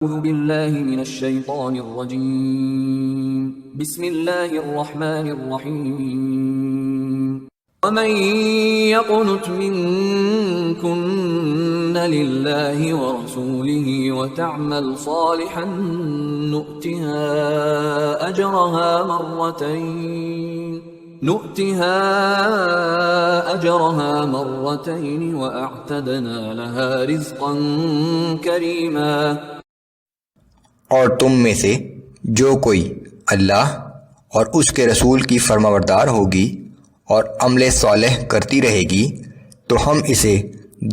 أعوذ بالله من الشيطان الرجيم بسم الله الرحمن الرحيم ومن يقنت منكن لله ورسوله وتعمل صالحا نؤتها أجرها مرتين وأعتدنا لها رزقا كريما۔ اور تم میں سے جو کوئی اللہ اور اس کے رسول کی فرمانبردار ہوگی اور عمل صالح کرتی رہے گی تو ہم اسے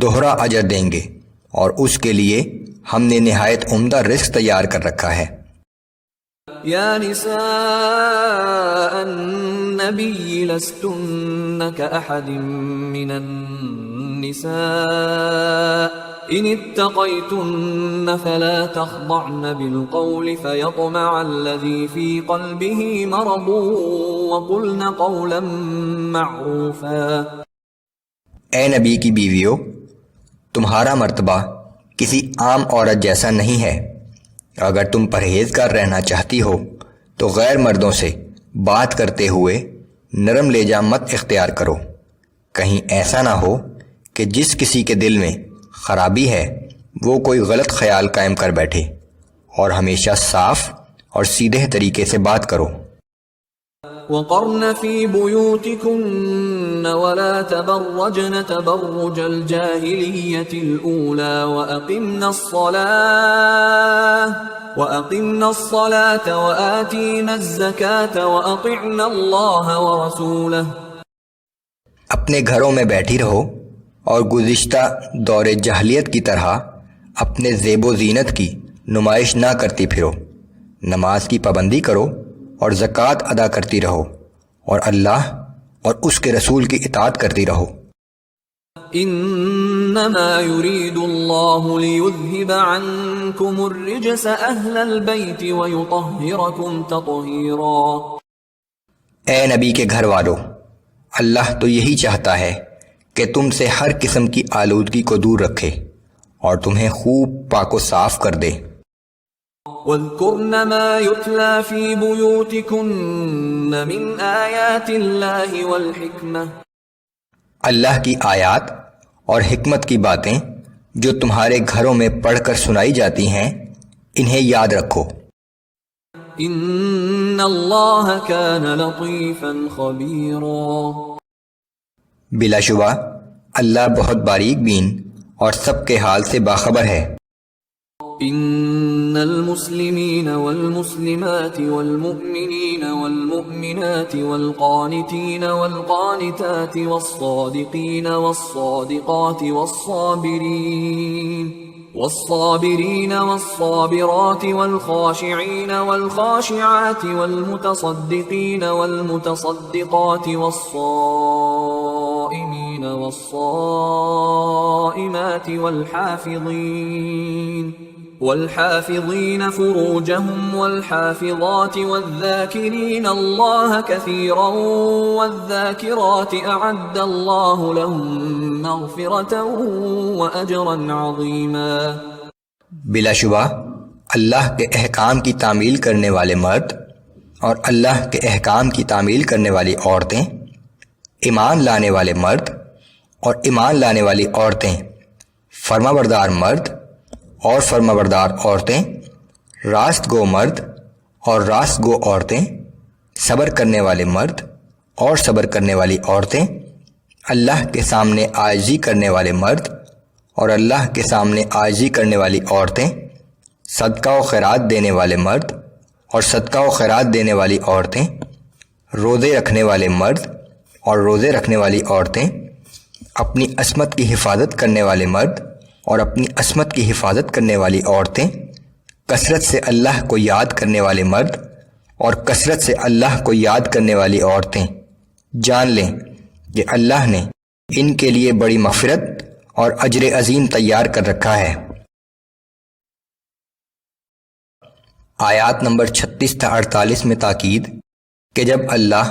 دوہرا اجر دیں گے، اور اس کے لیے ہم نے نہایت عمدہ رزق تیار کر رکھا ہے۔ یا نساء النبی لستن کأحد من النساء ان اتقیتن فلا تخضعن بالقول فیطمع الذی فی قلبه مرض وقلن قولا معروفا۔ اے نبی کی بیویو، تمہارا مرتبہ کسی عام عورت جیسا نہیں ہے۔ اگر تم پرہیزگار رہنا چاہتی ہو تو غیر مردوں سے بات کرتے ہوئے نرم لہجہ مت اختیار کرو، کہیں ایسا نہ ہو کہ جس کسی کے دل میں خرابی ہے وہ کوئی غلط خیال قائم کر بیٹھے، اور ہمیشہ صاف اور سیدھے طریقے سے بات کرو۔ وقرن في بيوتكن ولا تبرجن تبرج الجاهلية الأولى وأقمنا الصلاة وآتينا الزكاة وأطعنا الله ورسوله۔ اپنے گھروں میں بیٹھی رہو اور گزشتہ دور جاہلیت کی طرح اپنے زیب و زینت کی نمائش نہ کرتی پھرو، نماز کی پابندی کرو اور زکوٰۃ ادا کرتی رہو، اور اللہ اور اس کے رسول کی اطاعت کرتی رہو۔ انما يريد الله ليذهب عنكم الرجس اهل البيت ويطهركم تطهيرا۔ اے نبی کے گھر والو، اللہ تو یہی چاہتا ہے کہ تم سے ہر قسم کی آلودگی کو دور رکھے اور تمہیں خوب پاک و صاف کر دے۔ وَاذْكُرْنَ مَا يُتْلَى فِي بُيُوتِكُنَّ مِنْ آيَاتِ اللَّهِ وَالْحِكْمَةِ۔ اللہ کی آیات اور حکمت کی باتیں جو تمہارے گھروں میں پڑھ کر سنائی جاتی ہیں انہیں یاد رکھو۔ إِنَّ اللَّهَ كَانَ لَطِيفًا خَبِيرًا۔ بلا شبہ اللہ بہت باریک بین اور سب کے حال سے باخبر ہے۔ ان المسلمین والمسلمات والمؤمنین والمؤمنات والقانتین والقانتات والصادقین والصادقات والصابرین والصابرات والخاشعین والخاشعات والمتصدقین والمتصدقات والصائمین والصائمات والحافظين فروجهم والحافظات والذاكرين الله كثيرا والذاكرات أعد الله لهم مغفرة وأجرا عظيما۔ بلا شبہ اللہ کے احکام کی تعمیل کرنے والے مرد اور اللہ کے احکام کی تعمیل کرنے والی عورتیں، ایمان لانے والے مرد اور ایمان لانے والی عورتیں، فرمانبردار مرد اور فرمانبردار عورتیں، راست گو مرد اور راست گو عورتیں، صبر کرنے والے مرد اور صبر کرنے والی عورتیں، اللہ کے سامنے عاجزی کرنے والے مرد اور اللہ کے سامنے عاجزی کرنے والی عورتیں، صدقہ و خیرات دینے والے مرد اور صدقہ و خیرات دینے والی عورتیں، روزے رکھنے والے مرد اور روزے رکھنے والی عورتیں، اپنی عصمت کی حفاظت کرنے والے مرد اور اپنی عصمت کی حفاظت کرنے والی عورتیں، کثرت سے اللہ کو یاد کرنے والے مرد اور کثرت سے اللہ کو یاد کرنے والی عورتیں، جان لیں کہ اللہ نے ان کے لیے بڑی مغفرت اور اجر عظیم تیار کر رکھا ہے۔ آیات نمبر 36 تا 48 میں تاکید کہ جب اللہ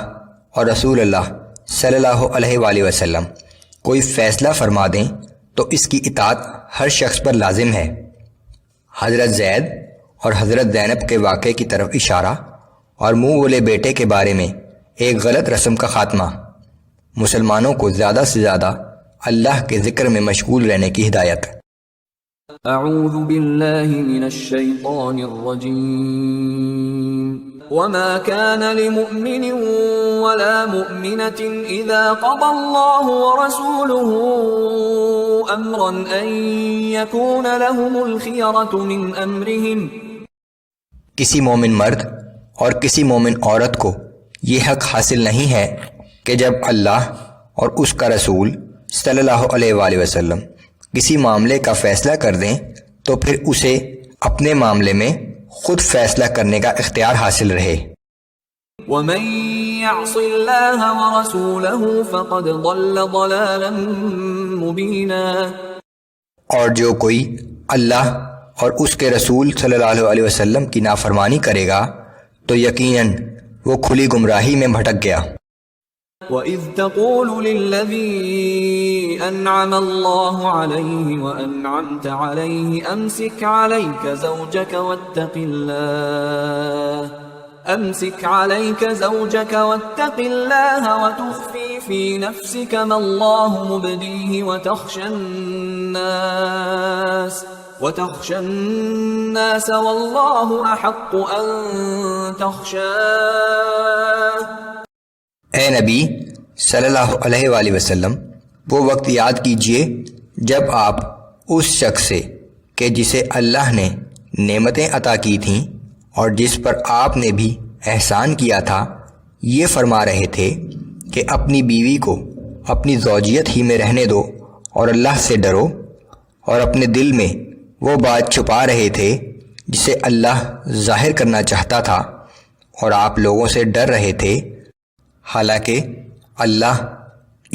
اور رسول اللہ صلی اللہ علیہ وآلہ وسلم کوئی فیصلہ فرما دیں تو اس کی اطاعت ہر شخص پر لازم ہے۔ حضرت زید اور حضرت زینب کے واقعے کی طرف اشارہ اور منہ بولے بیٹے کے بارے میں ایک غلط رسم کا خاتمہ، مسلمانوں کو زیادہ سے زیادہ اللہ کے ذکر میں مشغول رہنے کی ہدایت۔ اعوذ باللہ من الشیطان الرجیم وما كان لمؤمن ولا مؤمنة اذا قضى الله ورسوله امرا ان يكون لهم الخيرة من امرهم۔ کسی مومن مرد اور کسی مومن عورت کو یہ حق حاصل نہیں ہے کہ جب اللہ اور اس کا رسول صلی اللہ علیہ وآلہ وسلم کسی معاملے کا فیصلہ کر دیں تو پھر اسے اپنے معاملے میں خود فیصلہ کرنے کا اختیار حاصل رہے۔ ومن يعص الله ورسوله فقد ضل ضلالا مبينا۔ اور جو کوئی اللہ اور اس کے رسول صلی اللہ علیہ وسلم کی نافرمانی کرے گا تو یقیناً وہ کھلی گمراہی میں بھٹک گیا۔ وَإِذْ تَقُولُ لِلَّذِي أَنْعَمَ اللَّهُ عَلَيْهِ وَأَنْعَمْتَ عَلَيْهِ أَمْسِكْ عَلَيْكَ زَوْجَكَ وَاتَّقِ اللَّهَ وَتُخْفِي فِي نَفْسِكَ مَا اللَّهُ مُبْدِيهِ وَتَخْشَى النَّاسَ وَاللَّهُ أَحَقُّ أَن تَخْشَاهُ۔ اے نبی صلی اللہ علیہ وآلہ وسلم، وہ وقت یاد کیجئے جب آپ اس شخص سے کہ جسے اللہ نے نعمتیں عطا کی تھیں اور جس پر آپ نے بھی احسان کیا تھا، یہ فرما رہے تھے کہ اپنی بیوی کو اپنی زوجیت ہی میں رہنے دو اور اللہ سے ڈرو، اور اپنے دل میں وہ بات چھپا رہے تھے جسے اللہ ظاہر کرنا چاہتا تھا، اور آپ لوگوں سے ڈر رہے تھے، حالانکہ اللہ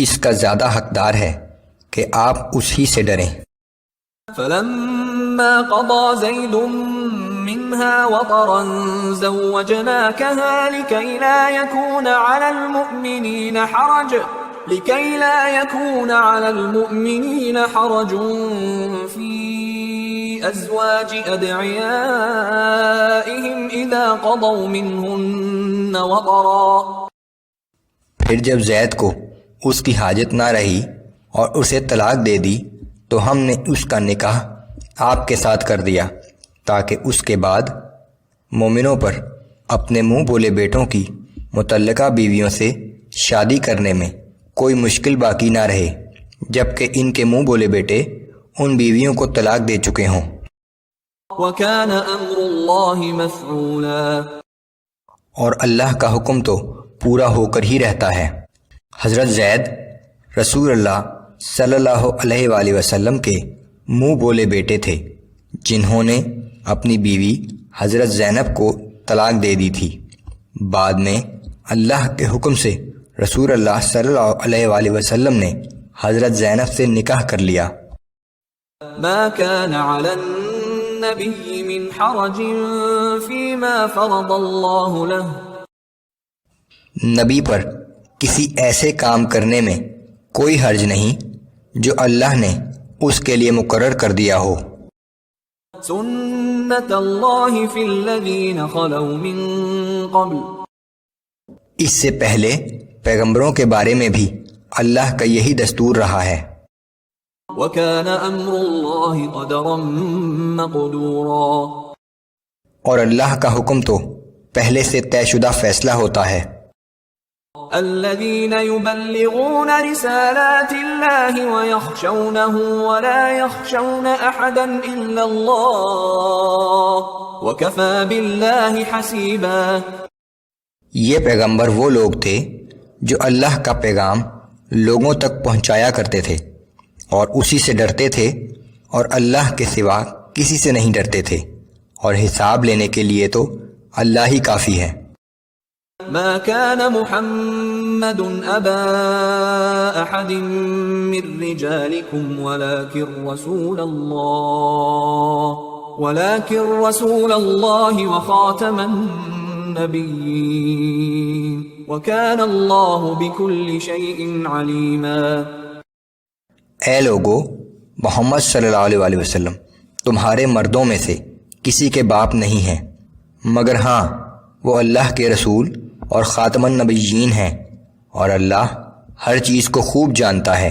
اس کا زیادہ حقدار ہے کہ آپ اسی سے ڈریں۔ فَلَمَّا قَضَى زَيْدٌ مِّنْهَا وَطَرًا زَوَّجْنَاكَهَا لِكَيْ لَا يَكُونَ عَلَى الْمُؤْمِنِينَ حَرَجٌ فِي أَزْوَاجِ أَدْعِيَائِهِمْ إِذَا قَضَوْا مِنْهُنَّ وَطَرًا۔ پھر جب زید کو اس کی حاجت نہ رہی اور اسے طلاق دے دی تو ہم نے اس کا نکاح آپ کے ساتھ کر دیا تاکہ اس کے بعد مومنوں پر اپنے منہ بولے بیٹوں کی متعلقہ بیویوں سے شادی کرنے میں کوئی مشکل باقی نہ رہے، جبکہ ان کے منہ بولے بیٹے ان بیویوں کو طلاق دے چکے ہوں۔ وَكَانَ أَمْرُ اللَّهِ مَفْعُولًا۔ اور اللہ کا حکم تو پورا ہو کر ہی رہتا ہے۔ حضرت زید رسول اللہ صلی اللہ علیہ وآلہ وسلم کے منہ بولے بیٹے تھے، جنہوں نے اپنی بیوی حضرت زینب کو طلاق دے دی تھی۔ بعد میں اللہ کے حکم سے رسول اللہ صلی اللہ علیہ وآلہ وسلم نے حضرت زینب سے نکاح کر لیا۔ ما كان على النبي من حرج فيما فرض الله له۔ نبی پر کسی ایسے کام کرنے میں کوئی حرج نہیں جو اللہ نے اس کے لیے مقرر کر دیا ہو۔ سنت اللہ فی الذین خلوا من قبل۔ اس سے پہلے پیغمبروں کے بارے میں بھی اللہ کا یہی دستور رہا ہے۔ وَكَانَ أَمْرُ اللَّهِ قَدَرًا مَقْدُورًا۔ اور اللہ کا حکم تو پہلے سے طے شدہ فیصلہ ہوتا ہے۔ الذين يبلغون رسالات الله ويخشونه ولا يخشون أحدا إلا الله وكفى بالله حسيبا۔ یہ پیغمبر وہ لوگ تھے جو اللہ کا پیغام لوگوں تک پہنچایا کرتے تھے اور اسی سے ڈرتے تھے، اور اللہ کے سوا کسی سے نہیں ڈرتے تھے، اور حساب لینے کے لیے تو اللہ ہی کافی ہے۔ ما كان محمد أبا أحد من رجالكم ولكن رسول الله وخاتم النبيين وكان الله بكل شيء عليما۔ اے لوگو، محمد صلی اللہ علیہ وسلم تمہارے مردوں میں سے کسی کے باپ نہیں ہیں، مگر ہاں وہ اللہ کے رسول اور خاتم النبیین ہیں، اور اللہ ہر چیز کو خوب جانتا ہے۔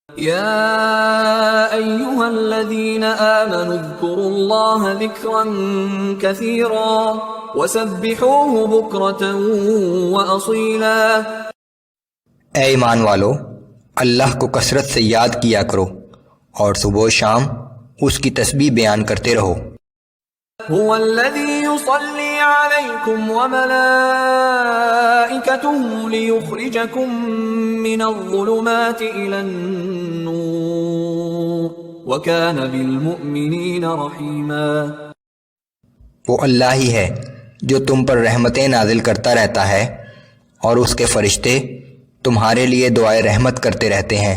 يا أيها الذين آمنوا اذكروا الله ذكرا كثيرا وسبحوه بكرة وأصيلا۔ اے ایمان والو، اللہ کو کثرت سے یاد کیا کرو اور صبح و شام اس کی تسبیح بیان کرتے رہو۔ هو الذي يصلي عليكم وملائكته ليخرجكم من الظلمات إلى النور وكان بالمؤمنين رحيما۔ وہ اللہ ہی ہے جو تم پر رحمتیں نازل کرتا رہتا ہے، اور اس کے فرشتے تمہارے لیے دعائے رحمت کرتے رہتے ہیں،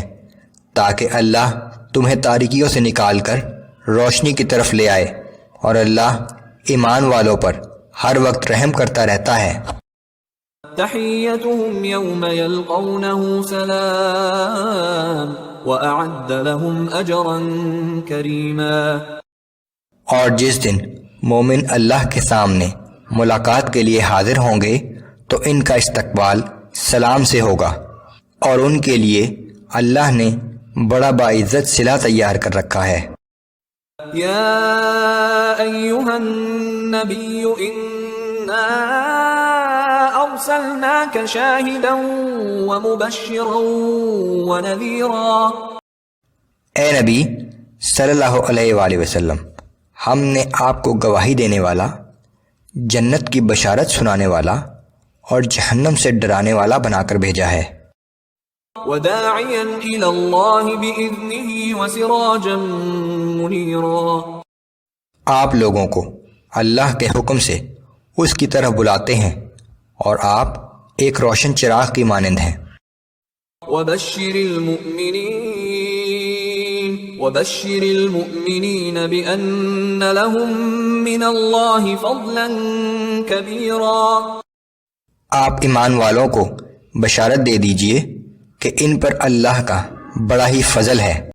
تاکہ اللہ تمہیں تاریکیوں سے نکال کر روشنی کی طرف لے آئے، اور اللہ ایمان والوں پر ہر وقت رحم کرتا رہتا ہے۔ تحيتهم يوم يلقونه سلام وأعد لهم أجرا كريما۔ اور جس دن مومن اللہ کے سامنے ملاقات کے لیے حاضر ہوں گے تو ان کا استقبال سلام سے ہوگا، اور ان کے لیے اللہ نے بڑا باعزت صلہ تیار کر رکھا ہے۔ يا أيها النبي إنا أرسلناك شاهدا ومبشرا ونذيرا۔ اے نبی صلی اللہ علیہ وآلہ وسلم، ہم نے آپ کو گواہی دینے والا، جنت کی بشارت سنانے والا اور جہنم سے ڈرانے والا بنا کر بھیجا ہے۔ وداعيا إلى الله بإذنه وسراجا منيرا۔ آپ لوگوں کو اللہ کے حکم سے اس کی طرف بلاتے ہیں، اور آپ ایک روشن چراغ کی مانند ہیں۔ وبشر المؤمنين بأن لهم من الله فضلا كبيرا۔ آپ ایمان والوں کو بشارت دے دیجئے کہ ان پر اللہ کا بڑا ہی فضل ہے۔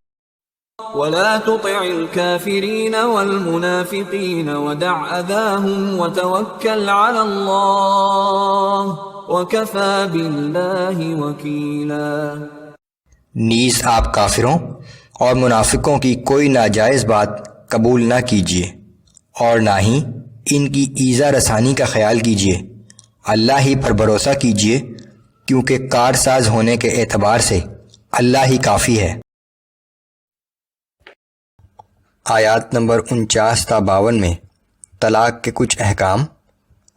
ولا تطع الكافرين والمنافقين ودع أذاهم وتوكل على الله وكفى بالله وكيلا۔ نیز آپ کافروں اور منافقوں کی کوئی ناجائز بات قبول نہ کیجیے، اور نہ ہی ان کی ایذا رسانی کا خیال کیجیے، اللہ ہی پر بھروسہ کیجیے، کیونکہ کارساز ہونے کے اعتبار سے اللہ ہی کافی ہے۔ آیات نمبر 49 تا 52 میں طلاق کے کچھ احکام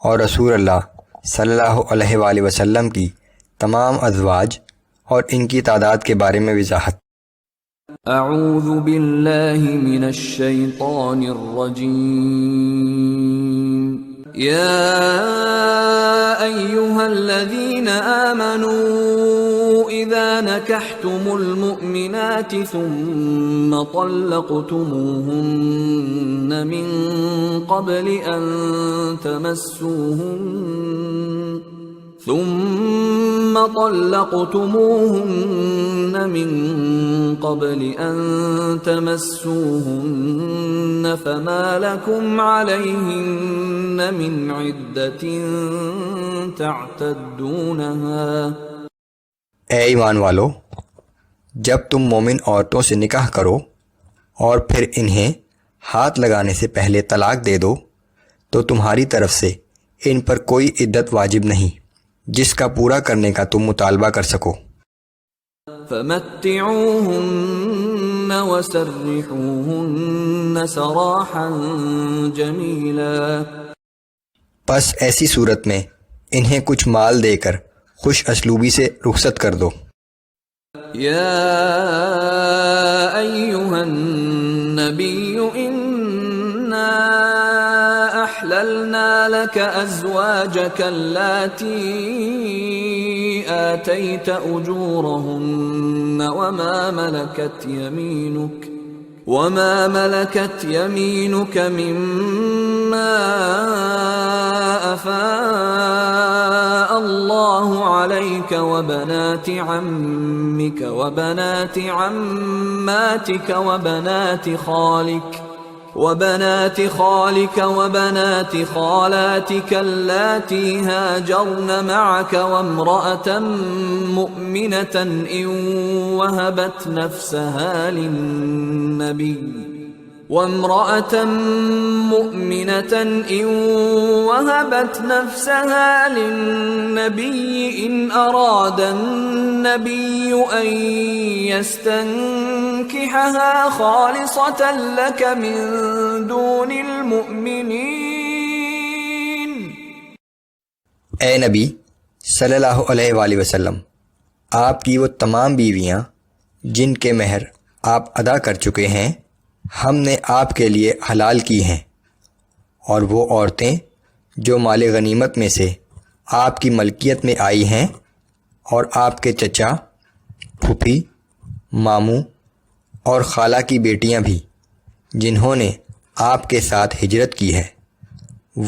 اور رسول اللہ صلی اللہ علیہ وآلہ وسلم کی تمام ازواج اور ان کی تعداد کے بارے میں وضاحت۔ اعوذ باللہ من الشیطان الرجیم۔ یا ایہا الذین آمنوا اذا نکحتم المؤمنات ثم طلقتموهن من قبل ان تمسوهن فما لكم عليهن من عدة تعتدونها۔ اے ایمان والو، جب تم مومن عورتوں سے نکاح کرو اور پھر انہیں ہاتھ لگانے سے پہلے طلاق دے دو تو تمہاری طرف سے ان پر کوئی عدت واجب نہیں جس کا پورا کرنے کا تم مطالبہ کر سکو۔ فمتعوهن وسرحوهن سراحا جمیلا۔ پس ایسی صورت میں انہیں کچھ مال دے کر خوش اسلوبی سے رخصت کر دو۔ یا ایہا النبی انا احللنا لك ازواجك اللاتي آتيت اجورهن وما ملكت يمينك مما أفاء الله عليك وبنات عمك وبنات عماتك وبنات خالك وبنات خالك وبنات خالاتك اللاتي هاجرن معك وامرأة مؤمنة إن وهبت نفسها للنبي إن أراد النبي أن يستنكحها خالصة لك من دون المؤمنين. اے نبی صلی اللہ علیہ وآلہ وسلم، آپ کی وہ تمام بیویاں جن کے مہر آپ ادا کر چکے ہیں ہم نے آپ کے لیے حلال کی ہیں، اور وہ عورتیں جو مال غنیمت میں سے آپ کی ملکیت میں آئی ہیں، اور آپ کے چچا، پھوپھی، ماموں اور خالہ کی بیٹیاں بھی جنہوں نے آپ کے ساتھ ہجرت کی ہے،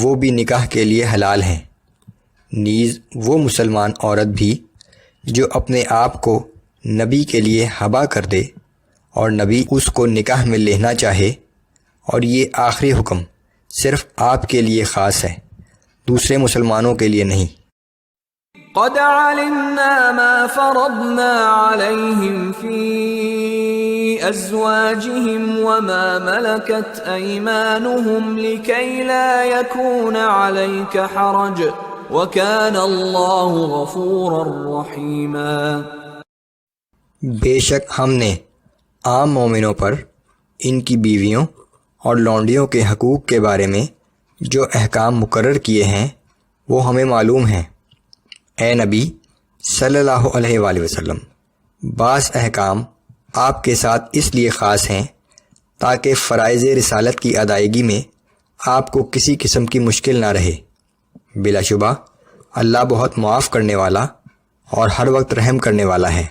وہ بھی نکاح کے لیے حلال ہیں۔ نیز وہ مسلمان عورت بھی جو اپنے آپ کو نبی کے لیے حبا کر دے اور نبی اس کو نکاح میں لینا چاہے، اور یہ آخری حکم صرف آپ کے لیے خاص ہے، دوسرے مسلمانوں کے لیے نہیں۔ قد علمنا ما فرضنا عليهم في أزواجهم وما ملكت أيمانهم لكي لا يكون عليك حرج وكان الله غفورا رحيما۔ بے شک ہم نے عام مومنوں پر ان کی بیویوں اور لونڈیوں کے حقوق کے بارے میں جو احکام مقرر کیے ہیں وہ ہمیں معلوم ہیں۔ اے نبی صلی اللہ علیہ وآلہ وسلم، بعض احکام آپ کے ساتھ اس لیے خاص ہیں تاکہ فرائض رسالت کی ادائیگی میں آپ کو کسی قسم کی مشکل نہ رہے۔ بلا شبہ اللہ بہت معاف کرنے والا اور ہر وقت رحم کرنے والا ہے۔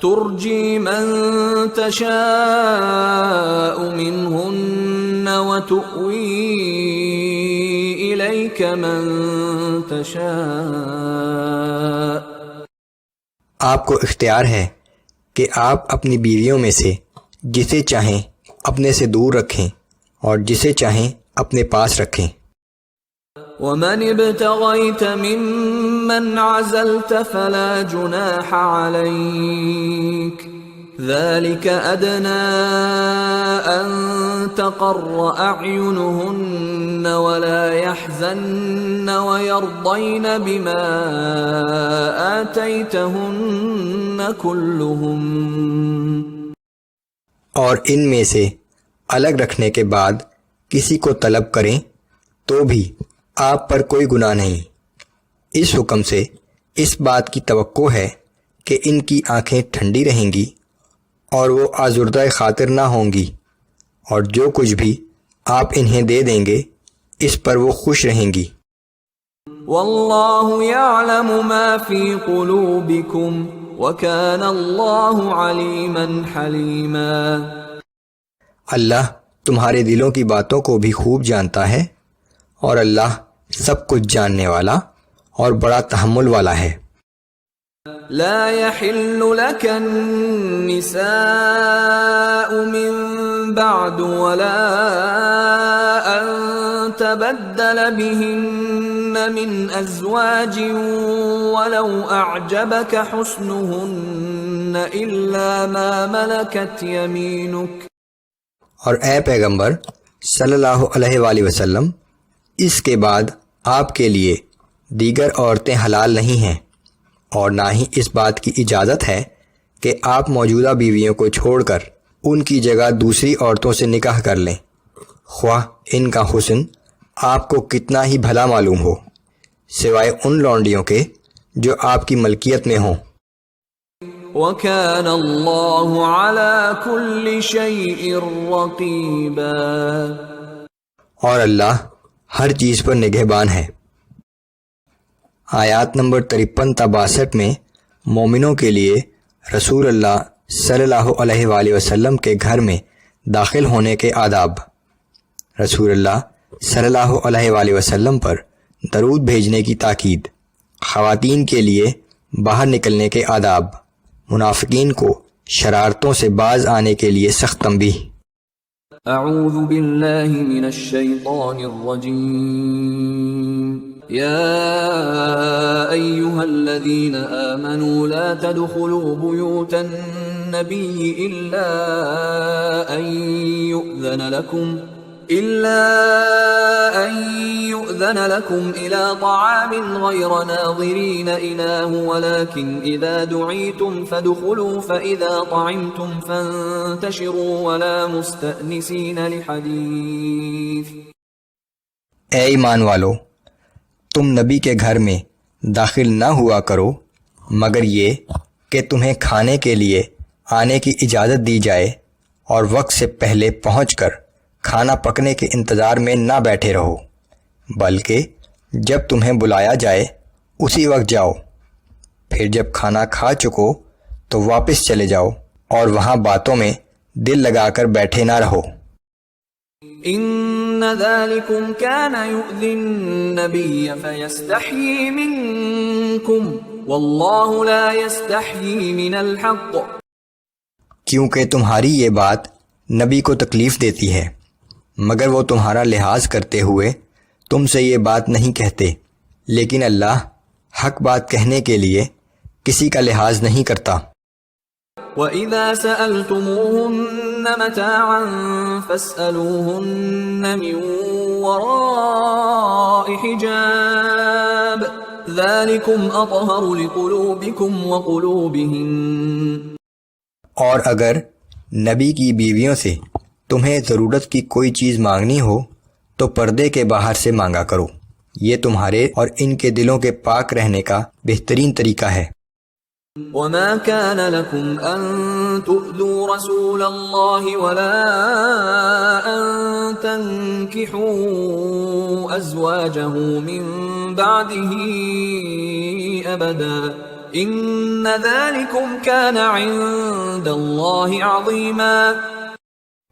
ترجی من تشاء منہن وتؤوی الیک من تشاء۔ آپ کو اختیار ہے کہ آپ اپنی بیویوں میں سے جسے چاہیں اپنے سے دور رکھیں اور جسے چاہیں اپنے پاس رکھیں۔ ومن ابتغيت ممن عزلت فلا جناح عليك ذلك أدنى أن تقر أعينهن ولا يحزن ويرضين بما آتيتهن كلهم۔ اور ان میں سے الگ رکھنے کے بعد کسی کو طلب کریں تو بھی آپ پر کوئی گناہ نہیں۔ اس حکم سے اس بات کی توقع ہے کہ ان کی آنکھیں ٹھنڈی رہیں گی اور وہ آزردہ خاطر نہ ہوں گی، اور جو کچھ بھی آپ انہیں دے دیں گے اس پر وہ خوش رہیں گی۔ واللہ یعلم ما فی قلوبکم وکان اللہ علیما حلیما۔ اللہ تمہارے دلوں کی باتوں کو بھی خوب جانتا ہے، اور اللہ سب کچھ جاننے والا اور بڑا تحمل والا ہے۔ لا يحل لك النساء من بعد ولا أن تبدل بهن من أزواج ولو أعجبك حسنهن إلا ما ملكت يمينك۔ اور اے پیغمبر صلی اللہ علیہ وآلہ وسلم، اس کے بعد آپ کے لیے دیگر عورتیں حلال نہیں ہیں، اور نہ ہی اس بات کی اجازت ہے کہ آپ موجودہ بیویوں کو چھوڑ کر ان کی جگہ دوسری عورتوں سے نکاح کر لیں، خواہ ان کا حسن آپ کو کتنا ہی بھلا معلوم ہو، سوائے ان لونڈیوں کے جو آپ کی ملکیت میں ہوں۔ وَكَانَ اللَّهُ عَلَى كُلِّ شَيْءٍ رَقِيبًا۔ اور اللہ ہر چیز پر نگہبان ہے۔ آیات نمبر 53 تا 62 میں مومنوں کے لیے رسول اللہ صلی اللہ علیہ وآلہ وسلم کے گھر میں داخل ہونے کے آداب۔ رسول اللہ صلی اللہ علیہ وآلہ وسلم پر درود بھیجنے کی تاکید، خواتین کے لیے باہر نکلنے کے آداب، منافقین کو شرارتوں سے باز آنے کے لیے سخت تنبیہ۔ اعوذ باللہ من الشیطان الرجیم يا أيها الذين آمنوا لا تدخلوا بيوت النبي إلا أن يؤذن لكم إلى طعام غير ناظرين إناه ولكن إذا دعيتم فادخلوا فإذا طعمتم فانتشروا ولا مستأنسين لحديث. اے ایمان والو، تم نبی کے گھر میں داخل نہ ہوا کرو مگر یہ کہ تمہیں کھانے کے لیے آنے کی اجازت دی جائے، اور وقت سے پہلے پہنچ کر کھانا پکنے کے انتظار میں نہ بیٹھے رہو، بلکہ جب تمہیں بلایا جائے اسی وقت جاؤ، پھر جب کھانا کھا چکو تو واپس چلے جاؤ اور وہاں باتوں میں دل لگا کر بیٹھے نہ رہو. ان ذلكم كان يؤذي النبي فيستحيي منكم والله لا يستحيي من الحق. کیونکہ تمہاری یہ بات نبی کو تکلیف دیتی ہے، مگر وہ تمہارا لحاظ کرتے ہوئے تم سے یہ بات نہیں کہتے، لیکن اللہ حق بات کہنے کے لیے کسی کا لحاظ نہیں کرتا. وَإِذَا سَأَلْتُمُوهُنَّ مَتَاعًا فَاسْأَلُوهُنَّ مِنْ وَرَاءِ حِجَابٍ ذَلِكُمْ أَطْهَرُ لِقُلُوبِكُمْ وَقُلُوبِهِنَّ. اور اگر نبی کی بیویوں سے تمہیں ضرورت کی کوئی چیز مانگنی ہو تو پردے کے باہر سے مانگا کرو، یہ تمہارے اور ان کے دلوں کے پاک رہنے کا بہترین طریقہ ہے. وَمَا كَانَ لَكُمْ أَن تُؤْذُوا رَسُولَ اللَّهِ وَلَا أَن تَنكِحُوا أَزْوَاجَهُ مِن بَعْدِهِ أَبَدًا إِنَّ ذَلِكُمْ كَانَ عِندَ اللَّهِ عَظِيمًا.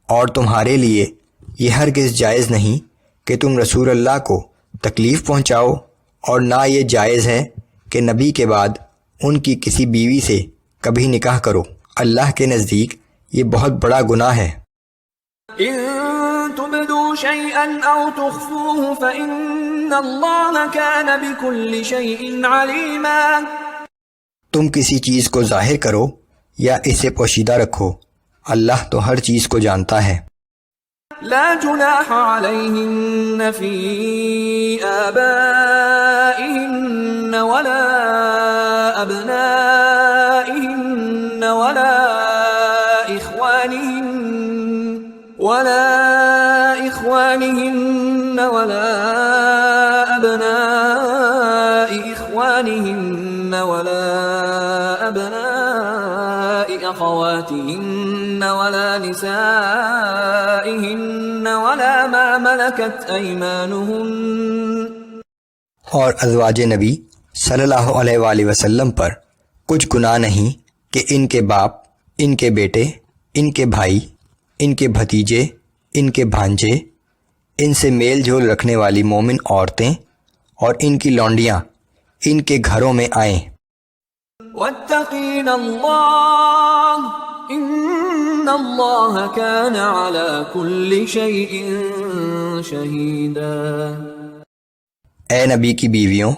اور تمہارے لیے یہ ہرگز جائز نہیں کہ تم رسول اللہ کو تکلیف پہنچاؤ، اور نہ یہ جائز ہے کہ نبی کے بعد ان کی کسی بیوی سے کبھی نکاح کرو، اللہ کے نزدیک یہ بہت بڑا گناہ ہے. إن تبدوا شيئا أو تخفوه فإن الله كان بكل شيء عليما. تم کسی چیز کو ظاہر کرو یا اسے پوشیدہ رکھو، اللہ تو ہر چیز کو جانتا ہے. لا جناح عليهن في آبائهن ولا أبنائهن ولا إخوانهن ولا أبناء إخوانهن ولا أبناء أخواتهن ولا نسائهن ولا ما ملكت أيمانهن. اور ازواج نبی صلی اللہ علیہ وآلہ وسلم پر کچھ گناہ نہیں کہ ان کے باپ، ان کے بیٹے، ان کے بھائی، ان کے بھتیجے، ان کے بھانجے، ان سے میل جول رکھنے والی مومن عورتیں اور ان کی لونڈیاں ان کے گھروں میں آئیں. واتقین اللہ ان اللہ کان علی کل شیء شہیدا. اے نبی کی بیویوں،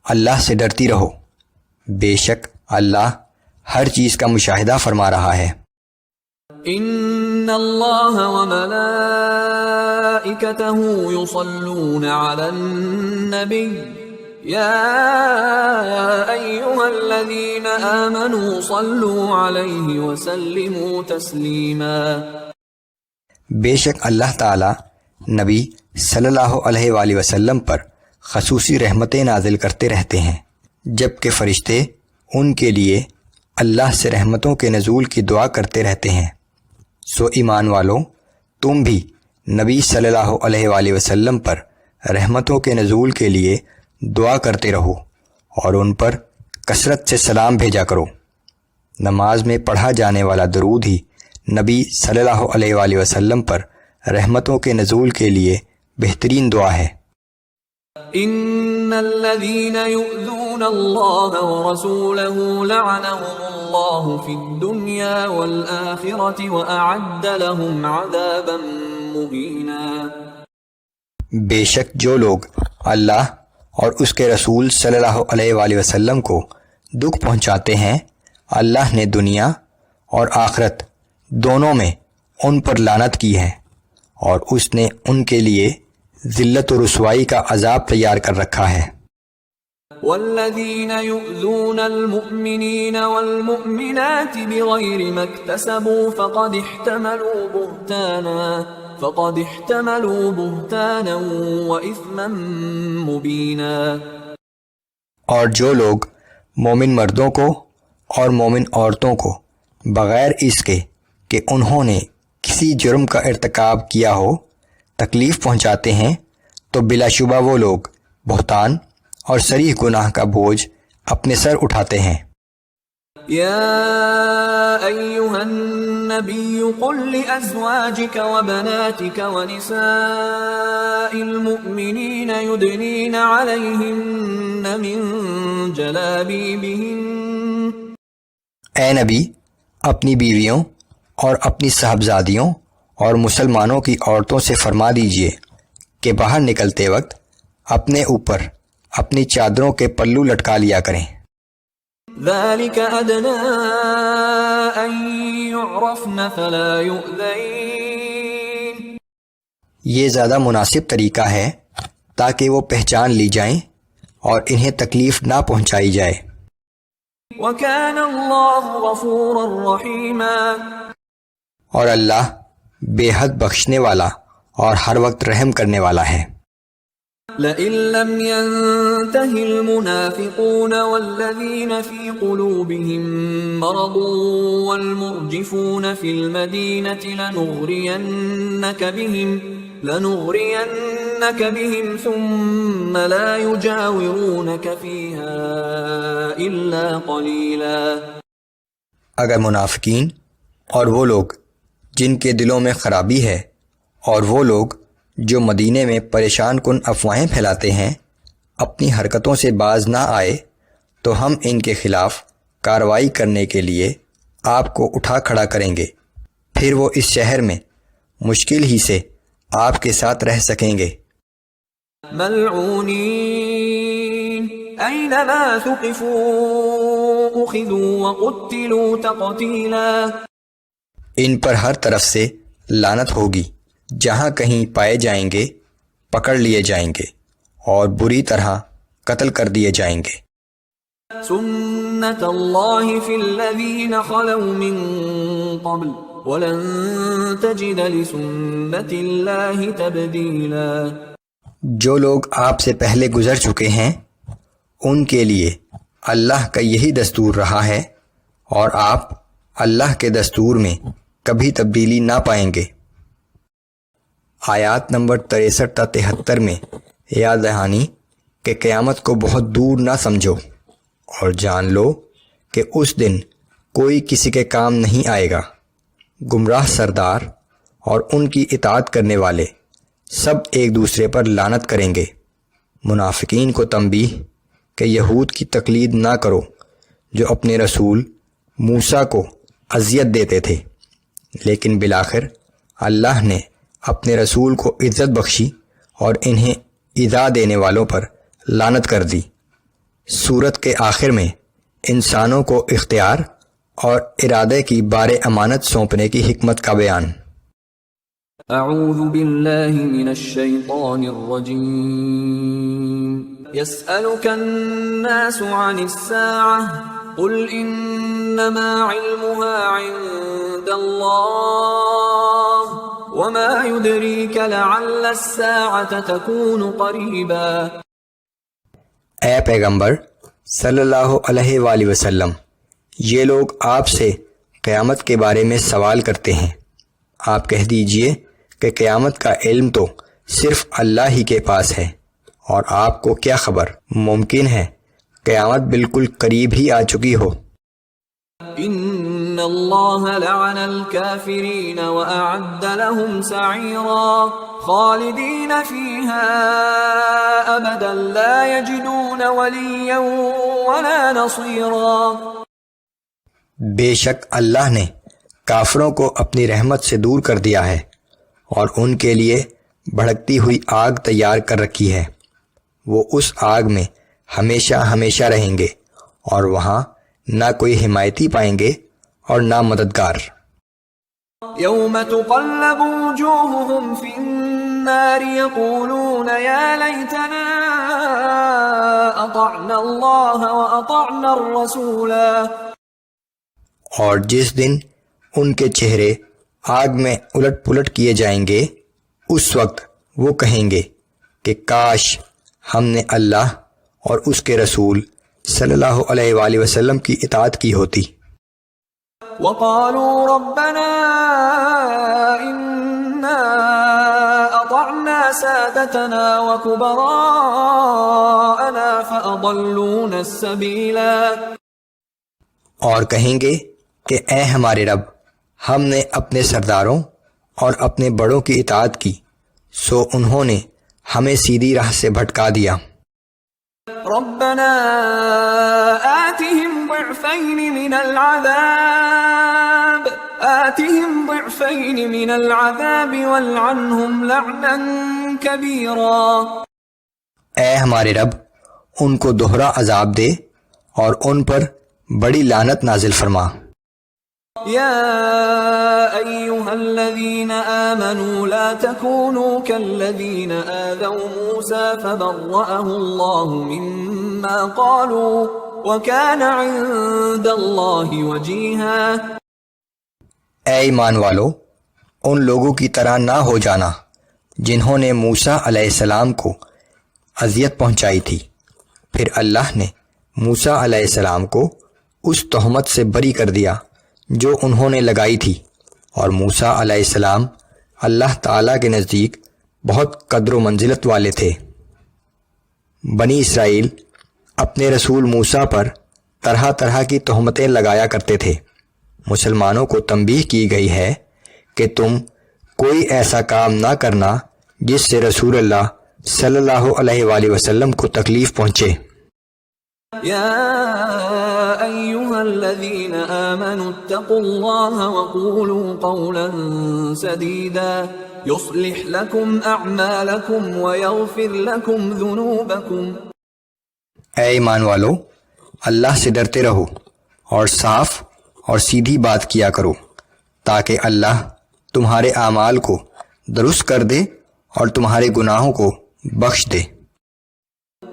اللہ سے ڈرتی رہو، بے شک اللہ ہر چیز کا مشاہدہ فرما رہا ہے. ان اللہ وملائکتہ یصلون علی النبی یا ایہا الذین آمنوا صلوا علیہ وسلموا تسلیما. بے شک اللہ تعالی نبی صلی اللہ علیہ وآلہ وسلم پر خصوصی رحمتیں نازل کرتے رہتے ہیں، جبکہ فرشتے ان کے لیے اللہ سے رحمتوں کے نزول کی دعا کرتے رہتے ہیں. سو ایمان والو، تم بھی نبی صلی اللہ علیہ وآلہ وسلم پر رحمتوں کے نزول کے لیے دعا کرتے رہو اور ان پر کثرت سے سلام بھیجا کرو. نماز میں پڑھا جانے والا درود ہی نبی صلی اللہ علیہ وآلہ وسلم پر رحمتوں کے نزول کے لیے بہترین دعا ہے. ان الذين يؤذون الله ورسوله لعنهم الله في الدنيا والآخرة وأعد لهم عذابا مهينا۔ بے شک جو لوگ اللہ اور اس کے رسول صلی اللہ علیہ وآلہ وسلم کو دکھ پہنچاتے ہیں، اللہ نے دنیا اور آخرت دونوں میں ان پر لعنت کی ہے، اور اس نے ان کے لیے ذلت و رسوائی کا عذاب تیار کر رکھا ہے۔ والذین یؤذون المؤمنین والمؤمنات بغیر ما اکتسبوا فقد احتملوا بہتانا وإثما مبینا۔ اور جو لوگ مومن مردوں کو اور مومن عورتوں کو بغیر اس کے کہ انہوں نے کسی جرم کا ارتکاب کیا ہو تکلیف پہنچاتے ہیں، تو بلا شبہ وہ لوگ بہتان اور صریح گناہ کا بوجھ اپنے سر اٹھاتے ہیں۔ یا ایہا النبی قل لأزواجک وبناتک ونساء المؤمنین یدنین علیہن من جلابیبہن۔ اے نبی، اپنی بیویوں اور اپنی صاحبزادیوں اور مسلمانوں کی عورتوں سے فرما دیجئے کہ باہر نکلتے وقت اپنے اوپر اپنی چادروں کے پلو لٹکا لیا کریں۔ ذلك ادنى ان يعرفن فلا يؤذين۔ یہ زیادہ مناسب طریقہ ہے تاکہ وہ پہچان لی جائیں اور انہیں تکلیف نہ پہنچائی جائے۔ وكان الله غفورا رحيما۔ اور اللہ بے حد بخشنے والا اور ہر وقت رحم کرنے والا ہے۔ لئن لم ينته المنافقون والذين في قلوبهم مرض والمرجفون في المدينة لنغرينك بهم ثم لا يجاورونك فيها إلا قليلا۔ اگر منافقین اور وہ لوگ جن کے دلوں میں خرابی ہے اور وہ لوگ جو مدینے میں پریشان کن افواہیں پھیلاتے ہیں اپنی حرکتوں سے باز نہ آئے تو ہم ان کے خلاف کارروائی کرنے کے لیے آپ کو اٹھا کھڑا کریں گے، پھر وہ اس شہر میں مشکل ہی سے آپ کے ساتھ رہ سکیں گے۔ ملعونین اینما ثقفوا اخذوا وقتلوا تقتیلا۔ ان پر ہر طرف سے لعنت ہوگی، جہاں کہیں پائے جائیں گے پکڑ لیے جائیں گے اور بری طرح قتل کر دیے جائیں گے۔ سنت اللہ فی الذین خلوا من قبل ولن تجد لسنت اللہ تبدیلا۔ جو لوگ آپ سے پہلے گزر چکے ہیں ان کے لیے اللہ کا یہی دستور رہا ہے، اور آپ اللہ کے دستور میں کبھی تبدیلی نہ پائیں گے۔ آیات نمبر 63 تا 73 میں یاد دہانی کہ قیامت کو بہت دور نہ سمجھو اور جان لو کہ اس دن کوئی کسی کے کام نہیں آئے گا۔ گمراہ سردار اور ان کی اطاعت کرنے والے سب ایک دوسرے پر لعنت کریں گے۔ منافقین کو تنبیہ کہ یہود کی تقلید نہ کرو جو اپنے رسول موسیٰ کو اذیت دیتے تھے، لیکن بالآخر اللہ نے اپنے رسول کو عزت بخشی اور انہیں ایذا دینے والوں پر لعنت کر دی۔ سورت کے آخر میں انسانوں کو اختیار اور ارادے کی بار امانت سونپنے کی حکمت کا بیان۔ اعوذ باللہ من الشیطان الرجیم۔ يسألك الناس عن الساعة قل انما علمها عند الله وما يدريك لعل الساعة تكون قريبا۔ اے پیغمبر صلی اللہ علیہ وآلہ وسلم، یہ لوگ آپ سے قیامت کے بارے میں سوال کرتے ہیں، آپ کہہ دیجئے کہ قیامت کا علم تو صرف اللہ ہی کے پاس ہے، اور آپ کو کیا خبر، ممکن ہے قیامت بالکل قریب ہی آ چکی ہو۔ ان اللہ لعن الكافرین واعد لهم سعیرا خالدین فیہا أبدا لا يجدون وليا ولا نصيرا۔ بے شک اللہ نے کافروں کو اپنی رحمت سے دور کر دیا ہے اور ان کے لیے بھڑکتی ہوئی آگ تیار کر رکھی ہے، وہ اس آگ میں ہمیشہ ہمیشہ رہیں گے اور وہاں نہ کوئی حمایتی پائیں گے اور نہ مددگار۔ يوم تقلب وجوههم في النار يقولون يا ليتنا أطعنا الله وأطعنا الرسولا۔ اور جس دن ان کے چہرے آگ میں الٹ پلٹ کیے جائیں گے، اس وقت وہ کہیں گے کہ کاش ہم نے اللہ اور اس کے رسول صلی اللہ علیہ وآلہ وسلم کی اطاعت کی ہوتی۔ وقالوا ربنا إنا أطعنا سادتنا وكبراءنا فأضلونا السبيلا۔ اور کہیں گے کہ اے ہمارے رب، ہم نے اپنے سرداروں اور اپنے بڑوں کی اطاعت کی، سو انہوں نے ہمیں سیدھی راہ سے بھٹکا دیا۔ ربنا آتهم ضعفين من العذاب والعنهم لعنا كبيرا۔ اے ہمارے رب، ان کو دوہرا عذاب دے اور ان پر بڑی لعنت نازل فرما۔ يا أيها الذين آمنوا لا تكونوا كالذين آذوا موسى فبرأه الله مما قالوا وكان عند الله وجيها۔ اے ایمان والو، ان لوگوں کی طرح نہ ہو جانا جنہوں نے موسیٰ علیہ السلام کو اذیت پہنچائی تھی، پھر اللہ نے موسیٰ علیہ السلام کو اس تہمت سے بری کر دیا جو انہوں نے لگائی تھی، اور موسیٰ علیہ السلام اللہ تعالیٰ کے نزدیک بہت قدر و منزلت والے تھے۔ بنی اسرائیل اپنے رسول موسیٰ پر طرح طرح کی تہمتیں لگایا کرتے تھے۔ مسلمانوں کو تنبیہ کی گئی ہے کہ تم کوئی ایسا کام نہ کرنا جس سے رسول اللہ صلی اللہ علیہ وآلہ وسلم کو تکلیف پہنچے۔ يا أيها الذين آمنوا اتقوا الله وقولوا قولا سديدا يصلح لكم أعمالكم ويغفر لكم ذنوبكم۔ اے ایمان والو، اللہ سے ڈرتے رہو اور صاف اور سیدھی بات کیا کرو تاکہ اللہ تمہارے اعمال کو درست کر دے اور تمہارے گناہوں کو بخش دے۔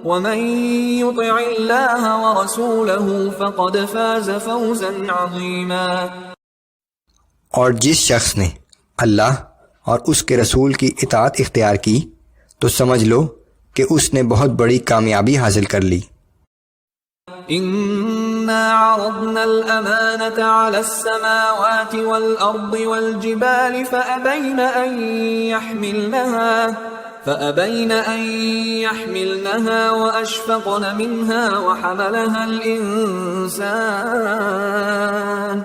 ومن يطع الله ورسوله فقد فاز فوزا عظيما۔ اور جس شخص نے اللہ اور اس کے رسول کی اطاعت اختیار کی تو سمجھ لو کہ اس نے بہت بڑی کامیابی حاصل کر لی۔ إنا عرضنا الأمانة على السماوات والأرض والجبال فأبين أن يحملنها وأشفقن منها وحملها الإنسان۔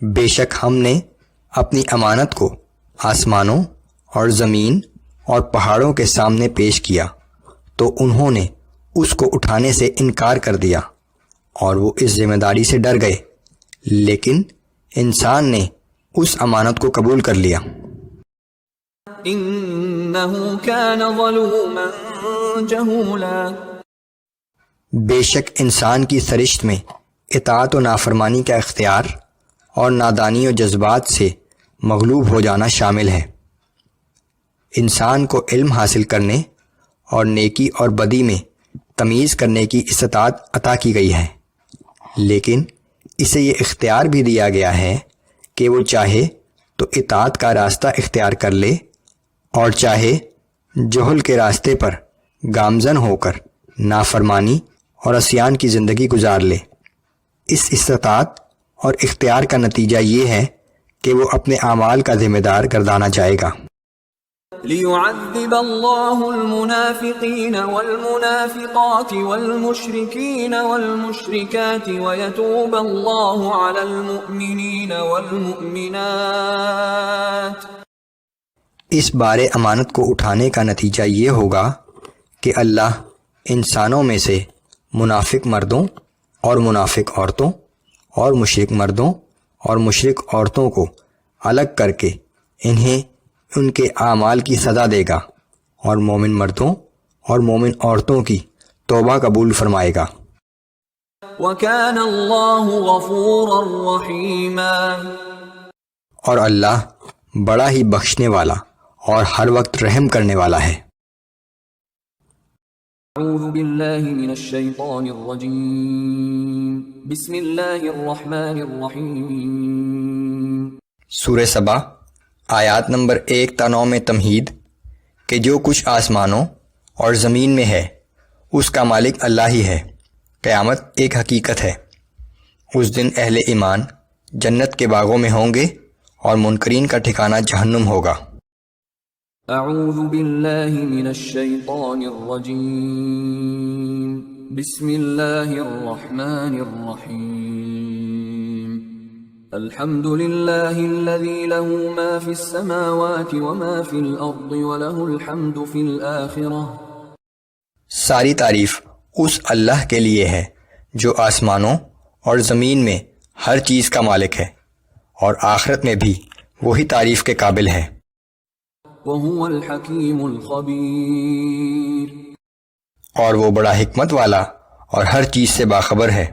بے شک ہم نے اپنی امانت کو آسمانوں اور زمین اور پہاڑوں کے سامنے پیش کیا تو انہوں نے اس کو اٹھانے سے انکار کر دیا اور وہ اس ذمہ داری سے ڈر گئے، لیکن انسان نے اس امانت کو قبول کر لیا۔ انه كان ظلوما جهولا۔ بے شک انسان کی سرشت میں اطاعت و نافرمانی کا اختیار اور نادانی و جذبات سے مغلوب ہو جانا شامل ہے۔ انسان کو علم حاصل کرنے اور نیکی اور بدی میں تمیز کرنے کی استطاعت عطا کی گئی ہے، لیکن اسے یہ اختیار بھی دیا گیا ہے کہ وہ چاہے تو اطاعت کا راستہ اختیار کر لے اور چاہے جہل کے راستے پر گامزن ہو کر نافرمانی اور عصیان کی زندگی گزار لے۔ اس استطاعت اور اختیار کا نتیجہ یہ ہے کہ وہ اپنے اعمال کا ذمہ دار گردانا جائے گا۔ ليعذب الله المنافقين والمنافقات والمشركين والمشركات ويتوب الله على المؤمنين والمؤمنات۔ اس بار امانت کو اٹھانے کا نتیجہ یہ ہوگا کہ اللہ انسانوں میں سے منافق مردوں اور منافق عورتوں اور مشرک مردوں اور مشرک عورتوں کو الگ کر کے انہیں ان کے اعمال کی سزا دے گا اور مومن مردوں اور مومن عورتوں کی توبہ قبول فرمائے گا۔ وَكَانَ اللَّهُ غَفُورًا رَحِيمًا، اور اللہ بڑا ہی بخشنے والا اور ہر وقت رحم کرنے والا ہے۔ اعوذ باللہ من الشیطان الرجیم، بسم اللہ الرحمن الرحیم۔ سورہ سبا آیات نمبر 1 تا 9 میں تمہید کہ جو کچھ آسمانوں اور زمین میں ہے اس کا مالک اللہ ہی ہے۔ قیامت ایک حقیقت ہے۔ اس دن اہل ایمان جنت کے باغوں میں ہوں گے اور منکرین کا ٹھکانہ جہنم ہوگا۔ اعوذ باللہ من الشیطان الرجیم، بسم اللہ الرحمن الرحیم۔ الحمد للہ الذی له ما فی السماوات وما فی الارض وله الحمد فی الآخرہ۔ ساری تعریف اس اللہ کے لیے ہے جو آسمانوں اور زمین میں ہر چیز کا مالک ہے اور آخرت میں بھی وہی تعریف کے قابل ہے۔ وَهُوَ الْحَكِيمُ الْخَبِيرُ، اور وہ بڑا حکمت والا اور ہر چیز سے باخبر ہے۔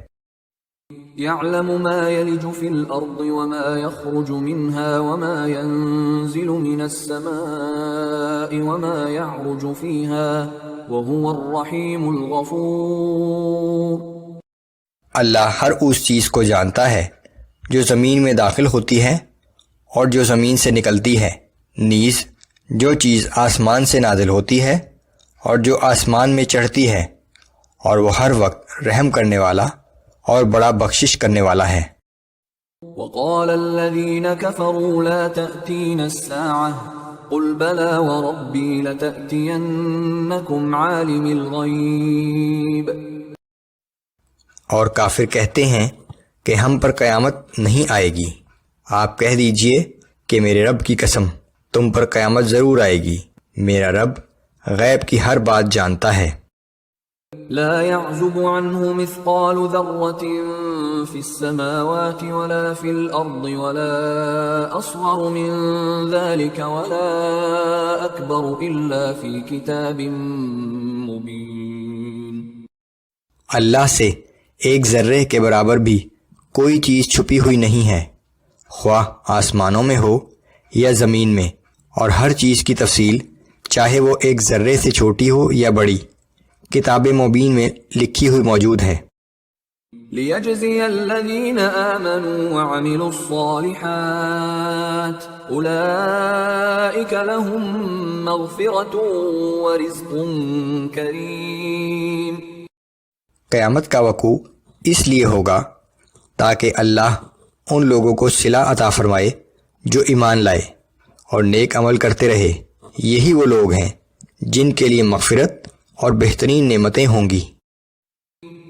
يَعْلَمُ مَا يَلِجُ فِي الْأَرْضِ وَمَا يَخْرُجُ مِنْهَا وَمَا يَنزِلُ مِنَ السَّمَاءِ وَمَا يَعْرُجُ فِيهَا وَهُوَ الرَّحِيمُ الْغَفُورُ۔ اللہ ہر اس چیز کو جانتا ہے جو زمین میں داخل ہوتی ہے اور جو زمین سے نکلتی ہے، نیز جو چیز آسمان سے نازل ہوتی ہے اور جو آسمان میں چڑھتی ہے، اور وہ ہر وقت رحم کرنے والا اور بڑا بخشش کرنے والا ہے۔ وَقَالَ الَّذِينَ كَفَرُوا لَا تَأْتِينَ السَّاعَةُ قُلْ بَلَى وَرَبِّي لَتَأْتِيَنَّكُمْ عَالِمِ الْغَيْبِ۔ اور کافر کہتے ہیں کہ ہم پر قیامت نہیں آئے گی۔ آپ کہہ دیجئے کہ میرے رب کی قسم تم پر قیامت ضرور آئے گی، میرا رب غیب کی ہر بات جانتا ہے۔ لا يعزب عنه مثقال ذرة في السماوات ولا في الأرض ولا أصغر من ذلك ولا أكبر إلا في كتاب مبين۔ اللہ سے ایک ذرے کے برابر بھی کوئی چیز چھپی ہوئی نہیں ہے، خواہ آسمانوں میں ہو یا زمین میں، اور ہر چیز کی تفصیل چاہے وہ ایک ذرے سے چھوٹی ہو یا بڑی، کتاب مبین میں لکھی ہوئی موجود ہے۔ لِيَجْزِيَ الَّذِينَ آمَنُوا وَعَمِلُوا الصَّالِحَاتِ أُولَئِكَ لَهُم مَّغْفِرَةٌ وَرِزْقٌ كَرِيمٌ۔ قیامت کا وقوع اس لیے ہوگا تاکہ اللہ ان لوگوں کو صلہ عطا فرمائے جو ایمان لائے اور نیک عمل کرتے رہے، یہی وہ لوگ ہیں جن کے لیے مغفرت اور بہترین نعمتیں ہوں گی۔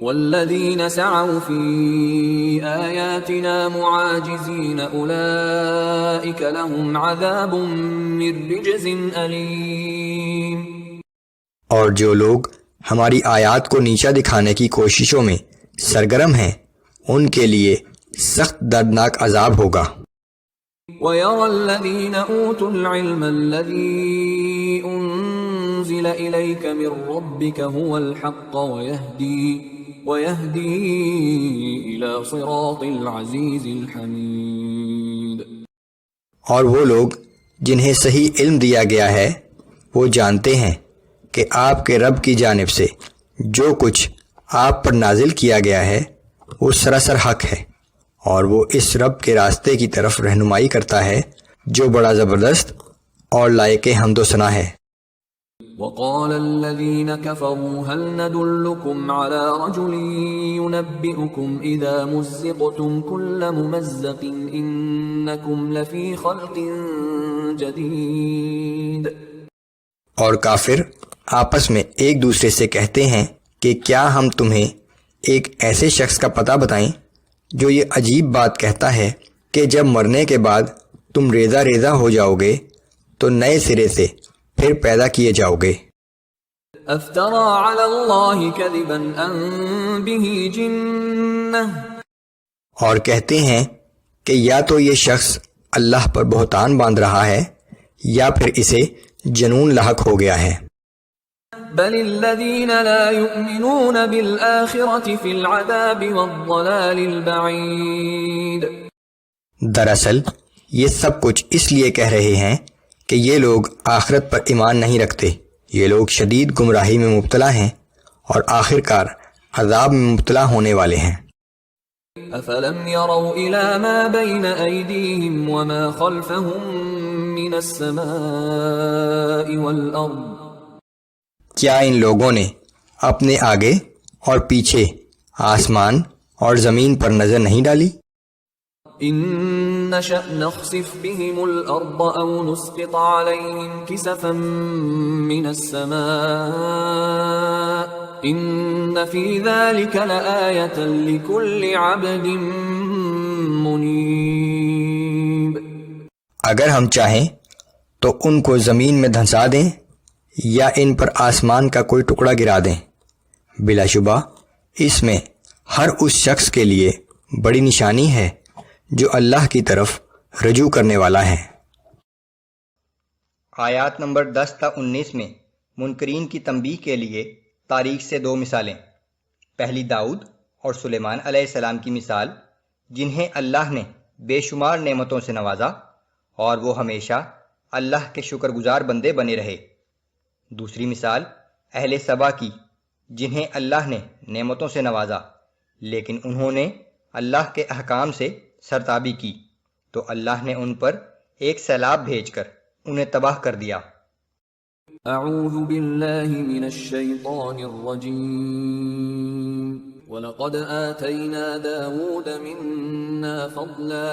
والذین سعوا فی آیاتنا معاجزین اولئک لهم عذاب من رجز علیم۔ اور جو لوگ ہماری آیات کو نیچا دکھانے کی کوششوں میں سرگرم ہیں ان کے لیے سخت دردناک عذاب ہوگا۔ وَيَرَى الَّذِينَ أُوتُوا الْعِلْمَ الَّذِي أُنزِلَ إِلَيْكَ مِن رَّبِّكَ هُوَ الْحَقَّ وَيَهْدِي إِلَى صِرَاطِ الْعَزِيزِ الْحَمِيدِ۔ اور وہ لوگ جنہیں صحیح علم دیا گیا ہے وہ جانتے ہیں کہ آپ کے رب کی جانب سے جو کچھ آپ پر نازل کیا گیا ہے وہ سراسر حق ہے، اور وہ اس رب کے راستے کی طرف رہنمائی کرتا ہے جو بڑا زبردست اور لائق حمد و ثنا ہے۔ وقال الذين كفروا هل ندلكم على رجل ينبئكم إذا مزقتم كل ممزق إنكم لفي خلق جديد۔ اور کافر آپس میں ایک دوسرے سے کہتے ہیں کہ کیا ہم تمہیں ایک ایسے شخص کا پتہ بتائیں جو یہ عجیب بات کہتا ہے کہ جب مرنے کے بعد تم ریزہ ریزہ ہو جاؤ گے تو نئے سرے سے پھر پیدا کیے جاؤ گے۔ افترى على الله كذبا ام به جنہ، اور کہتے ہیں کہ یا تو یہ شخص اللہ پر بہتان باندھ رہا ہے یا پھر اسے جنون لاحق ہو گیا ہے۔ بل الذین لا یؤمنون بالآخرة فی العذاب والضلال البعید، دراصل یہ سب کچھ اس لیے کہہ رہے ہیں کہ یہ لوگ آخرت پر ایمان نہیں رکھتے، یہ لوگ شدید گمراہی میں مبتلا ہیں اور آخرکار عذاب میں مبتلا ہونے والے ہیں۔ افلم يروا الى ما بين ايديهم وما خلفهم من السماء والارض، کیا ان لوگوں نے اپنے آگے اور پیچھے آسمان اور زمین پر نظر نہیں ڈالی؟ ان نشأ نخسف بهم الارض او نسقط عليهم كسفا من السماء ان في ذلك لآية لكل عبد منيب، اگر ہم چاہیں تو ان کو زمین میں دھنسا دیں یا ان پر آسمان کا کوئی ٹکڑا گرا دیں، بلا شبہ اس میں ہر اس شخص کے لیے بڑی نشانی ہے جو اللہ کی طرف رجوع کرنے والا ہے۔ آیات نمبر 10 تا 19 میں منکرین کی تنبیہ کے لیے تاریخ سے دو مثالیں۔ پہلی داؤد اور سلیمان علیہ السلام کی مثال، جنہیں اللہ نے بے شمار نعمتوں سے نوازا اور وہ ہمیشہ اللہ کے شکر گزار بندے بنے رہے۔ دوسری مثال اہل سبا کی، جنہیں اللہ نے نعمتوں سے نوازا لیکن انہوں نے اللہ کے احکام سے سرتابی کی تو اللہ نے ان پر ایک سیلاب بھیج کر انہیں تباہ کر دیا۔ اعوذ باللہ من الشیطان الرجیم وَلَقَدْ آتَيْنَا دَاوُودَ مِنَّا فَضْلًا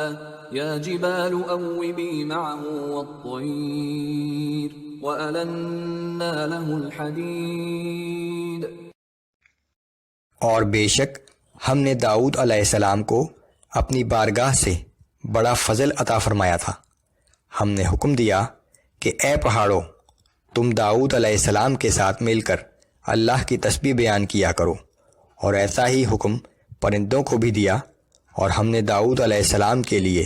يَا جِبَالُ أَوِّبِي مَعَهُ وَالطَّيْرَ وَأَلَنَّا لَهُ الْحَدِيدَ، اور بے شک ہم نے داؤد علیہ السلام کو اپنی بارگاہ سے بڑا فضل عطا فرمایا تھا۔ ہم نے حکم دیا کہ اے پہاڑوں، تم داؤد علیہ السلام کے ساتھ مل کر اللہ کی تسبیح بیان کیا کرو، اور ایسا ہی حکم پرندوں کو بھی دیا، اور ہم نے داؤد علیہ السلام کے لیے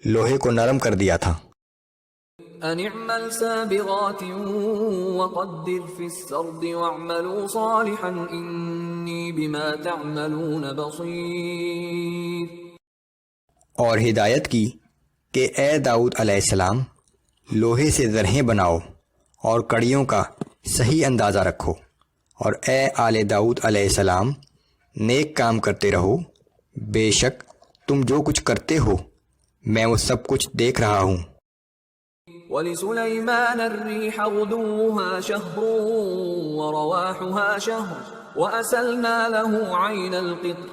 لوہے کو نرم کر دیا تھا۔ ان اعمل سابغات وقدر في السرد واعملوا صالحا انی بما تعملون بصیر، اور ہدایت کی کہ اے داؤد علیہ السلام لوہے سے ذرہیں بناؤ اور کڑیوں کا صحیح اندازہ رکھو، اور اے آل داؤد علیہ السلام نیک کام کرتے رہو، بے شک تم جو کچھ کرتے ہو میں وہ سب کچھ دیکھ رہا ہوں۔ وَلِسُلَيْمَانَ الرِّيحَ غُدُوُّهَا شَهْرٌ وَرَوَاحُهَا شَهْرٌ وَأَسَلْنَا لَهُ عَيْنَ الْقِطْرِ،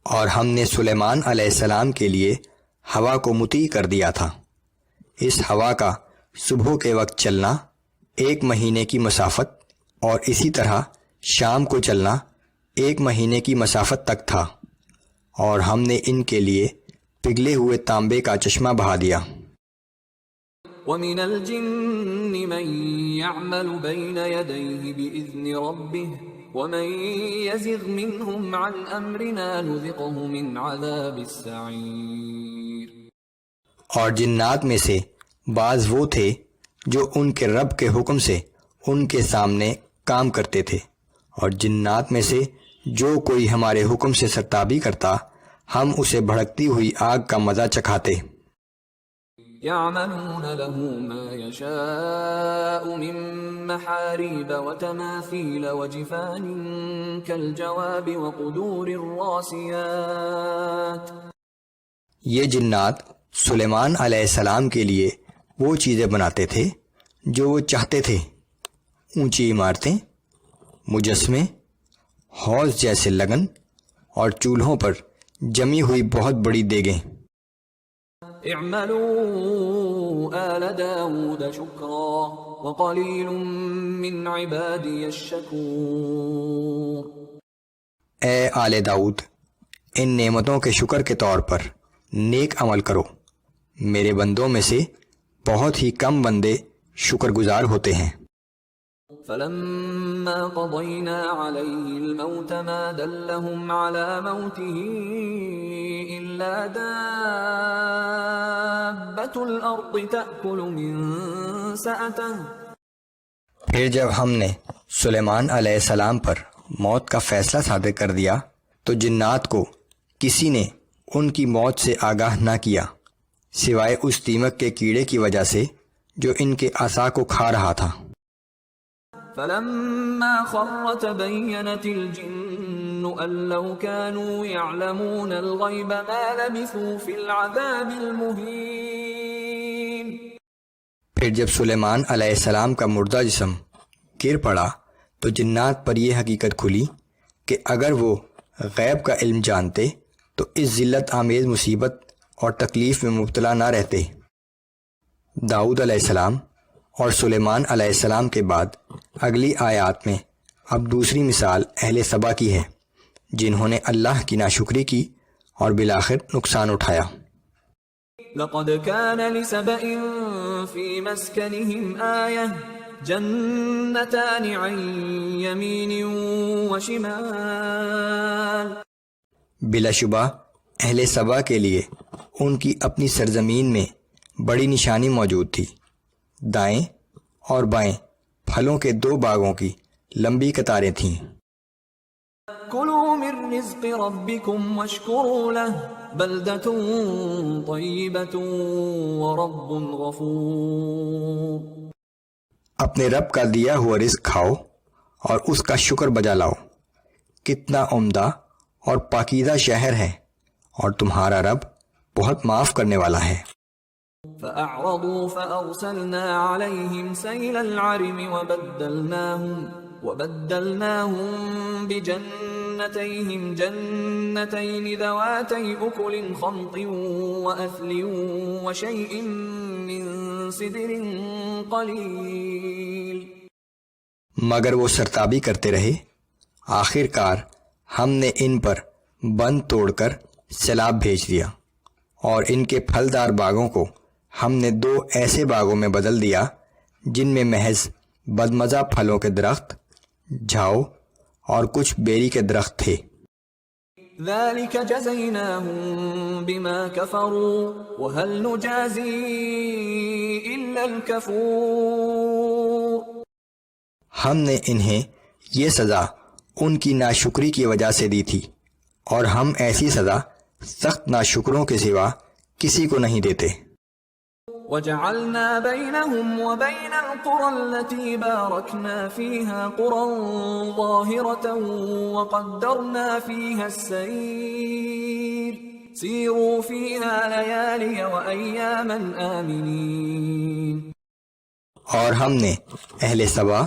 اور ہم نے سلیمان علیہ السلام کے لیے ہوا کو مطیع کر دیا تھا۔ اس ہوا کا صبح کے وقت چلنا 1 مہینے کی مسافت اور اسی طرح شام کو چلنا 1 مہینے کی مسافت تک تھا، اور ہم نے ان کے لیے پگھلے ہوئے تانبے کا چشمہ بہا دیا۔ وَمِنَ الْجِنِّ مَن يَعْمَلُ بَيْنَ يَدَيْهِ بِإِذْنِ رَبِّهِ وَمَن يَزِغْ مِنْهُمْ عَنْ أَمْرِنَا نُذِقْهُ مِنْ عَذَابِ السَّعِيرِ، اور جنات میں سے بعض وہ تھے جو ان کے رب کے حکم سے ان کے سامنے کام کرتے تھے، اور جنات میں سے جو کوئی ہمارے حکم سے سرتابی کرتا ہم اسے بھڑکتی ہوئی آگ کا مزہ چکھاتے۔ يعملون له ما يشاء من محاريب وتماثيل وجفان كالجواب وقدور الراسيات، یہ جنات سلیمان علیہ السلام کے لیے وہ چیزیں بناتے تھے جو وہ چاہتے تھے، اونچی عمارتیں، مجسمے، حوض جیسے لگن، اور چولہوں پر جمی ہوئی بہت بڑی دیگیں۔ اعملوا آل داود شکرا وقلیل من عبادی الشکور، اے آل داؤد، ان نعمتوں کے شکر کے طور پر نیک عمل کرو، میرے بندوں میں سے بہت ہی کم بندے شکر گزار ہوتے ہیں۔ فلما قضينا عليه الموت ما دلهم على موته إلا دابة الأرض تأكل من سأته. پھر جب ہم نے سلیمان علیہ السلام پر موت کا فیصلہ صادر کر دیا تو جنات کو کسی نے ان کی موت سے آگاہ نہ کیا سوائے اس دیمک کے کیڑے کی وجہ سے جو ان کے عصا کو کھا رہا تھا۔ فلما خر تبينت الجن أن لو كانوا يعلمون الغيب ما لبثوا في العذاب المهين. پھر جب سلیمان علیہ السلام کا مردہ جسم گر پڑا تو جنات پر یہ حقیقت کھلی کہ اگر وہ غیب کا علم جانتے تو اس ذلت آمیز مصیبت اور تکلیف میں مبتلا نہ رہتے۔ داؤد علیہ السلام اور سلیمان علیہ السلام کے بعد اگلی آیات میں اب دوسری مثال اہل سبا کی ہے جنہوں نے اللہ کی ناشکری کی اور بالآخر نقصان اٹھایا۔ لقد كان لسبإ في مسكنهم آية جنتان عن يمين وشمال. بلا شبہ اہل سبا کے لیے ان کی اپنی سرزمین میں بڑی نشانی موجود تھی، دائیں اور بائیں پھلوں کے 2 باغوں کی لمبی قطاریں تھیں۔ كلوا من رزق ربكم واشكروا له بلدة طيبة ورب غفور. اپنے رب کا دیا ہوا رزق کھاؤ اور اس کا شکر بجا لاؤ، کتنا عمدہ اور پاکیزہ شہر ہے اور تمہارا رب بہت معاف کرنے والا ہے۔ فأعرضوا فأرسلنا عليهم سيل العرم وبدلناهم بجنتيهم جنتين ذواتي أكل خمط وأثل وشيء من سدر قليل. مگر وہ سرتابی کرتے رہے، آخر کار ہم نے ان پر بند توڑ کر سیلاب بھیج دیا اور ان کے پھلدار باغوں کو ہم نے 2 ایسے باغوں میں بدل دیا جن میں محض بدمزہ پھلوں کے درخت، جھاؤ اور کچھ بیری کے درخت تھے۔ ذلك جزيناهم بما كفروا وهل نجازي إلا الكفور. ہم نے انہیں یہ سزا ان کی ناشکری کی وجہ سے دی تھی اور ہم ایسی سزا سخت ناشکروں کے سوا کسی کو نہیں دیتے۔ وجعلنا بينهم وبين القرى التي باركنا فيها قرى ظاهرة وقدرنا فيها السير سيروا فيها ليالي وأياما آمنين. اور ہم نے اہل سبا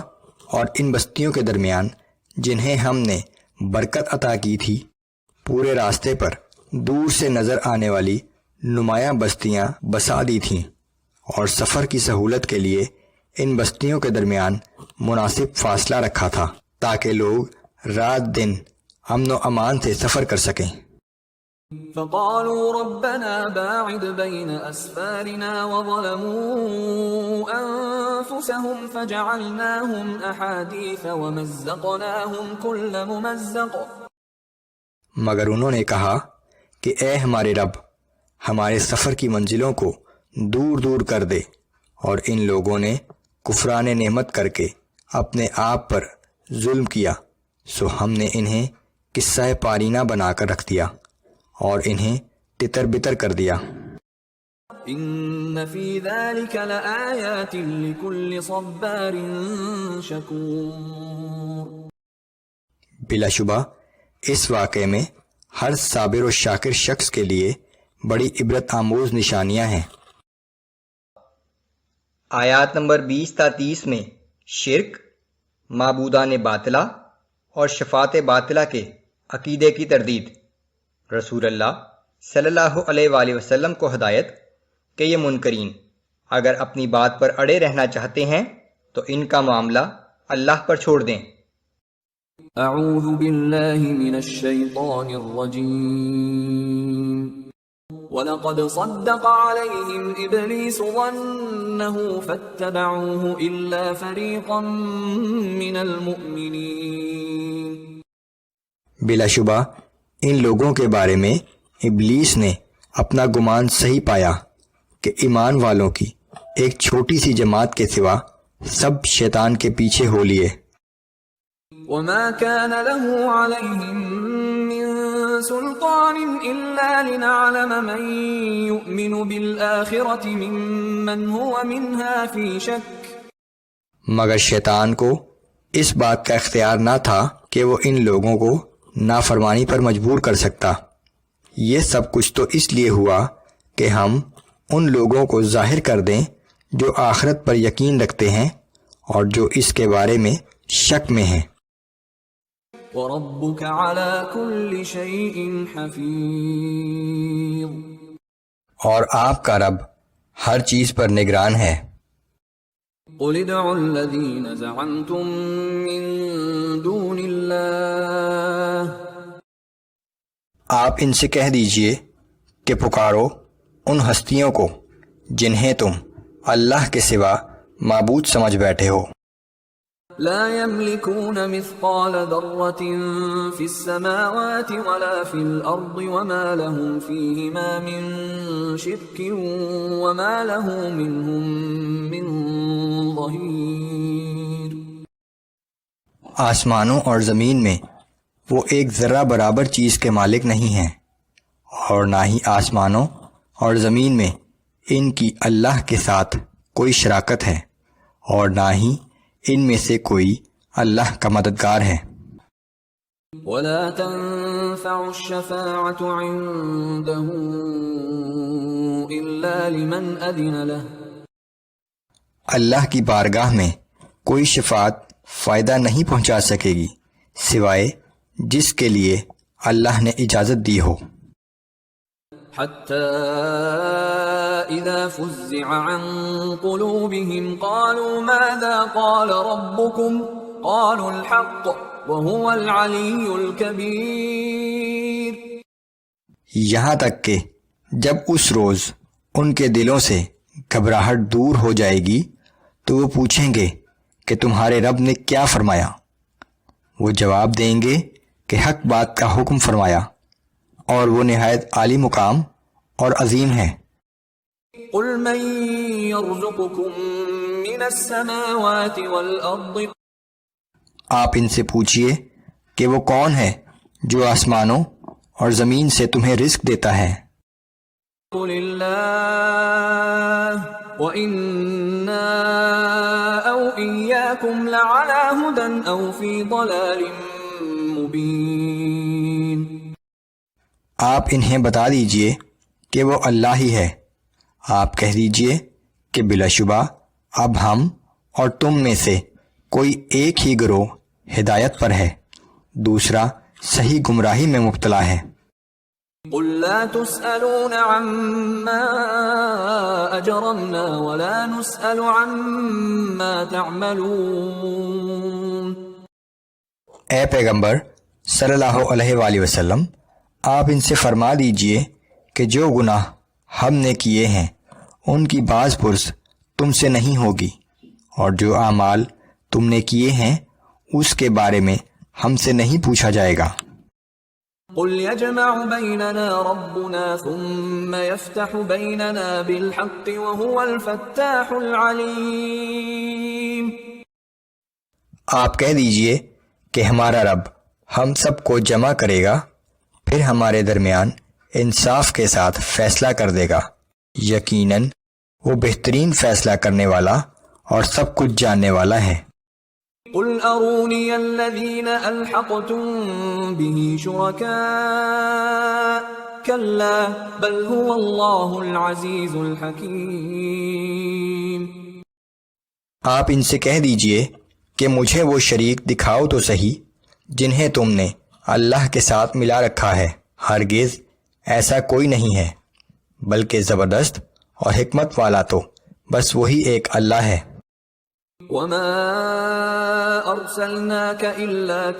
اور ان بستیوں کے درمیان جنہیں ہم نے برکت عطا کی تھی پورے راستے پر دور سے نظر آنے والی نمایاں بستیاں بسا دی تھیں اور سفر کی سہولت کے لیے ان بستیوں کے درمیان مناسب فاصلہ رکھا تھا تاکہ لوگ رات دن امن و امان سے سفر کر سکیں۔ فقالوا ربنا باعد بين أسفارنا وظلموا أنفسهم فجعلناهم أحاديث ومزقناهم كل ممزق. مگر انہوں نے کہا کہ اے ہمارے رب، ہمارے سفر کی منزلوں کو دور دور کر دے، اور ان لوگوں نے کفران نعمت کر کے اپنے آپ پر ظلم کیا سو ہم نے انہیں قصہ پارینہ بنا کر رکھ دیا اور انہیں تتر بتر کر دیا۔ ان فی ذلک لآیات لکل صبار شکور. بلا شبہ اس واقعے میں ہر صابر و شاکر شخص کے لیے بڑی عبرت آموز نشانیاں ہیں۔ آیات نمبر 20 تا 30 میں شرک، معبودان باطلہ اور شفاعت باطلہ کے عقیدے کی تردید، رسول اللہ صلی اللہ علیہ وآلہ وسلم کو ہدایت کہ یہ منکرین اگر اپنی بات پر اڑے رہنا چاہتے ہیں تو ان کا معاملہ اللہ پر چھوڑ دیں۔ اعوذ باللہ من الشیطان الرجیم وَلَقَدْ صَدَّقَ عَلَيْهِمْ إِبْلِيسُ ظَنَّهُ فَاتَّبَعُوهُ إِلَّا فَرِيقًا مِّنَ الْمُؤْمِنِينَ۔ بلا شبہ ان لوگوں کے بارے میں ابلیس نے اپنا گمان صحیح پایا کہ ایمان والوں کی ایک چھوٹی سی جماعت کے سوا سب شیطان کے پیچھے ہو لیے۔ وَمَا كَانَ لَهُ عَلَيْهِم مِّن سُلْطَانٍ إِلَّا لِنَعْلَمَ مَن يُؤْمِنُ بِالْآخِرَةِ مِمَّنْ هُوَ مِنْهَا فِي شَكٍّ، مگر شیطان کو اس بات کا اختیار نہ تھا کہ وہ ان لوگوں کو نافرمانی پر مجبور کر سکتا۔ یہ سب کچھ تو اس لیے ہوا کہ ہم ان لوگوں کو ظاہر کر دیں جو آخرت پر یقین رکھتے ہیں اور جو اس کے بارے میں شک میں ہیں۔ وَرَبُّكَ عَلَى كُلِّ شَيْءٍ حَفِيظٌ، اور آپ کا رب ہر چیز پر نگران ہے۔ قُلِ ادْعُوا الَّذِينَ زَعَمْتُم مِّن دُونِ اللَّهِ، آپ ان سے کہہ دیجئے کہ پکارو ان ہستیوں کو جنہیں تم اللہ کے سوا معبود سمجھ بیٹھے ہو۔ لا يملكون مثقال ذرة في السماوات ولا في الأرض وما لهم فيهما من شرك وما له منهم من ظهير۔ آسمانوں اور زمین میں وہ ایک ذرہ برابر چیز کے مالک نہیں ہیں، اور نہ ہی آسمانوں اور زمین میں ان کی اللہ کے ساتھ کوئی شراکت ہے، اور نہ ہی ان میں سے کوئی اللہ کا مددگار ہے۔ ولا تنفع الشفاعة عنده إلا لمن أذن له، اللہ کی بارگاہ میں کوئی شفاعت فائدہ نہیں پہنچا سکے گی سوائے جس کے لیے اللہ نے اجازت دی ہو۔ حتى إذا فزع عن قلوبهم قالوا ماذا قال ربكم قالوا الحق وهو العلي الكبير، یہاں تک کہ جب اس روز ان کے دلوں سے گھبراہٹ دور ہو جائے گی تو وہ پوچھیں گے کہ تمہارے رب نے کیا فرمایا؟ وہ جواب دیں گے کہ حق بات کا حکم فرمایا، اور وہ نہایت عالی مقام اور عظیم ہے۔ قل من يرزقكم من السماوات والأرض، آپ ان سے پوچھئے کہ وہ کون ہے جو آسمانوں اور زمین سے تمہیں رزق دیتا ہے۔ قل اللہ وإنا أو إياكم لعلى هدى أو في ضلال مبين، آپ انہیں بتا دیجئے کہ وہ اللہ ہی ہے۔ آپ کہہ دیجئے کہ بلا شبہ اب ہم اور تم میں سے کوئی ایک ہی گروہ ہدایت پر ہے، دوسرا صحیح گمراہی میں مبتلا ہے۔ قل لا تسألون عما أجرمنا ولا نسأل عما تعملون، اے پیغمبر صلی اللہ علیہ وآلہ وسلم، آپ ان سے فرما دیجئے کہ جو گناہ ہم نے کیے ہیں ان کی باز پرس تم سے نہیں ہوگی، اور جو اعمال تم نے کیے ہیں اس کے بارے میں ہم سے نہیں پوچھا جائے گا۔ قل يجمع بيننا ربنا ثم يفتح بيننا بالحق وهو الفتاح العليم، آپ کہہ دیجئے کہ ہمارا رب ہم سب کو جمع کرے گا، پھر ہمارے درمیان انصاف کے ساتھ فیصلہ کر دے گا، یقیناً وہ بہترین فیصلہ کرنے والا اور سب کچھ جاننے والا ہے۔ قل اروني الذين الحقتم به شركاء كلا بل هو الله العزيز الحكيم، آپ ان سے کہہ دیجئے کہ مجھے وہ شریک دکھاؤ تو صحیح جنہیں تم نے اللہ کے ساتھ ملا رکھا ہے، ہرگز ایسا کوئی نہیں ہے، بلکہ زبردست اور حکمت والا تو بس وہی ایک اللہ ہے۔ وما أرسلناك إلا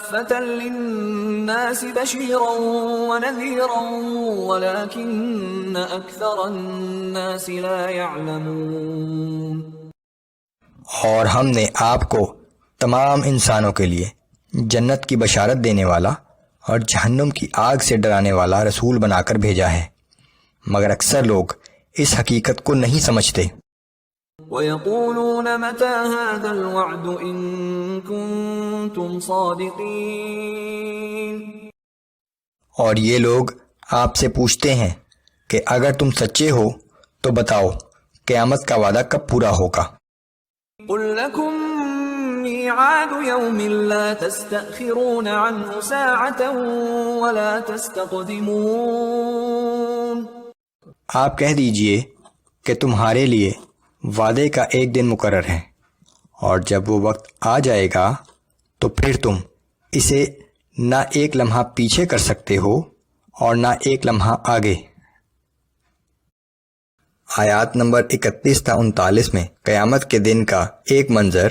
كافة للناس بشيرا ونذيرا ولكن أكثر الناس لا يعلمون۔ اور ہم نے آپ کو تمام انسانوں کے لیے جنت کی بشارت دینے والا اور جہنم کی آگ سے ڈرانے والا رسول بنا کر بھیجا ہے، مگر اکثر لوگ اس حقیقت کو نہیں سمجھتے۔ وَيَقُولُونَ مَتَى هَذَا الْوَعْدُ إِن كُنتُمْ صَادِقِينَ، اور یہ لوگ آپ سے پوچھتے ہیں کہ اگر تم سچے ہو تو بتاؤ قیامت کا وعدہ کب پورا ہوگا۔ قُل لَّكُم مِّيعَادُ يَوْمٍ لَّا تَسْتَأْخِرُونَ عَنْهُ سَاعَةً وَلَا تَسْتَقْدِمُونَ۔ آپ کہہ دیجئے کہ تمہارے لیے وعدے کا ایک دن مقرر ہے، اور جب وہ وقت آ جائے گا تو پھر تم اسے نہ ایک لمحہ پیچھے کر سکتے ہو اور نہ ایک لمحہ آگے۔ آیات نمبر 31 تا 39 میں قیامت کے دن کا ایک منظر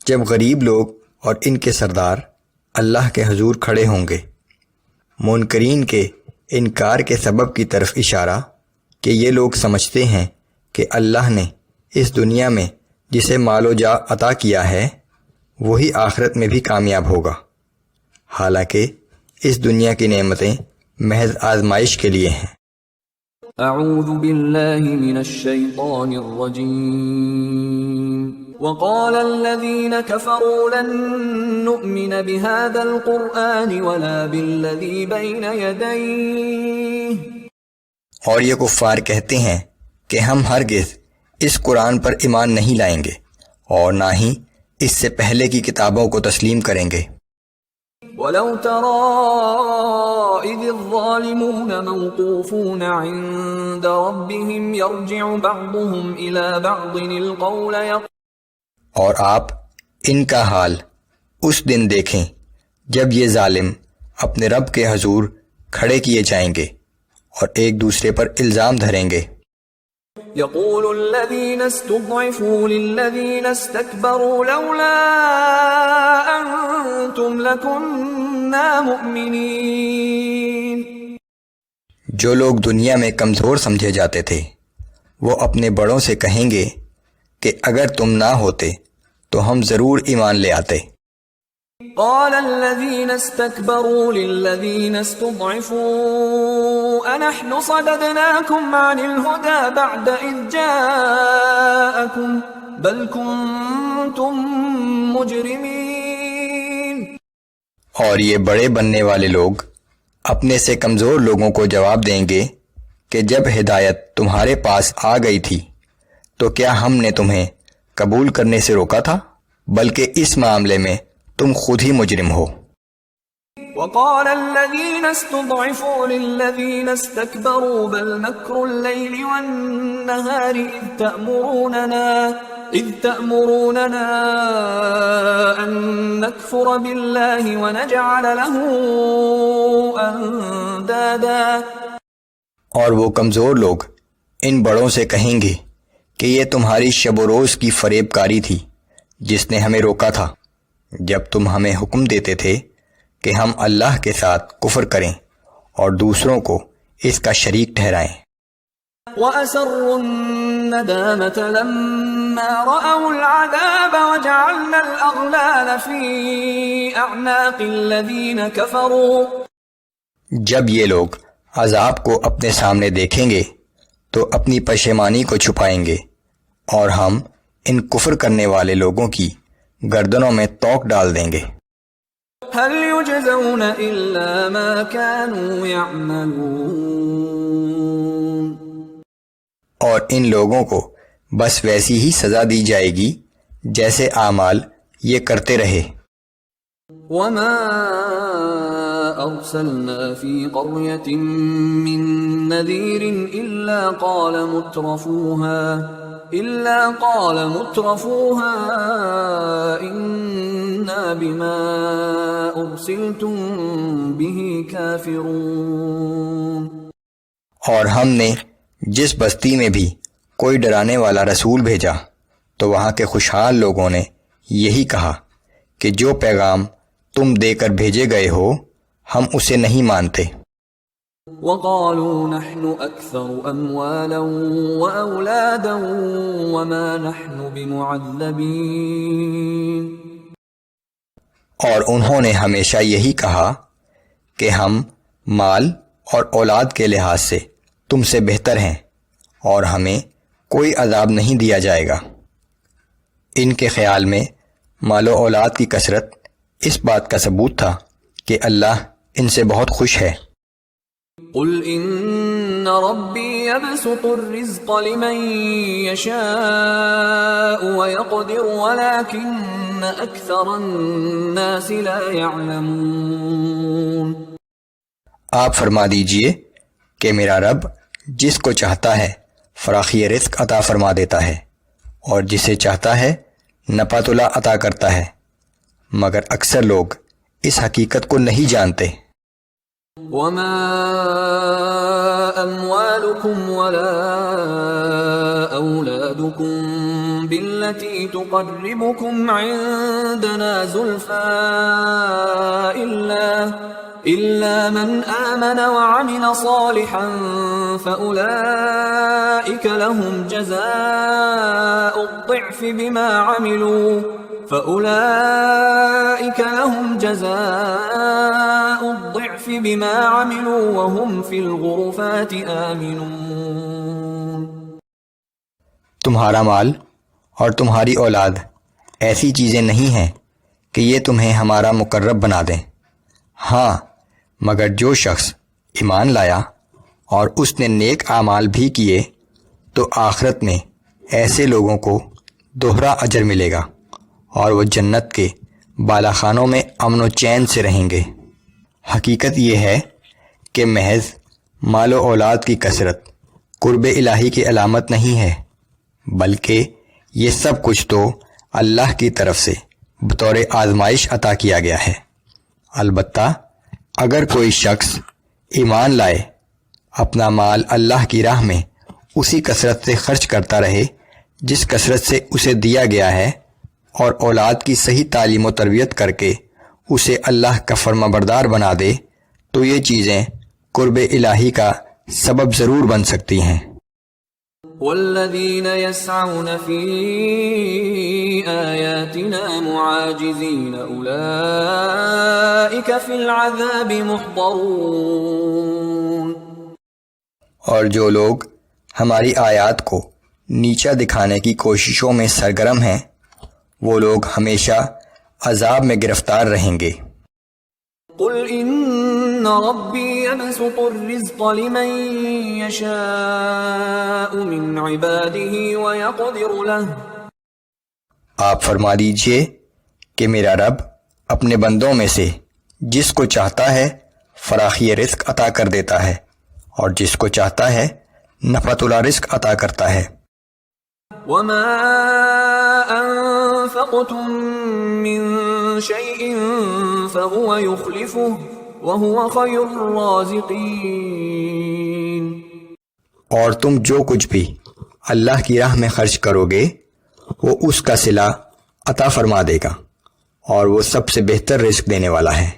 جب غریب لوگ اور ان کے سردار اللہ کے حضور کھڑے ہوں گے، منکرین کے انکار کے سبب کی طرف اشارہ کہ یہ لوگ سمجھتے ہیں کہ اللہ نے اس دنیا میں جسے مال و جا عطا کیا ہے وہی آخرت میں بھی کامیاب ہوگا، حالانکہ اس دنیا کی نعمتیں محض آزمائش کے لیے ہیں۔ اعوذ باللہ من الشیطان الرجیم۔ وقال الذين كفروا لن نؤمن بهذا القرآن ولا بالذي بين يديه۔ اور یہ کفار کہتے ہیں کہ ہم ہرگز اس قرآن پر ایمان نہیں لائیں گے اور نہ ہی اس سے پہلے کی کتابوں کو تسلیم کریں گے۔ وَلَوْ تَرَىٰ إِذِ الظَّالِمُونَ مَوْقُوفُونَ عِندَ رَبِّهِمْ يَرْجِعُ بَعْضُهُمْ إِلَىٰ بَعْضٍ الْقَوْلَ۔ اور آپ ان کا حال اس دن دیکھیں جب یہ ظالم اپنے رب کے حضور کھڑے کیے جائیں گے اور ایک دوسرے پر الزام دھریں گے۔ يقول الذين استضعفوا للذين استكبروا لولا أنتم لكنا مؤمنين۔ جو لوگ دنیا میں کمزور سمجھے جاتے تھے وہ اپنے بڑوں سے کہیں گے کہ اگر تم نہ ہوتے تو ہم ضرور ایمان لے آتے۔ قال الذين استكبروا للذين استضعفوا أنحن صددناكم عن الهدى بعد إذ جاءكم بل كنتم مجرمين۔ اور یہ بڑے بننے والے لوگ اپنے سے کمزور لوگوں کو جواب دیں گے کہ جب ہدایت تمہارے پاس آ گئی تھی تو کیا ہم نے تمہیں قبول کرنے سے روکا تھا، بلکہ اس معاملے میں تم خود ہی مجرم ہو۔ وقال الذين استضعفوا للذين استكبروا بل مكر الليل والنهار إذ تأمروننا أن نكفر بالله ونجعل له أندادا۔ اور وہ کمزور لوگ ان بڑوں سے کہیں گے کہ یہ تمہاری شب و روز کی فریب کاری تھی جس نے ہمیں روکا تھا جب تم ہمیں حکم دیتے تھے کہ ہم اللہ کے ساتھ کفر کریں اور دوسروں کو اس کا شریک ٹھہرائیں۔ وَأَسَرُّوا النَّدَامَةَ لَمَّا رَأَوُا الْعَذَابَ وَجَعَلْنَا الْأَغْلَالَ فِي أَعْنَاقِ الَّذِينَ كَفَرُوا۔ جب یہ لوگ عذاب کو اپنے سامنے دیکھیں گے تو اپنی پشیمانی کو چھپائیں گے اور ہم ان کفر کرنے والے لوگوں کی گردنوں میں توق ڈال دیں گے۔ هل يجزون إلا ما كانوا يعملون۔ اور ان لوگوں کو بس ویسی ہی سزا دی جائے گی جیسے اعمال یہ کرتے رہے۔ وما أرسلنا في قرية من نذير إلا قال مترفوها إنا بما أرسلتم به كافرون۔ اور ہم نے جس بستی میں بھی کوئی ڈرانے والا رسول بھیجا تو وہاں کے خوشحال لوگوں نے یہی کہا کہ جو پیغام تم دے کر بھیجے گئے ہو ہم اسے نہیں مانتے۔ وقالوا نحن أكثر أموالا وأولادا وما نحن بمعذبين، اور انہوں نے ہمیشہ یہی کہا کہ ہم مال اور اولاد کے لحاظ سے تم سے بہتر ہیں اور ہمیں کوئی عذاب نہیں دیا جائے گا۔ ان کے خیال میں مال و اولاد کی کثرت اس بات کا ثبوت تھا کہ اللہ ان سے بہت خوش ہے۔ قل ان ربی یبسط الرزق لمن یشاء ویقدر ولكن اکثر الناس لا يعلمون۔ آپ فرما دیجئے کہ میرا رب جس کو چاہتا ہے فراخی رزق عطا فرما دیتا ہے اور جسے چاہتا ہے نپا تلا عطا کرتا ہے، مگر اکثر لوگ اس حقیقت کو نہیں جانتے۔ وما اموالكم ولا اولادكم بالتي تقربكم عندنا زلفى إلا من آمن وعمل صالحا فأولئك لهم جزاء الضعف بما عملوا وهم في الغرفات آمنون۔ تمہارا مال اور تمہاری اولاد ایسی چیزیں نہیں ہیں کہ یہ تمہیں ہمارا مقرب بنا دیں، ہاں مگر جو شخص ایمان لایا اور اس نے نیک اعمال بھی کیے تو آخرت میں ایسے لوگوں کو دوہرا اجر ملے گا اور وہ جنت کے بالا خانوں میں امن و چین سے رہیں گے۔ حقیقت یہ ہے کہ محض مال و اولاد کی کثرت قرب الہی کی علامت نہیں ہے، بلکہ یہ سب کچھ تو اللہ کی طرف سے بطور آزمائش عطا کیا گیا ہے۔ البتہ اگر کوئی شخص ایمان لائے، اپنا مال اللہ کی راہ میں اسی کثرت سے خرچ کرتا رہے جس کثرت سے اسے دیا گیا ہے، اور اولاد کی صحیح تعلیم و تربیت کر کے اسے اللہ کا فرما بردار بنا دے تو یہ چیزیں قرب الہی کا سبب ضرور بن سکتی ہیں۔ والذین یسعون فی آیاتنا معاجزین اولئک فی العذاب محضرون۔ اور جو لوگ ہماری آیات کو نیچا دکھانے کی کوششوں میں سرگرم ہیں وہ لوگ ہمیشہ عذاب میں گرفتار رہیں گے۔ قل ان ربی یبسط الرزق لمن یشاء من عباده ویقدر له۔ آپ فرما دیجئے کہ میرا رب اپنے بندوں میں سے جس کو چاہتا ہے فراخی رزق عطا کر دیتا ہے اور جس کو چاہتا ہے نفع تلا رزق عطا کرتا ہے۔ وما انفقتم من شيء فهو يخلفه وهو خير الرازقين۔ اور تم جو کچھ بھی اللہ کی راہ میں خرچ کرو گے وہ اس کا صلہ عطا فرما دے گا اور وہ سب سے بہتر رزق دینے والا ہے۔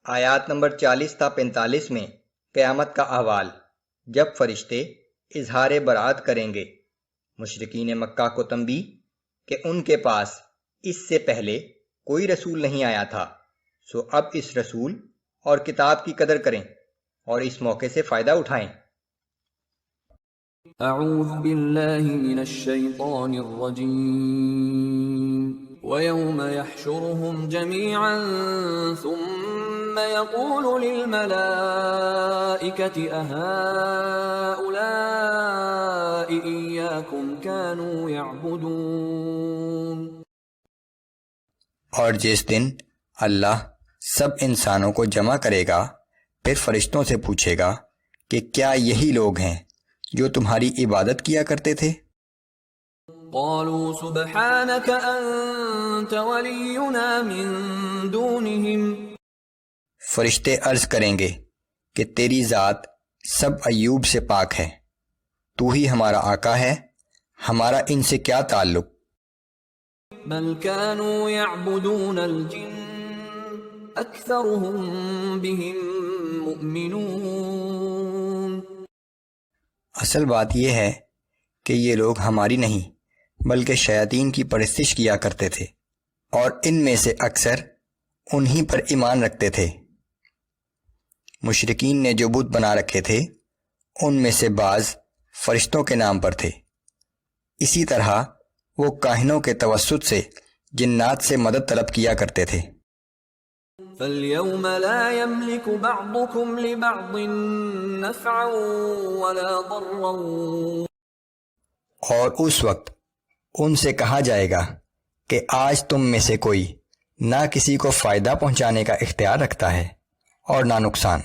آیات نمبر 40 تا 45 میں قیامت کا احوال، جب فرشتے اظہار برات کریں گے۔ مشرکین مکہ کو تنبیہ کہ ان کے پاس اس سے پہلے کوئی رسول نہیں آیا تھا، سو اب اس رسول اور کتاب کی قدر کریں اور اس موقع سے فائدہ اٹھائیں۔ اعوذ باللہ من الشیطان الرجیم وَيَوْمَ يَحْشُرُهُمْ جَمِيعًا ثُمَّ يَقُولُ لِلْمَلَائِكَةِ أَهَؤُلَاءِ إِيَّاكُمْ كَانُوا يَعْبُدُونَ۔ اور جس دن اللہ سب انسانوں کو جمع کرے گا پھر فرشتوں سے پوچھے گا کہ کیا یہی لوگ ہیں جو تمہاری عبادت کیا کرتے تھے؟ قالوا سبحانك أنت ولينا من دونهم۔ فرشتے عرض کریں گے کہ تیری ذات سب ایوب سے پاک ہے، تو ہی ہمارا آقا ہے، ہمارا ان سے کیا تعلق؟ بل كانوا يعبدون الجن أكثرهم بهم مؤمنون۔ اصل بات یہ ہے کہ یہ لوگ ہماری نہیں بلکہ شیاطین کی پرستش کیا کرتے تھے، اور ان میں سے اکثر انہی پر ایمان رکھتے تھے۔ مشرکین نے جو بت بنا رکھے تھے ان میں سے بعض فرشتوں کے نام پر تھے، اسی طرح وہ کاہنوں کے توسط سے جنات سے مدد طلب کیا کرتے تھے۔ فَالْيَوْمَ لَا يَمْلِكُ بَعْضُكُمْ لِبَعْضٍ نَفْعًا وَلَا ضَرًّا۔ اور اس وقت ان سے کہا جائے گا کہ آج تم میں سے کوئی نہ کسی کو فائدہ پہنچانے کا اختیار رکھتا ہے اور نہ نقصان۔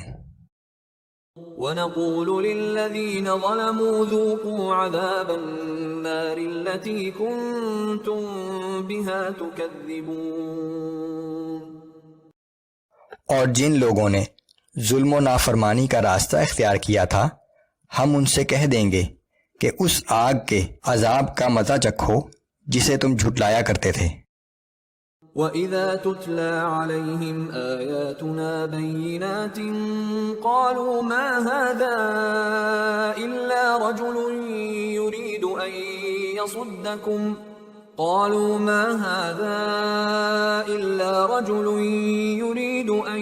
وَنَقُولُ لِلَّذِينَ ظَلَمُوا ذُوقُوا عَذَابَ النَّارِ الَّتِي كُنتُم بِهَا تُكَذِّبُونَ۔ اور جن لوگوں نے ظلم و نافرمانی کا راستہ اختیار کیا تھا ہم ان سے کہہ دیں گے کہ اس آگ کے عذاب کا مزہ چکھو جسے تم جھٹلایا کرتے تھے۔ وَإِذَا تُتْلَى عَلَيْهِمْ آيَاتُنَا بَيِّنَاتٍ قَالُوا مَا هَذَا إِلَّا رَجُلٌ يُرِيدُ أَن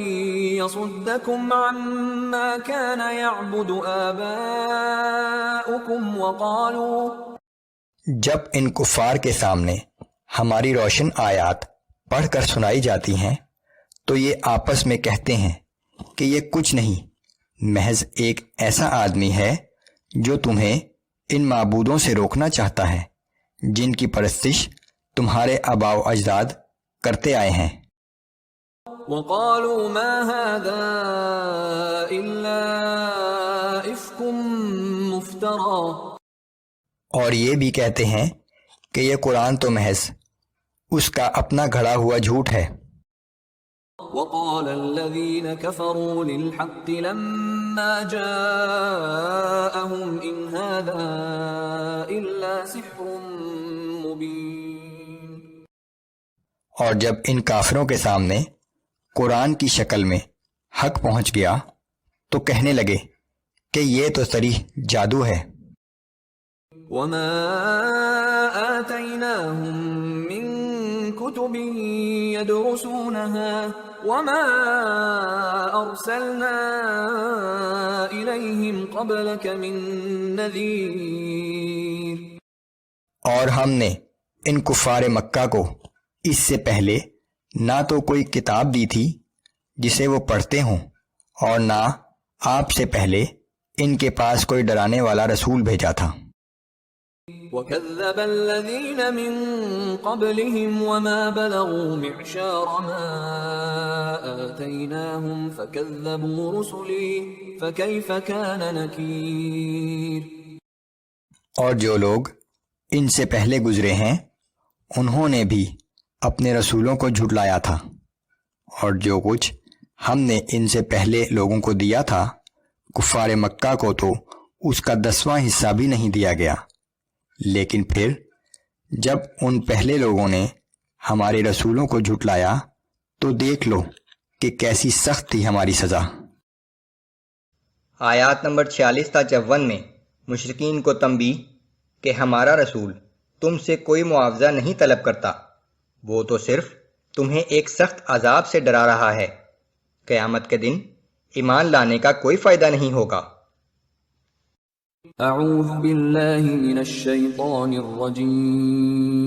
يَصُدَّكُمْ عَمَّا كَانَ يَعْبُدُ آبَاؤُكُمْ جب ان کفار کے سامنے ہماری روشن آیات پڑھ کر سنائی جاتی ہیں تو یہ آپس میں کہتے ہیں کہ یہ کچھ نہیں، محض ایک ایسا آدمی ہے جو تمہیں ان معبودوں سے روکنا چاہتا ہے جن کی پرستش تمہارے آباء و اجداد کرتے آئے ہیں۔ وَقَالُوا مَا هَذَا إِلَّا إِفْكٌ مُفْتَرًى۔ اور یہ بھی کہتے ہیں کہ یہ قرآن تو محض اس کا اپنا گھڑا ہوا جھوٹ ہے۔ وَقَالَ الَّذِينَ كَفَرُوا لِلْحَقِّ لَمَّا جَاءَهُمْ إِنْ هَذَا إِلَّا سِحْرٌ مُبِينٌ۔ اور جب ان کافروں کے سامنے قرآن کی شکل میں حق پہنچ گیا تو کہنے لگے کہ یہ تو صریح جادو ہے۔ وَمَا آتَيْنَاهُم مِّن كُتُبٍ يَدْرُسُونَهَا وَمَا أَرْسَلْنَا إِلَيْهِمْ قَبْلَكَ مِن نَّذِيرٍ۔ اور ہم نے ان کفار مکہ کو اس سے پہلے نہ تو کوئی کتاب دی تھی جسے وہ پڑھتے ہوں، اور نہ آپ سے پہلے ان کے پاس کوئی ڈرانے والا رسول بھیجا تھا۔ وَكَذَّبَ الَّذِينَ مِن قَبْلِهِمْ وَمَا بَلَغُوا مِعْشَارَ مَا آتَيْنَاهُمْ فَكَذَّبُوا رُسُلِي فَكَيْفَ كَانَ نَكِيرِ۔ اور جو لوگ ان سے پہلے گزرے ہیں انہوں نے بھی اپنے رسولوں کو جھٹلایا تھا، اور جو کچھ ہم نے ان سے پہلے لوگوں کو دیا تھا کفار مکہ کو تو اس کا 10واں حصہ بھی نہیں دیا گیا، لیکن پھر جب ان پہلے لوگوں نے ہمارے رسولوں کو جھٹلایا تو دیکھ لو کہ کیسی سخت تھی ہماری سزا۔ آیات نمبر 46 تا 54 میں مشرکین کو تنبیہ کہ ہمارا رسول تم سے کوئی معاوضہ نہیں طلب کرتا، وہ تو صرف تمہیں ایک سخت عذاب سے ڈرا رہا ہے، قیامت کے دن ایمان لانے کا کوئی فائدہ نہیں ہوگا۔ اعوذ باللہ من الشیطان الرجیم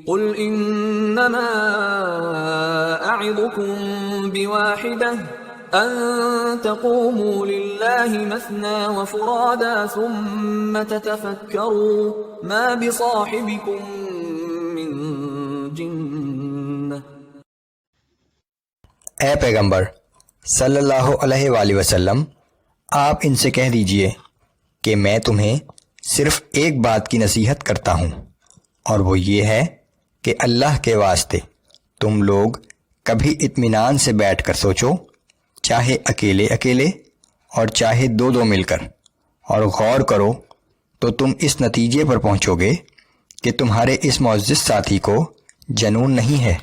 قل انما اعظکم بواحدہ ان تقوموا للہ مثنى وفرادا ثم تتفکروا ما بصاحبکم من جنہ۔ اے پیغمبر صلی اللہ علیہ وآلہ وسلم، آپ ان سے کہہ دیجئے کہ میں تمہیں صرف ایک بات کی نصیحت کرتا ہوں، اور وہ یہ ہے کہ اللہ کے واسطے تم لوگ کبھی اطمینان سے بیٹھ کر سوچو، چاہے اکیلے اکیلے اور چاہے دو دو مل کر، اور غور کرو تو تم اس نتیجے پر پہنچو گے کہ تمہارے اس معزز ساتھی کو جنون نہیں ہے۔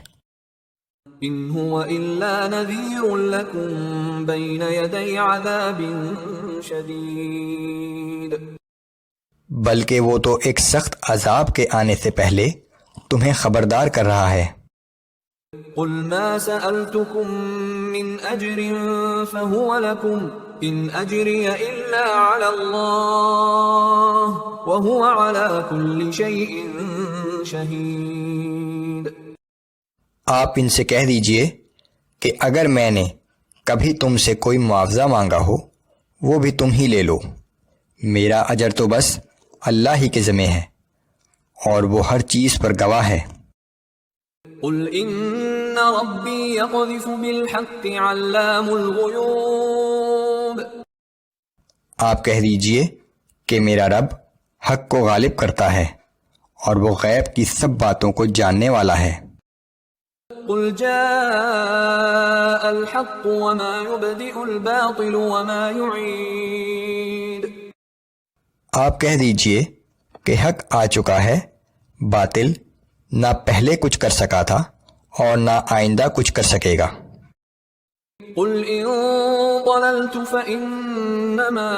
ان هو الا نذیر لکم بین یدی عذاب شدید، بلکہ وہ تو ایک سخت عذاب کے آنے سے پہلے تمہیں خبردار کر رہا ہے۔ قل ما سألتكم من اجر فهو لكم ان اجری الا علی اللہ وهو على كل شیء شہید۔ آپ ان سے کہہ دیجئے کہ اگر میں نے کبھی تم سے کوئی معاوضہ مانگا ہو وہ بھی تم ہی لے لو، میرا اجر تو بس اللہ ہی کے ذمہ ہے اور وہ ہر چیز پر گواہ ہے۔ قل ان ربی یقذف بالحق علام الغیوب، آپ کہہ دیجئے کہ میرا رب حق کو غالب کرتا ہے اور وہ غیب کی سب باتوں کو جاننے والا ہے۔ قل جاء الحق وما يبدئ الباطل وما يعيد، آپ کہہ دیجئے کہ حق آ چکا ہے، باطل نہ پہلے کچھ کر سکا تھا اور نہ آئندہ کچھ کر سکے گا۔ قل ان ضللت فانما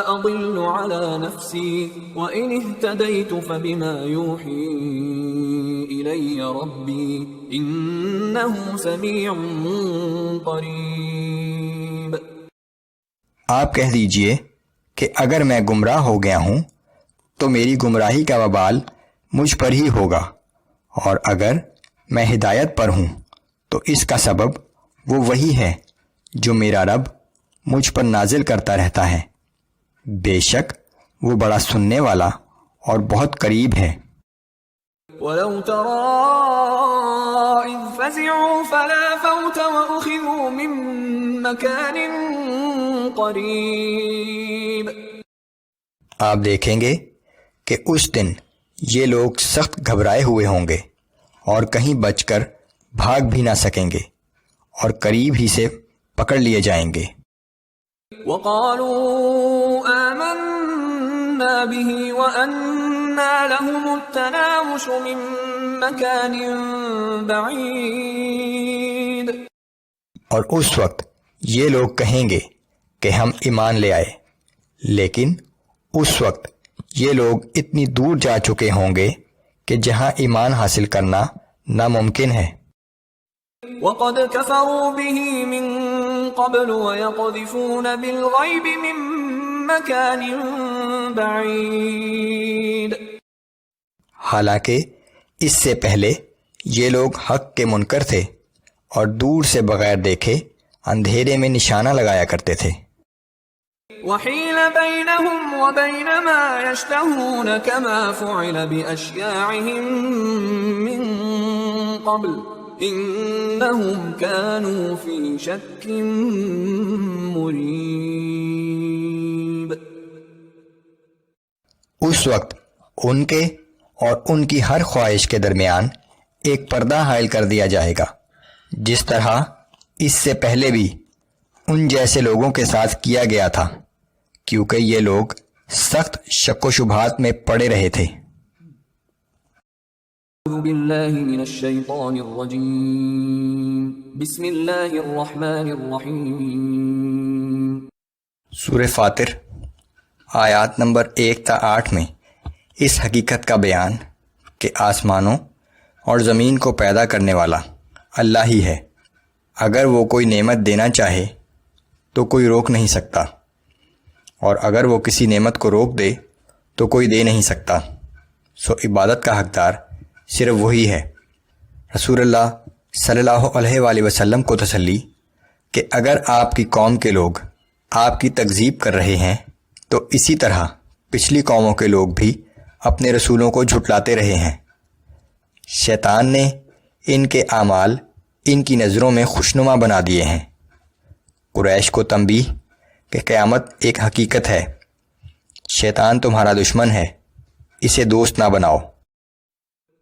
اضل على نفسي وان اهتديت فبما يوحي الي ربي انه سميع قريب، آپ کہہ دیجئے کہ اگر میں گمراہ ہو گیا ہوں تو میری گمراہی کا وبال مجھ پر ہی ہوگا، اور اگر میں ہدایت پر ہوں تو اس کا سبب وہ وہی ہے جو میرا رب مجھ پر نازل کرتا رہتا ہے، بے شک وہ بڑا سننے والا اور بہت قریب ہے۔ وَلَوْ تَرَىٰ إِذْ فَزِعُوا فَلَا فَوْتَ وَأُخِذُوا مِن مَّكَانٍ قَرِيبٍ، آپ دیکھیں گے کہ اس دن یہ لوگ سخت گھبرائے ہوئے ہوں گے اور کہیں بچ کر بھاگ بھی نہ سکیں گے اور قریب ہی سے پکڑ لیے جائیں گے۔ وَقَالُوا آمَنَّا بِهِ وَأَنَّىٰ لَهُمُ التَّنَاوُشُ مِن مَّكَانٍ بَعِيدٍ، اور اس وقت یہ لوگ کہیں گے کہ ہم ایمان لے آئے، لیکن اس وقت یہ لوگ اتنی دور جا چکے ہوں گے کہ جہاں ایمان حاصل کرنا ناممکن ہے۔ وَقَدْ كَفَرُوا بِهِ مِن قَبْلُ وَيَقْذِفُونَ بِالْغَيْبِ مِن مَّكَانٍ بَعِيدٍ، حالانکہ اس سے پہلے یہ لوگ حق کے منکر تھے اور دور سے بغیر دیکھے اندھیرے میں نشانہ لگایا کرتے تھے۔ وَحِيلَ بَيْنَهُمْ وَبَيْنَ مَا يَشْتَهُونَ كَمَا فُعِلَ بِأَشْيَاعِهِم مِّن قَبْلُ إِنَّهُمْ كَانُوا فِي شَكٍّ مُّرِيبٍ، اس وقت ان کے اور ان کی ہر خواہش کے درمیان ایک پردہ حائل کر دیا جائے گا، جس طرح اس سے پہلے بھی ان جیسے لوگوں کے ساتھ کیا گیا تھا، کیونکہ یہ لوگ سخت شک و شبہات میں پڑے رہے تھے۔ اعوذ باللہ من الشیطان الرجیم، بسم اللہ الرحمن الرحیم۔ سورہ فاطر آیات نمبر 1 تا 8 میں اس حقیقت کا بیان کہ آسمانوں اور زمین کو پیدا کرنے والا اللہ ہی ہے، اگر وہ کوئی نعمت دینا چاہے تو کوئی روک نہیں سکتا، اور اگر وہ کسی نعمت کو روک دے تو کوئی دے نہیں سکتا، سو عبادت کا حقدار صرف وہی ہے۔ رسول اللہ صلی اللہ علیہ وآلہ وسلم کو تسلی کہ اگر آپ کی قوم کے لوگ آپ کی تکذیب کر رہے ہیں تو اسی طرح پچھلی قوموں کے لوگ بھی اپنے رسولوں کو جھٹلاتے رہے ہیں۔ شیطان نے ان کے اعمال ان کی نظروں میں خوشنما بنا دیے ہیں۔ قریش کو تنبیہ کہ قیامت ایک حقیقت ہے، شیطان تمہارا دشمن ہے، اسے دوست نہ بناؤ۔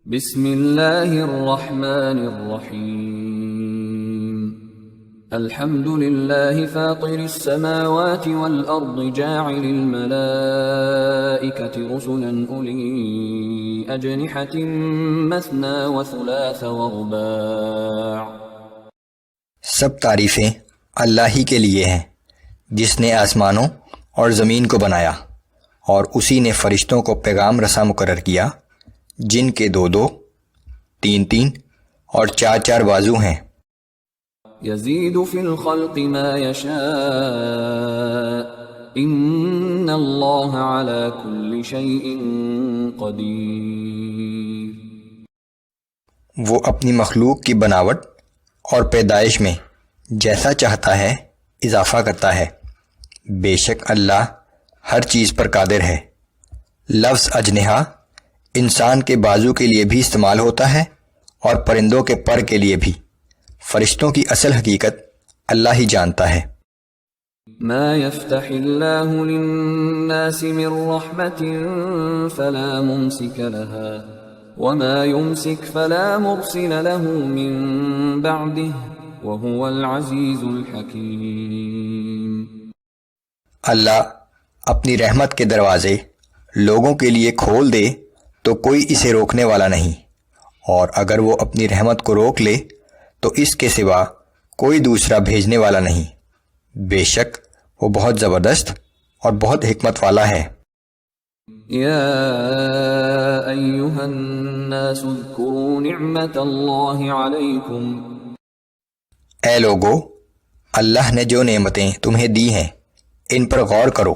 بسم اللہ الرحمن الرحیم، الحمد لله فاطر السماوات والأرض جاعل الملائكة رسلا أولي أجنحة مثنى وثلاث ورباع. سب تعریفیں اللہ ہی کے لیے ہیں جس نے آسمانوں اور زمین کو بنایا، اور اسی نے فرشتوں کو پیغام رساں مقرر کیا جن کے 2 3 اور 4 بازو ہیں۔ يزيد في الخلق ما يشاء إن الله على كل شيء قدير. وہ اپنی مخلوق کی بناوٹ اور پیدائش میں جیسا چاہتا ہے اضافہ کرتا ہے، بے شک اللہ ہر چیز پر قادر ہے۔ لفظ اجنحہ انسان کے بازو کے لیے بھی استعمال ہوتا ہے اور پرندوں کے پر کے لیے بھی۔ فرشتوں کی اصل حقیقت اللہ ہی جانتا ہے۔ ما يفتح الله للناس من رحمة فلا ممسك لها وما يمسك فلا مرسل له من بعده وهو العزيز الحكيم. اللہ اپنی رحمت کے دروازے لوگوں کے لیے کھول دے تو کوئی اسے روکنے والا نہیں، اور اگر وہ اپنی رحمت کو روک لے تو اس کے سوا کوئی دوسرا بھیجنے والا نہیں۔ بے شک وہ بہت زبردست اور بہت حکمت والا ہے۔ یا ایہا الناس اذکروا نعمت اللہ علیکم. اے لوگو، اللہ نے جو نعمتیں تمہیں دی ہیں ان پر غور کرو۔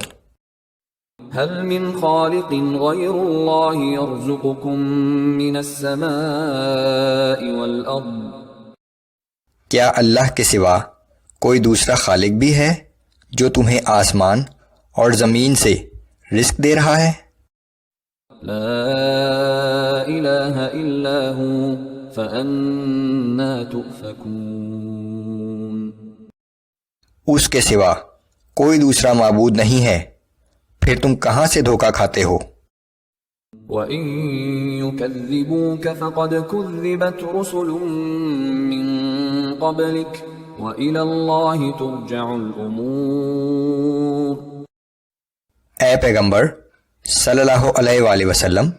هل من خالق غیر اللہ یرزقکم من السماء والارض. کیا اللہ کے سوا کوئی دوسرا خالق بھی ہے جو تمہیں آسمان اور زمین سے رزق دے رہا ہے؟ لا الہ الا ہو فأنا تؤفکون. اس کے سوا کوئی دوسرا معبود نہیں ہے، پھر تم کہاں سے دھوکہ کھاتے ہو؟ وَإِن يُكَذِّبُوكَ فَقَدْ كُذِّبَتْ رُسُلٌ مِّن قَبْلِكَ وَإِلَى اللَّهِ تُرْجَعُ الْأُمُورُ. اے پیغمبر صلی اللہ علیہ وآلہ وسلم،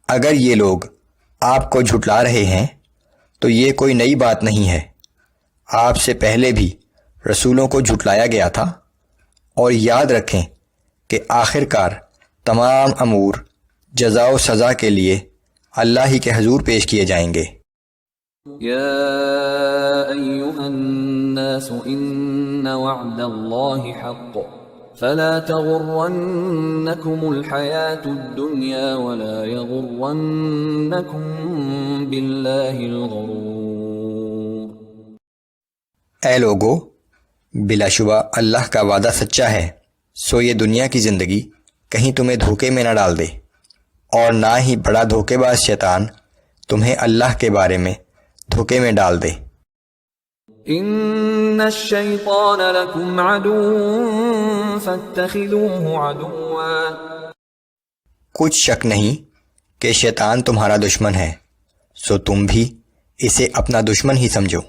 اگر یہ لوگ آپ کو جھٹلا رہے ہیں تو یہ کوئی نئی بات نہیں ہے، آپ سے پہلے بھی رسولوں کو جھٹلایا گیا تھا، اور یاد رکھیں کہ آخر کار تمام امور جزا و سزا کے لیے اللہ ہی کے حضور پیش کیے جائیں گے۔ یا ایہا الناس ان وعد اللہ حق فلا تغرنکم الحیاة الدنیا ولا یغرنکم باللہ الغرور. اے لوگو، بلا شبہ اللہ کا وعدہ سچا ہے، سو یہ دنیا کی زندگی کہیں تمہیں دھوکے میں نہ ڈال دے، اور نہ ہی بڑا دھوکے باز شیطان تمہیں اللہ کے بارے میں دھوکے میں ڈال دے۔ ان الشیطان لکم عدو فاتخذوه عدوا. کچھ شک نہیں کہ شیطان تمہارا دشمن ہے، سو تم بھی اسے اپنا دشمن ہی سمجھو۔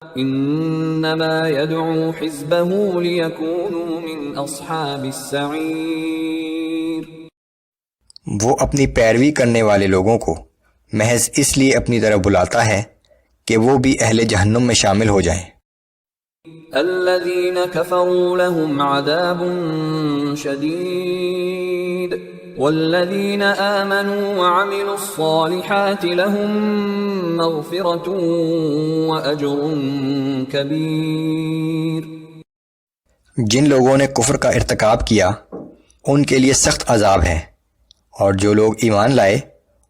انما يدعو حزبه ليكونوا من اصحاب السعیر. وہ اپنی پیروی کرنے والے لوگوں کو محض اس لیے اپنی طرف بلاتا ہے کہ وہ بھی اہل جہنم میں شامل ہو جائیں۔ الذين كفروا لهم عذاب شديد والذين آمنوا وعملوا الصالحات لهم مغفرة وأجر كبير. جن لوگوں نے کفر کا ارتکاب کیا ان کے لیے سخت عذاب ہے، اور جو لوگ ایمان لائے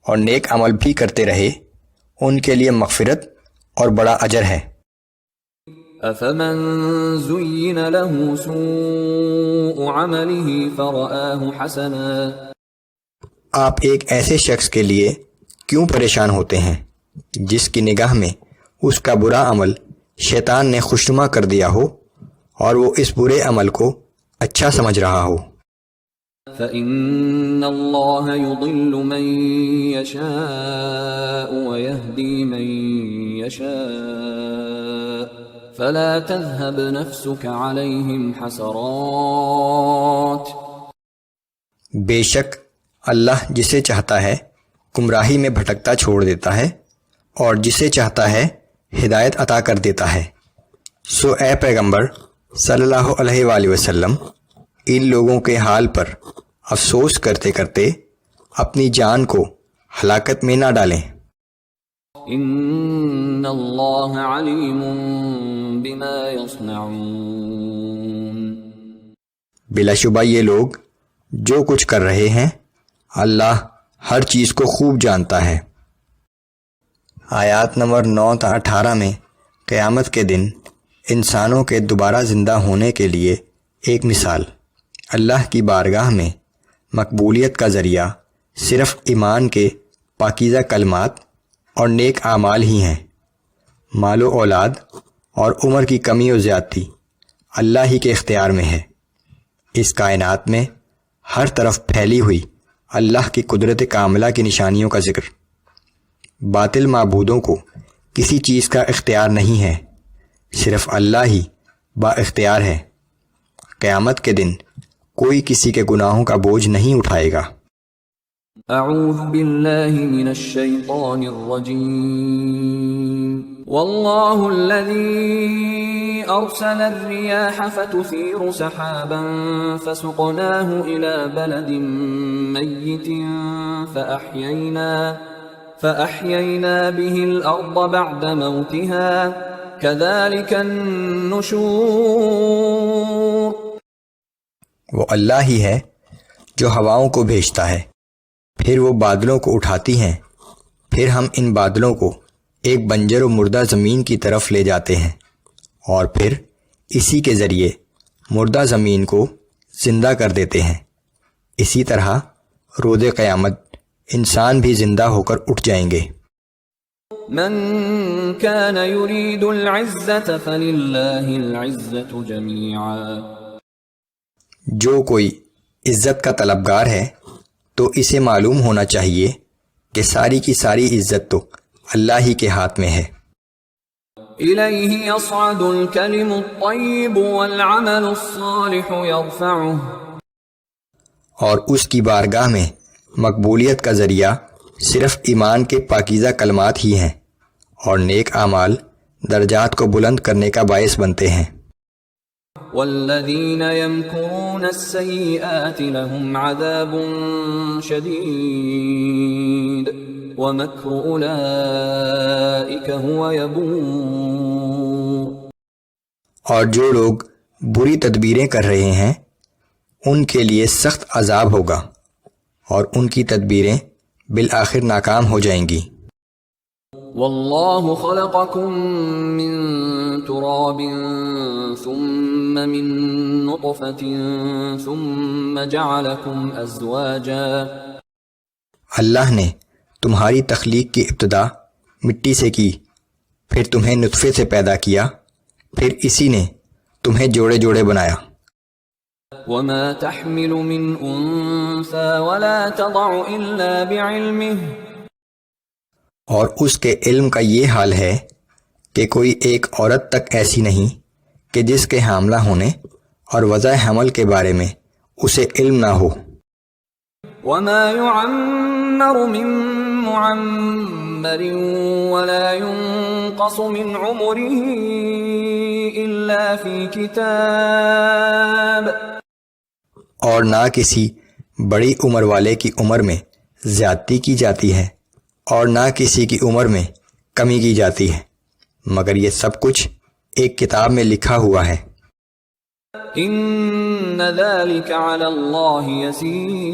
اور نیک عمل بھی کرتے رہے ان کے لیے مغفرت اور بڑا اجر ہے۔ أفمن زين له سوء عمله فرآه حسنا. آپ ایک ایسے شخص کے لیے کیوں پریشان ہوتے ہیں جس کی نگاہ میں اس کا برا عمل شیطان نے خوشنما کر دیا ہو اور وہ اس برے عمل کو اچھا سمجھ رہا ہو؟ فَإِنَّ اللَّهَ يُضِلُّ مَن يَشَاءُ وَيَهْدِي مَن يَشَاءُ فلا تذهب نفسك عليهم حسرات بے شک اللہ جسے چاہتا ہے گمراہی میں بھٹکتا چھوڑ دیتا ہے اور جسے چاہتا ہے ہدایت عطا کر دیتا ہے۔ سو اے پیغمبر صلی اللہ علیہ وآلہ وسلم ان لوگوں کے حال پر افسوس کرتے کرتے اپنی جان کو ہلاکت میں نہ ڈالیں۔ ان اللہ علیم بما یصنعون بلا شبہ یہ لوگ جو کچھ کر رہے ہیں اللہ ہر چیز کو خوب جانتا ہے۔ آیات نمبر 9 تا 18 میں قیامت کے دن انسانوں کے دوبارہ زندہ ہونے کے لیے ایک مثال، اللہ کی بارگاہ میں مقبولیت کا ذریعہ صرف ایمان کے پاکیزہ کلمات اور نیک اعمال ہی ہیں۔ مال و اولاد اور عمر کی کمی و زیادتی اللہ ہی کے اختیار میں ہے۔ اس کائنات میں ہر طرف پھیلی ہوئی اللہ کی قدرت کاملہ کی نشانیوں کا ذکر۔ باطل معبودوں کو کسی چیز کا اختیار نہیں ہے، صرف اللہ ہی با اختیار ہے۔ قیامت کے دن کوئی کسی کے گناہوں کا بوجھ نہیں اٹھائے گا۔ اعوذ باللہ من الشیطان الرجیم واللہ الذی ارسل الریاح فتثیر سحابا فسقناہ الى بلد میت فأحیینا به الارض بعد موتها كذلك النشور۔ وہ اللہ ہی ہے جو ہواؤں کو بھیجتا ہے، پھر وہ بادلوں کو اٹھاتی ہیں، پھر ہم ان بادلوں کو ایک بنجر و مردہ زمین کی طرف لے جاتے ہیں اور پھر اسی کے ذریعے مردہ زمین کو زندہ کر دیتے ہیں۔ اسی طرح روز قیامت انسان بھی زندہ ہو کر اٹھ جائیں گے۔ من كان يريد العزة فلله العزة جميعا۔ جو کوئی عزت کا طلبگار ہے تو اسے معلوم ہونا چاہیے کہ ساری کی ساری عزت تو اللہ ہی کے ہاتھ میں ہے۔ إليه يصعد الكلم الطيب والعمل الصالح يرفعه۔ اور اس کی بارگاہ میں مقبولیت کا ذریعہ صرف ایمان کے پاکیزہ کلمات ہی ہیں اور نیک اعمال درجات کو بلند کرنے کا باعث بنتے ہیں۔ والذین یمکرون السیئات لهم عذاب شدید ومکر اولئک هو یبور۔ اور جو لوگ بری تدبیریں کر رہے ہیں ان کے لیے سخت عذاب ہوگا اور ان کی تدبیریں بالآخر ناکام ہو جائیں گی۔ واللہ خلقکم من تراب ثم من نطفة ثم جعلکم ازواجا۔ اللہ نے تمہاری تخلیق کی ابتدا مٹی سے کی، پھر تمہیں نطفے سے پیدا کیا، پھر اسی نے تمہیں جوڑے جوڑے بنایا۔ وما تحمل من انثى ولا تضع الا بعلمه۔ اور اس کے علم کا یہ حال ہے کہ کوئی ایک عورت تک ایسی نہیں کہ جس کے حاملہ ہونے اور وضع حمل کے بارے میں اسے علم نہ ہو۔ وما يعمر من معمر ولا ينقص من عمره الا في كتاب۔ اور نہ کسی بڑی عمر والے کی عمر میں زیادتی کی جاتی ہے اور نہ کسی کی عمر میں کمی کی جاتی ہے، مگر یہ سب کچھ ایک کتاب میں لکھا ہوا ہے۔ ان ذلك على الله يسير۔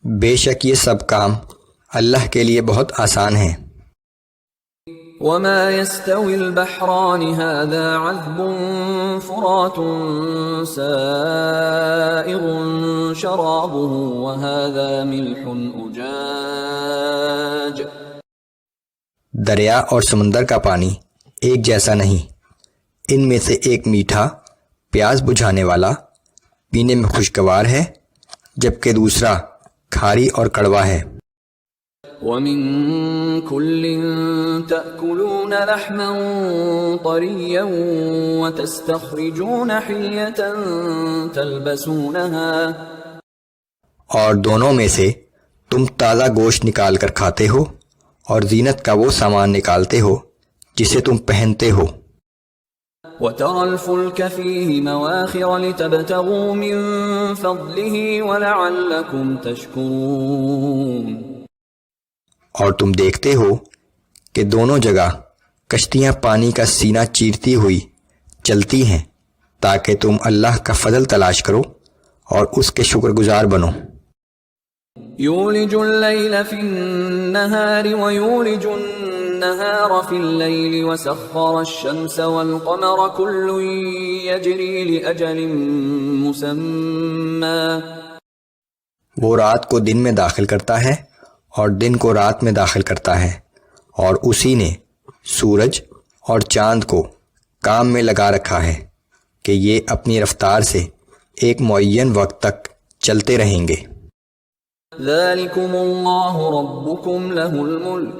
بے شک یہ سب کام اللہ کے لیے بہت آسان ہیں۔ وما يستوي البحران هذا عذب فرات سائغ شرابه وهذا ملح أجاج۔ دریا اور سمندر کا پانی ایک جیسا نہیں، ان میں سے ایک میٹھا پیاس بجھانے والا پینے میں خوشگوار ہے، جبکہ دوسرا کھاری اور کڑوا ہے۔ وَمِن كُلٍّ تَأْكُلُونَ لَحْمًا طَرِيًّا وَتَسْتَخْرِجُونَ حِلْيَةً تَلْبَسُونَهَا، اور دونوں میں سے تم تازہ گوشت نکال کر کھاتے ہو اور زینت کا وہ سامان نکالتے ہو جسے تم پہنتے ہو۔ وَتَرَى الْفُلْكَ فِيهِ مَوَاخِرَ لِتَبْتَغُوا مِن فَضْلِهِ وَلَعَلَّكُمْ تَشْكُرُونَ، اور تم دیکھتے ہو کہ دونوں جگہ کشتیاں پانی کا سینہ چیرتی ہوئی چلتی ہیں تاکہ تم اللہ کا فضل تلاش کرو اور اس کے شکر گزار بنو۔ يولج الليل في النهار ويولج النهار في الليل وسخر الشمس والقمر كل يجري لأجل مسمى، وہ رات کو دن میں داخل کرتا ہے اور دن کو رات میں داخل کرتا ہے، اور اسی نے سورج اور چاند کو کام میں لگا رکھا ہے کہ یہ اپنی رفتار سے ایک معین وقت تک چلتے رہیں گے۔ ذلكم الله ربكم له الملك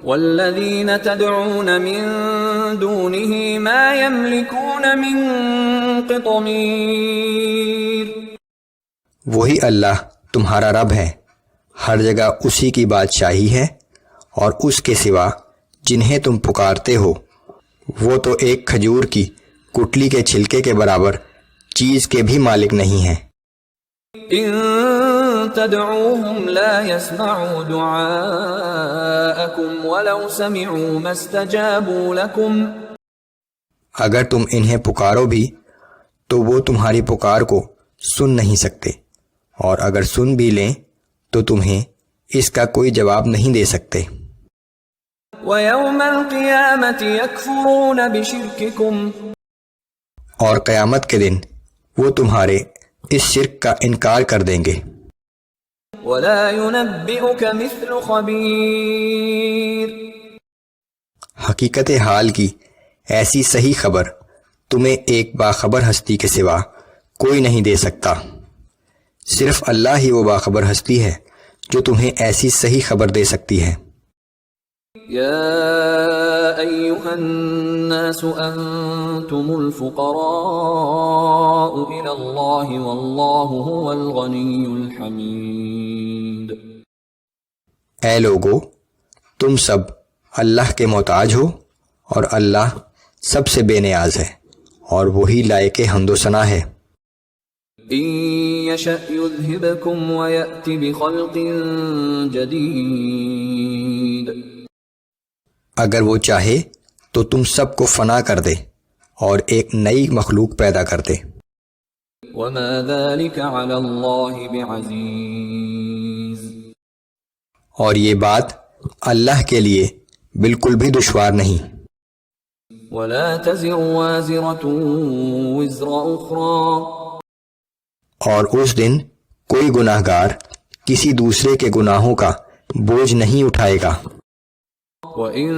والذين تدعون من دونه ما يملكون من قطمير، وہی اللہ تمہارا رب ہے، ہر جگہ اسی کی بادشاہی ہے، اور اس کے سوا جنہیں تم پکارتے ہو وہ تو ایک کھجور کی کٹلی کے چھلکے کے برابر چیز کے بھی مالک نہیں ہیں۔ ان تدعوهم لا يسمعوا دعاءكم ولو سمعوا ما استجابوا لكم، اگر تم انہیں پکارو بھی تو وہ تمہاری پکار کو سن نہیں سکتے، اور اگر سن بھی لیں تو تمہیں اس کا کوئی جواب نہیں دے سکتے۔ وَيَوْمَ الْقِيَامَةِ يَكْفُرُونَ بِشِرْكِكُمْ، اور قیامت کے دن وہ تمہارے اس شرک کا انکار کر دیں گے۔ وَلَا يُنَبِّئُكَ مِثْلُ خَبِيرٍ، حقیقت حال کی ایسی صحیح خبر تمہیں ایک باخبر ہستی کے سوا کوئی نہیں دے سکتا، صرف اللہ ہی وہ باخبر ہستی ہے جو تمہیں ایسی صحیح خبر دے سکتی ہے۔ یا ایھا الناس انتم الفقراء الی اللہ واللہ هو الغنی الحمید، اے لوگو، تم سب اللہ کے محتاج ہو اور اللہ سب سے بے نیاز ہے اور وہی لائق حمد و ثنا ہے۔ ان یشأ یذھبکم ویأتی بخلق جدید، اگر وہ چاہے تو تم سب کو فنا کر دے اور ایک نئی مخلوق پیدا کر دے۔ وما ذلك علی اللہ بعزیز، اور یہ بات اللہ کے لیے بالکل بھی دشوار نہیں۔ ولا تزر وازرة وزر اخرى، اور اس دن کوئی گناہ گار کسی دوسرے کے گناہوں کا بوجھ نہیں اٹھائے گا۔ وَإِن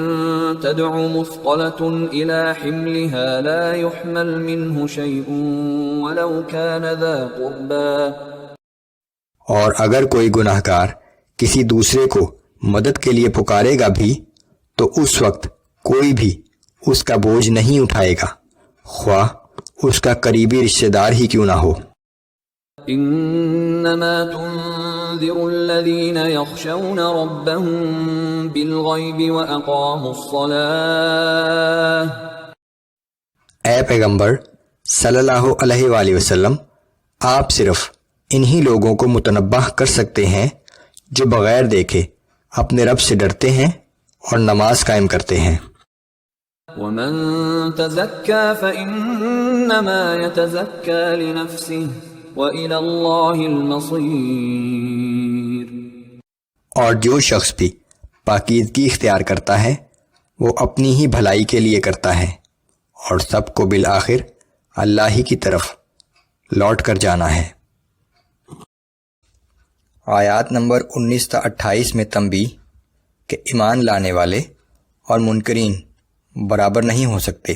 تَدْعُ مُثْقَلَةٌ إِلَى حِمْلِهَا لَا يُحْمَلْ مِنْهُ شَيْءٌ وَلَوْ كَانَ ذَا قُرْبَى، اور اگر کوئی گناہ گار کسی دوسرے کو مدد کے لیے پکارے گا بھی تو اس وقت کوئی بھی اس کا بوجھ نہیں اٹھائے گا، خواہ اس کا قریبی رشتہ دار ہی کیوں نہ ہو۔ انما تنذر الذین یخشون ربهم بالغیب واقاموا الصلاة، اے پیغمبر صلی اللہ علیہ وآلہ وسلم، آپ صرف انہی لوگوں کو متنبہ کر سکتے ہیں جو بغیر دیکھے اپنے رب سے ڈرتے ہیں اور نماز قائم کرتے ہیں۔ ومن تزکا فانما یتزکا لنفسه وإلی اللہ المصیر، اور جو شخص بھی پاکیزگی اختیار کرتا ہے وہ اپنی ہی بھلائی کے لیے کرتا ہے، اور سب کو بالآخر اللہ ہی کی طرف لوٹ کر جانا ہے۔ آیات نمبر 19 تا 28 میں تنبیہ کہ ایمان لانے والے اور منکرین برابر نہیں ہو سکتے۔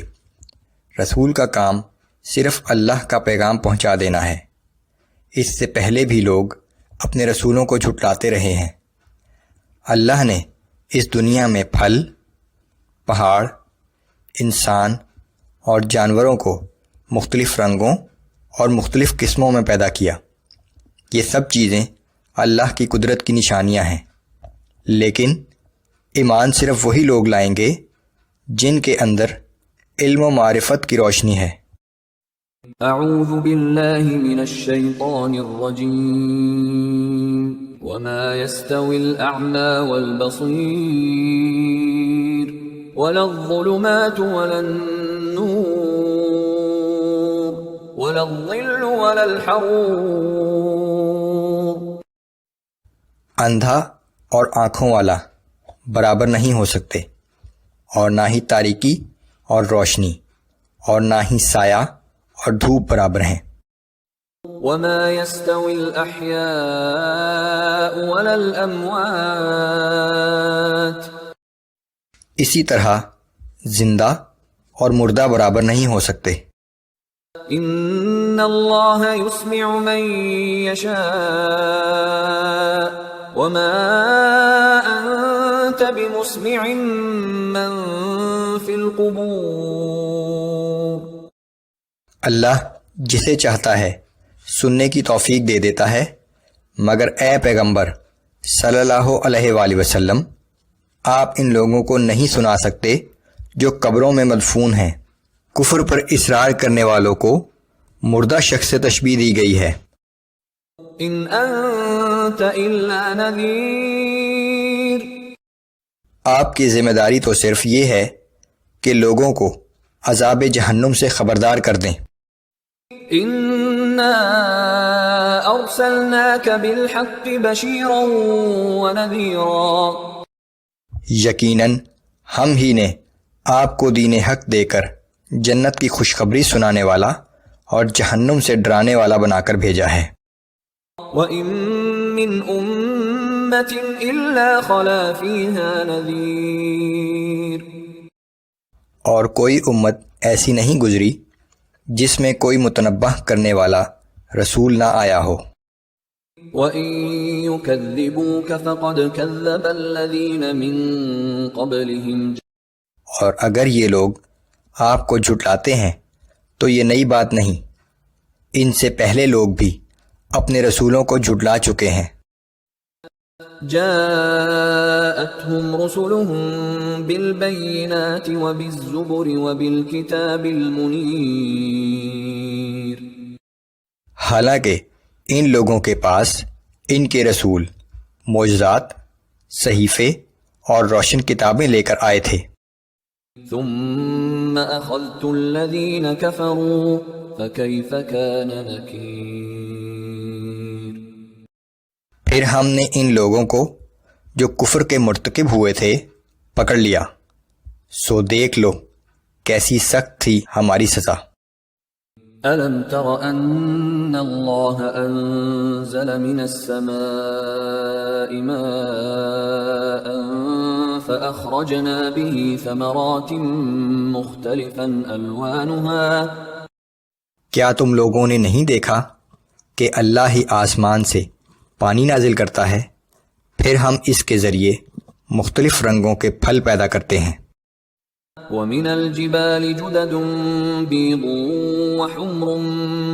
رسول کا کام صرف اللہ کا پیغام پہنچا دینا ہے، اس سے پہلے بھی لوگ اپنے رسولوں کو جھٹلاتے رہے ہیں۔ اللہ نے اس دنیا میں پھل، پہاڑ، انسان اور جانوروں کو مختلف رنگوں اور مختلف قسموں میں پیدا کیا۔ یہ سب چیزیں اللہ کی قدرت کی نشانیاں ہیں، لیکن ایمان صرف وہی لوگ لائیں گے جن کے اندر علم و معرفت کی روشنی ہے۔ اعوذ باللہ من الشیطان الرجیم وما يستوي الاعمى والبصیر ولا الظلمات ولا النور ولا الظل ولا الحرور۔ اندھا اور آنکھوں والا برابر نہیں ہو سکتے، اور نہ ہی تاریکی اور روشنی، اور نہ ہی سایہ اور دھوپ برابر ہیں۔ وما يستوي الاحياء ولا الاموات۔ اسی طرح زندہ اور مردہ برابر نہیں ہو سکتے۔ ان اللہ يسمع من يشاء وما انت بمسمع من في القبور۔ اللہ جسے چاہتا ہے سننے کی توفیق دے دیتا ہے، مگر اے پیغمبر صلی اللہ علیہ وآلہ وسلم، آپ ان لوگوں کو نہیں سنا سکتے جو قبروں میں مدفون ہیں۔ کفر پر اصرار کرنے والوں کو مردہ شخص سے تشبیہ دی گئی ہے۔ ان انت الا نذیر۔ آپ کی ذمہ داری تو صرف یہ ہے کہ لوگوں کو عذاب جہنم سے خبردار کر دیں۔ انا ارسلناک بالحق بشیرا ونذیرا۔ یقیناً ہم ہی نے آپ کو دین حق دے کر جنت کی خوشخبری سنانے والا اور جہنم سے ڈرانے والا بنا کر بھیجا ہے۔ وَإِن مِّنْ أُمَّةٍ إِلَّا خَلَا فِيهَا نَذِيرٌ۔ اور کوئی امت ایسی نہیں گزری جس میں کوئی متنبہ کرنے والا رسول نہ آیا ہو۔ وَإِن يُكَذِّبُوكَ فَقَدْ كَذَّبَ الَّذِينَ مِن قَبْلِهِمْ۔ اور اگر یہ لوگ آپ کو جھٹلاتے ہیں تو یہ نئی بات نہیں، ان سے پہلے لوگ بھی اپنے رسولوں کو جھٹلا چکے ہیں۔ جاءتهم رسلهم بالبينات وبالزبر وبالكتاب المنير۔ حالانکہ ان لوگوں کے پاس ان کے رسول معجزات، صحیفے اور روشن کتابیں لے کر آئے تھے۔ ثم اخذت الذين كفروا فكيف كان نكير۔ پھر ہم نے ان لوگوں کو جو کفر کے مرتکب ہوئے تھے پکڑ لیا، سو دیکھ لو کیسی سخت تھی ہماری سزا۔ أَلَمْ تَرَ أَنَّ اللَّهَ أَنزَلَ مِنَ السَّمَاءِ مَاءً فَأَخْرَجْنَا بِهِ ثَمَرَاتٍ مُخْتَلِفًا أَلْوَانُهَا۔ کیا تم لوگوں نے نہیں دیکھا کہ اللہ ہی آسمان سے پانی نازل کرتا ہے، پھر ہم اس کے ذریعے مختلف رنگوں کے پھل پیدا کرتے ہیں۔ وَمِنَ الْجِبَالِ جُدَدٌ بِيضٌ وَحُمْرٌ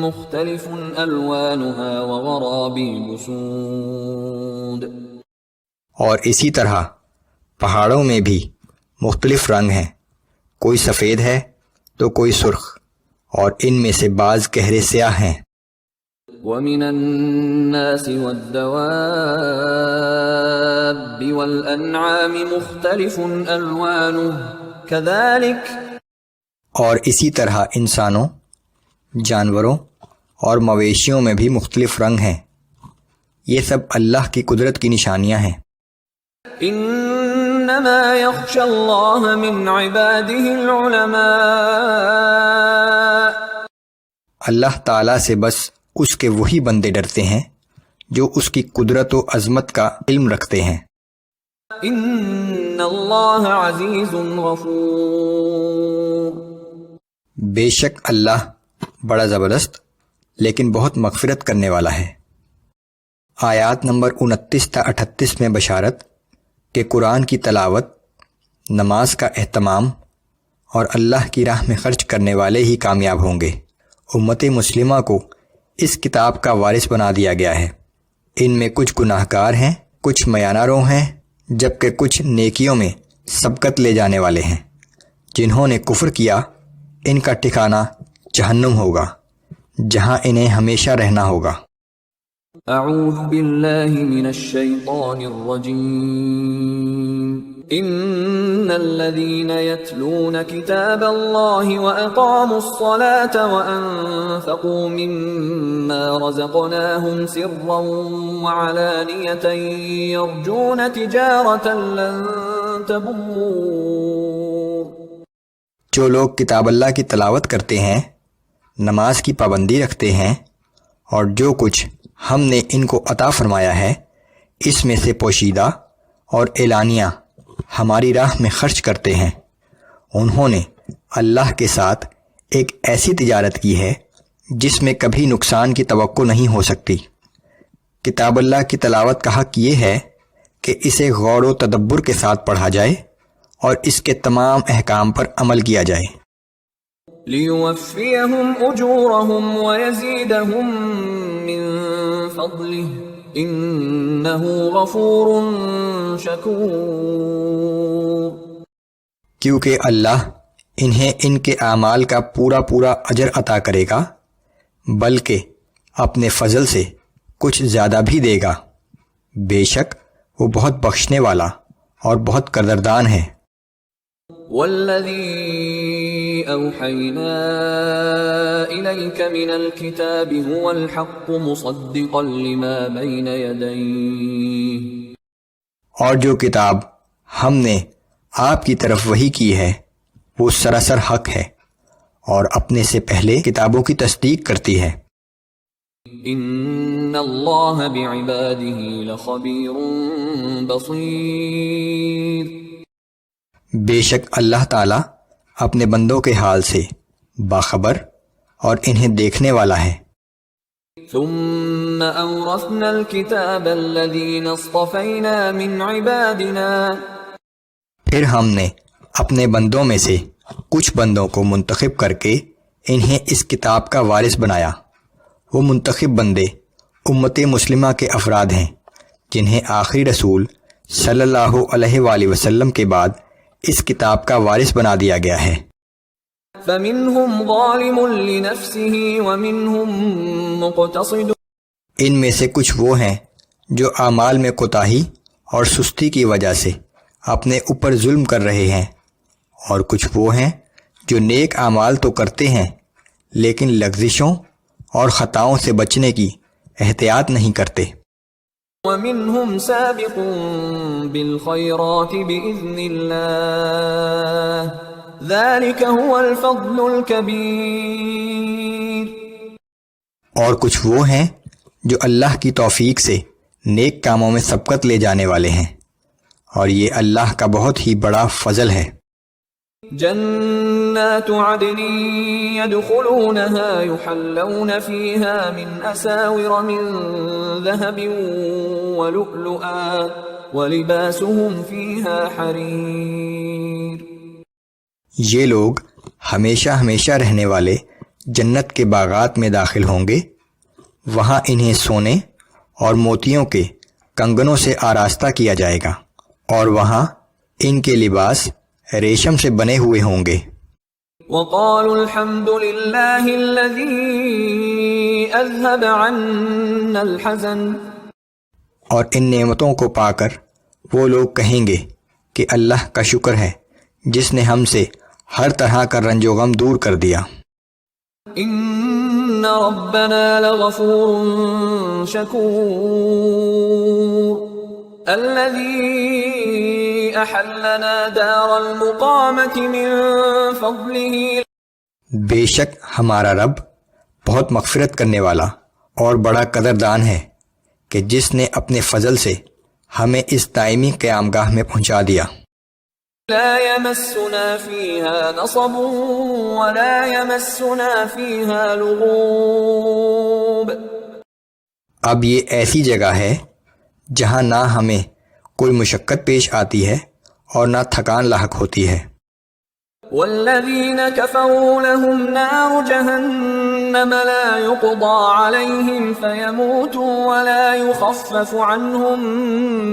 مُخْتَلِفٌ أَلْوَانُهَا وَغَرَابِيبُ سُودٌ۔ اور اسی طرح پہاڑوں میں بھی مختلف رنگ ہیں، کوئی سفید ہے تو کوئی سرخ، اور ان میں سے بعض گہرے سیاہ ہیں۔ وَمِنَ النَّاسِ وَالدَّوَابِّ وَالْأَنْعَامِ مُخْتَلِفٌ أَلْوَانُهُ كَذَلِكَ۔ اور اسی طرح انسانوں، جانوروں اور مویشیوں میں بھی مختلف رنگ ہیں، یہ سب اللہ کی قدرت کی نشانیاں ہیں۔ انما يخشى الله من عباده العلماء۔ اللہ تعالیٰ سے بس اس کے وہی بندے ڈرتے ہیں جو اس کی قدرت و عظمت کا علم رکھتے ہیں۔ ان اللہ عزیز غفور۔ بے شک اللہ بڑا زبردست لیکن بہت مغفرت کرنے والا ہے۔ آیات نمبر 29 تا 38 میں بشارت، کہ قرآن کی تلاوت، نماز کا اہتمام اور اللہ کی راہ میں خرچ کرنے والے ہی کامیاب ہوں گے۔ امت مسلمہ کو اس کتاب کا وارث بنا دیا گیا ہے۔ ان میں کچھ گناہ گار ہیں، کچھ میانہ رو ہیں، جبکہ کچھ نیکیوں میں سبقت لے جانے والے ہیں۔ جنہوں نے کفر کیا ان کا ٹھکانہ جہنم ہوگا، جہاں انہیں ہمیشہ رہنا ہوگا۔ اعوذ باللہ من الشیطان الرجیم ان الذين يتلون كتاب الله واقاموا الصلاة وانفقوا مما رزقناهم سرا وعلانية يرجون تجارة لن تبور۔ جو لوگ کتاب اللہ کی تلاوت کرتے ہیں، نماز کی پابندی رکھتے ہیں، اور جو کچھ ہم نے ان کو عطا فرمایا ہے اس میں سے پوشیدہ اور اعلانیہ ہماری راہ میں خرچ کرتے ہیں، انہوں نے اللہ کے ساتھ ایک ایسی تجارت کی ہے جس میں کبھی نقصان کی توقع نہیں ہو سکتی۔ کتاب اللہ کی تلاوت کا حق یہ ہے کہ اسے غور و تدبر کے ساتھ پڑھا جائے اور اس کے تمام احکام پر عمل کیا جائے۔ لِيُوَفِّيَهُمْ أُجُورَهُمْ وَيَزِيدَهُمْ مِنْ فَضْلِهِ إِنَّهُ غَفُورٌ شَكُورٌ۔ کیونکہ اللہ انہیں ان کے اعمال کا پورا اجر عطا کرے گا، بلکہ اپنے فضل سے کچھ زیادہ بھی دے گا۔ بے شک وہ بہت بخشنے والا اور بہت قدردان ہے۔ وَالَّذِي أَوْحَيْنَا إِلَيْكَ مِنَ الْكِتَابِ هُوَ الْحَقُّ مُصَدِّقًا لِمَا بَيْنَ يَدَيْهِ۔ اور جو کتاب ہم نے آپ کی طرف وحی کی ہے وہ سراسر حق ہے اور اپنے سے پہلے کتابوں کی تصدیق کرتی ہے۔ إِنَّ اللَّهَ بِعِبَادِهِ لَخَبِيرٌ بَصِيرٌ۔ بے شک اللہ تعالیٰ اپنے بندوں کے حال سے باخبر اور انہیں دیکھنے والا ہے۔ ثم أورثنا الكتاب الذين اصطفينا من عبادنا۔ پھر ہم نے اپنے بندوں میں سے کچھ بندوں کو منتخب کر کے انہیں اس کتاب کا وارث بنایا۔ وہ منتخب بندے امت مسلمہ کے افراد ہیں جنہیں آخری رسول صلی اللہ علیہ وآلہ وسلم کے بعد اس کتاب کا وارث بنا دیا گیا ہے۔ فَمِنْهُمْ ظَالِمٌ لِنَفْسِهِ وَمِنْهُمْ مُقْتَصِدٌ۔ ان میں سے کچھ وہ ہیں جو اعمال میں کوتاہی اور سستی کی وجہ سے اپنے اوپر ظلم کر رہے ہیں، اور کچھ وہ ہیں جو نیک اعمال تو کرتے ہیں لیکن لغزشوں اور خطاؤں سے بچنے کی احتیاط نہیں کرتے۔ وَمِنْهُمْ سَابِقٌ بِالْخَيْرَاتِ بِإِذْنِ اللَّهِ ذَلِكَ هُوَ الْفَضْلُ الْكَبِيرُ۔ اور کچھ وہ ہیں جو اللہ کی توفیق سے نیک کاموں میں سبقت لے جانے والے ہیں، اور یہ اللہ کا بہت ہی بڑا فضل ہے۔ جنات عدن يدخلونها يحلون فيها من أساور من ذهب ولؤلؤا ولباسهم فيها حرير۔ یہ لوگ ہمیشہ رہنے والے جنت کے باغات میں داخل ہوں گے، وہاں انہیں سونے اور موتیوں کے کنگنوں سے آراستہ کیا جائے گا، اور وہاں ان کے لباس ریشم سے بنے ہوئے ہوں گے۔ وقالوا الحمد لله الذي اذهب عنا الحزن۔ اور ان نعمتوں کو پا کر وہ لوگ کہیں گے کہ اللہ کا شکر ہے جس نے ہم سے ہر طرح کا رنج و غم دور کر دیا۔ ان ربنا لغفور شکور الذي احلنا دار المقامة من فضله۔ بے شک ہمارا رب بہت مغفرت کرنے والا اور بڑا قدردان ہے کہ جس نے اپنے فضل سے ہمیں اس دائمی قیامگاہ میں پہنچا دیا۔ لا يمسنا فيها نصب ولا يمسنا فيها لغوب۔ اب یہ ایسی جگہ ہے جہاں نہ ہمیں کوئی مشقت پیش آتی ہے اور نہ تھکان لاحق ہوتی ہے۔ والذین کفروا لهم نار جہنم لا يقضى عليهم فيموتوا ولا يخفف عنهم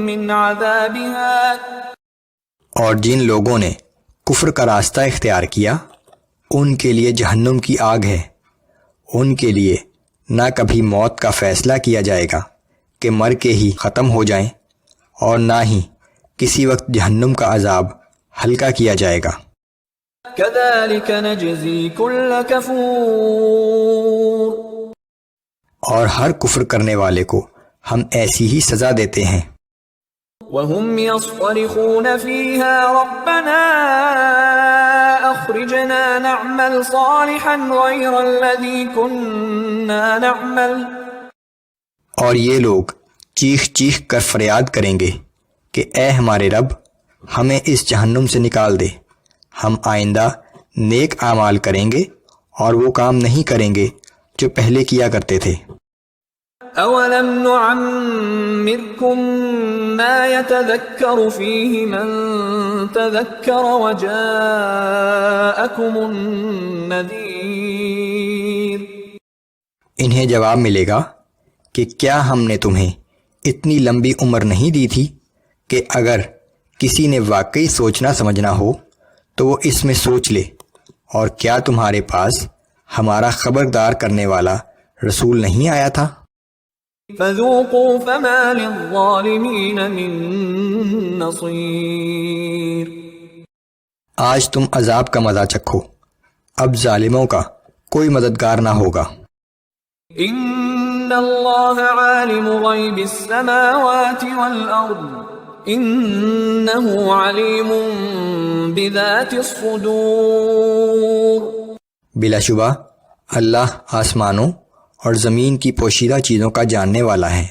من عذابها۔ اور جن لوگوں نے کفر کا راستہ اختیار کیا ان کے لیے جہنم کی آگ ہے، ان کے لیے نہ کبھی موت کا فیصلہ کیا جائے گا کہ مر کے ہی ختم ہو جائیں، اور نہ ہی کسی وقت جہنم کا عذاب ہلکا کیا جائے گا۔ كذلك نجزی كل کفور، اور ہر کفر کرنے والے کو ہم ایسی ہی سزا دیتے ہیں۔ وهم يصطرخون فيها ربنا اخرجنا نعمل صالحا غير الذي كنا نعمل، اور یہ لوگ چیخ چیخ کر فریاد کریں گے کہ اے ہمارے رب، ہمیں اس جہنم سے نکال دے، ہم آئندہ نیک اعمال کریں گے اور وہ کام نہیں کریں گے جو پہلے کیا کرتے تھے۔ اولم نعمركم ما يتذكر فيه من تذكر وجاءكم النذير، انہیں جواب ملے گا کہ کیا ہم نے تمہیں اتنی لمبی عمر نہیں دی تھی کہ اگر کسی نے واقعی سوچنا سمجھنا ہو تو وہ اس میں سوچ لے، اور کیا تمہارے پاس ہمارا خبردار کرنے والا رسول نہیں آیا تھا؟ فذوقوا فما للظالمین من نصیر، آج تم عذاب کا مزہ چکھو، اب ظالموں کا کوئی مددگار نہ ہوگا۔ ان اللہ عالم غیب السماوات والارض انہ علیم بذات الصدور، بلا شبہ اللہ آسمانوں اور زمین کی پوشیدہ چیزوں کا جاننے والا ہے،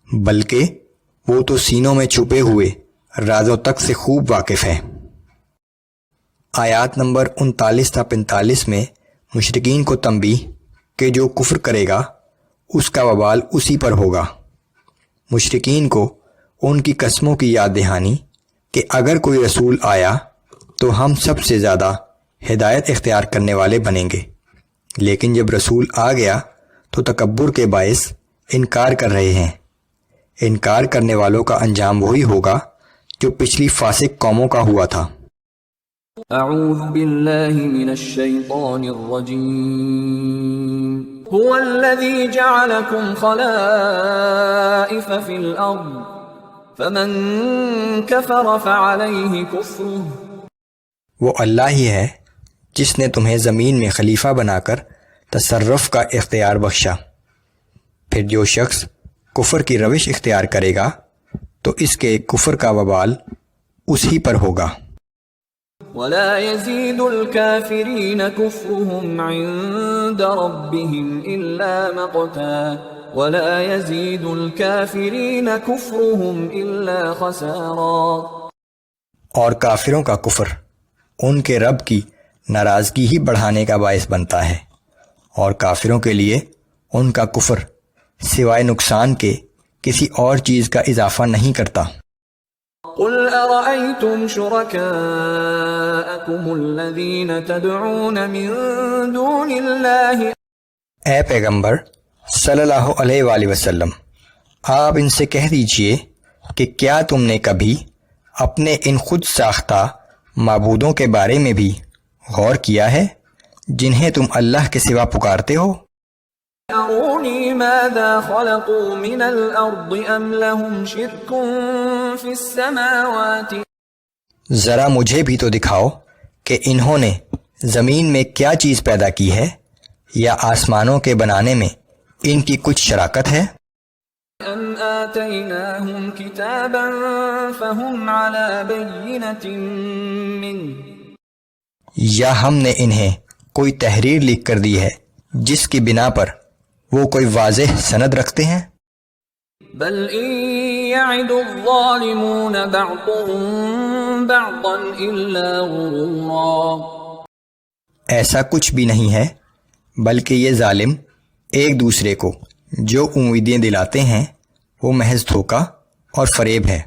بلکہ وہ تو سینوں میں چھپے ہوئے رازوں تک سے خوب واقف ہے۔ آیات نمبر 39 تا 45 میں مشرکین کو تنبیہ کہ جو کفر کرے گا اس کا وبال اسی پر ہوگا۔ مشرکین کو ان کی قسموں کی یاد دہانی کہ اگر کوئی رسول آیا تو ہم سب سے زیادہ ہدایت اختیار کرنے والے بنیں گے، لیکن جب رسول آ گیا تو تکبر کے باعث انکار کر رہے ہیں۔ انکار کرنے والوں کا انجام وہی ہوگا جو پچھلی فاسق قوموں کا ہوا تھا۔ اعوذ باللہ من الشیطان الرجیم، هو الذی جعلکم خلائف فی الارض فمن کفر فعلیہ کفرہ، وہ اللہ ہی ہے جس نے تمہیں زمین میں خلیفہ بنا کر تصرف کا اختیار بخشا، پھر جو شخص کفر کی روش اختیار کرے گا تو اس کے کفر کا وبال اسی پر ہوگا۔ ولا يزيد الكافرين كفرهم عند ربهم إلا مقتا ولا يزيد الكافرين كفرهم إلا خسارا، اور کافروں کا کفر ان کے رب کی ناراضگی ہی بڑھانے کا باعث بنتا ہے، اور کافروں کے لیے ان کا کفر سوائے نقصان کے کسی اور چیز کا اضافہ نہیں کرتا۔ قل ارأيتم شركاءكم الذين تدعون من دون الله، اے پیغمبر صلی اللہ علیہ وآلہ وسلم، آپ ان سے کہہ دیجئے کہ کیا تم نے کبھی اپنے ان خود ساختہ معبودوں کے بارے میں بھی غور کیا ہے جنہیں تم اللہ کے سوا پکارتے ہو؟ ارونی ماذا خلقوا من الارض ام لهم شرک فی السماوات، ذرا مجھے بھی تو دکھاؤ کہ انہوں نے زمین میں کیا چیز پیدا کی ہے، یا آسمانوں کے بنانے میں ان کی کچھ شراکت ہے؟ ام آتیناہم کتابا فہم علی بینۃ منہ، یا ہم نے انہیں کوئی تحریر لکھ کر دی ہے جس کی بنا پر وہ کوئی واضح سند رکھتے ہیں؟ بل ان یعد الظالمون بعضهم بعضا الا غرورا، ایسا کچھ بھی نہیں ہے، بلکہ یہ ظالم ایک دوسرے کو جو امیدیں دلاتے ہیں وہ محض دھوکہ اور فریب ہے۔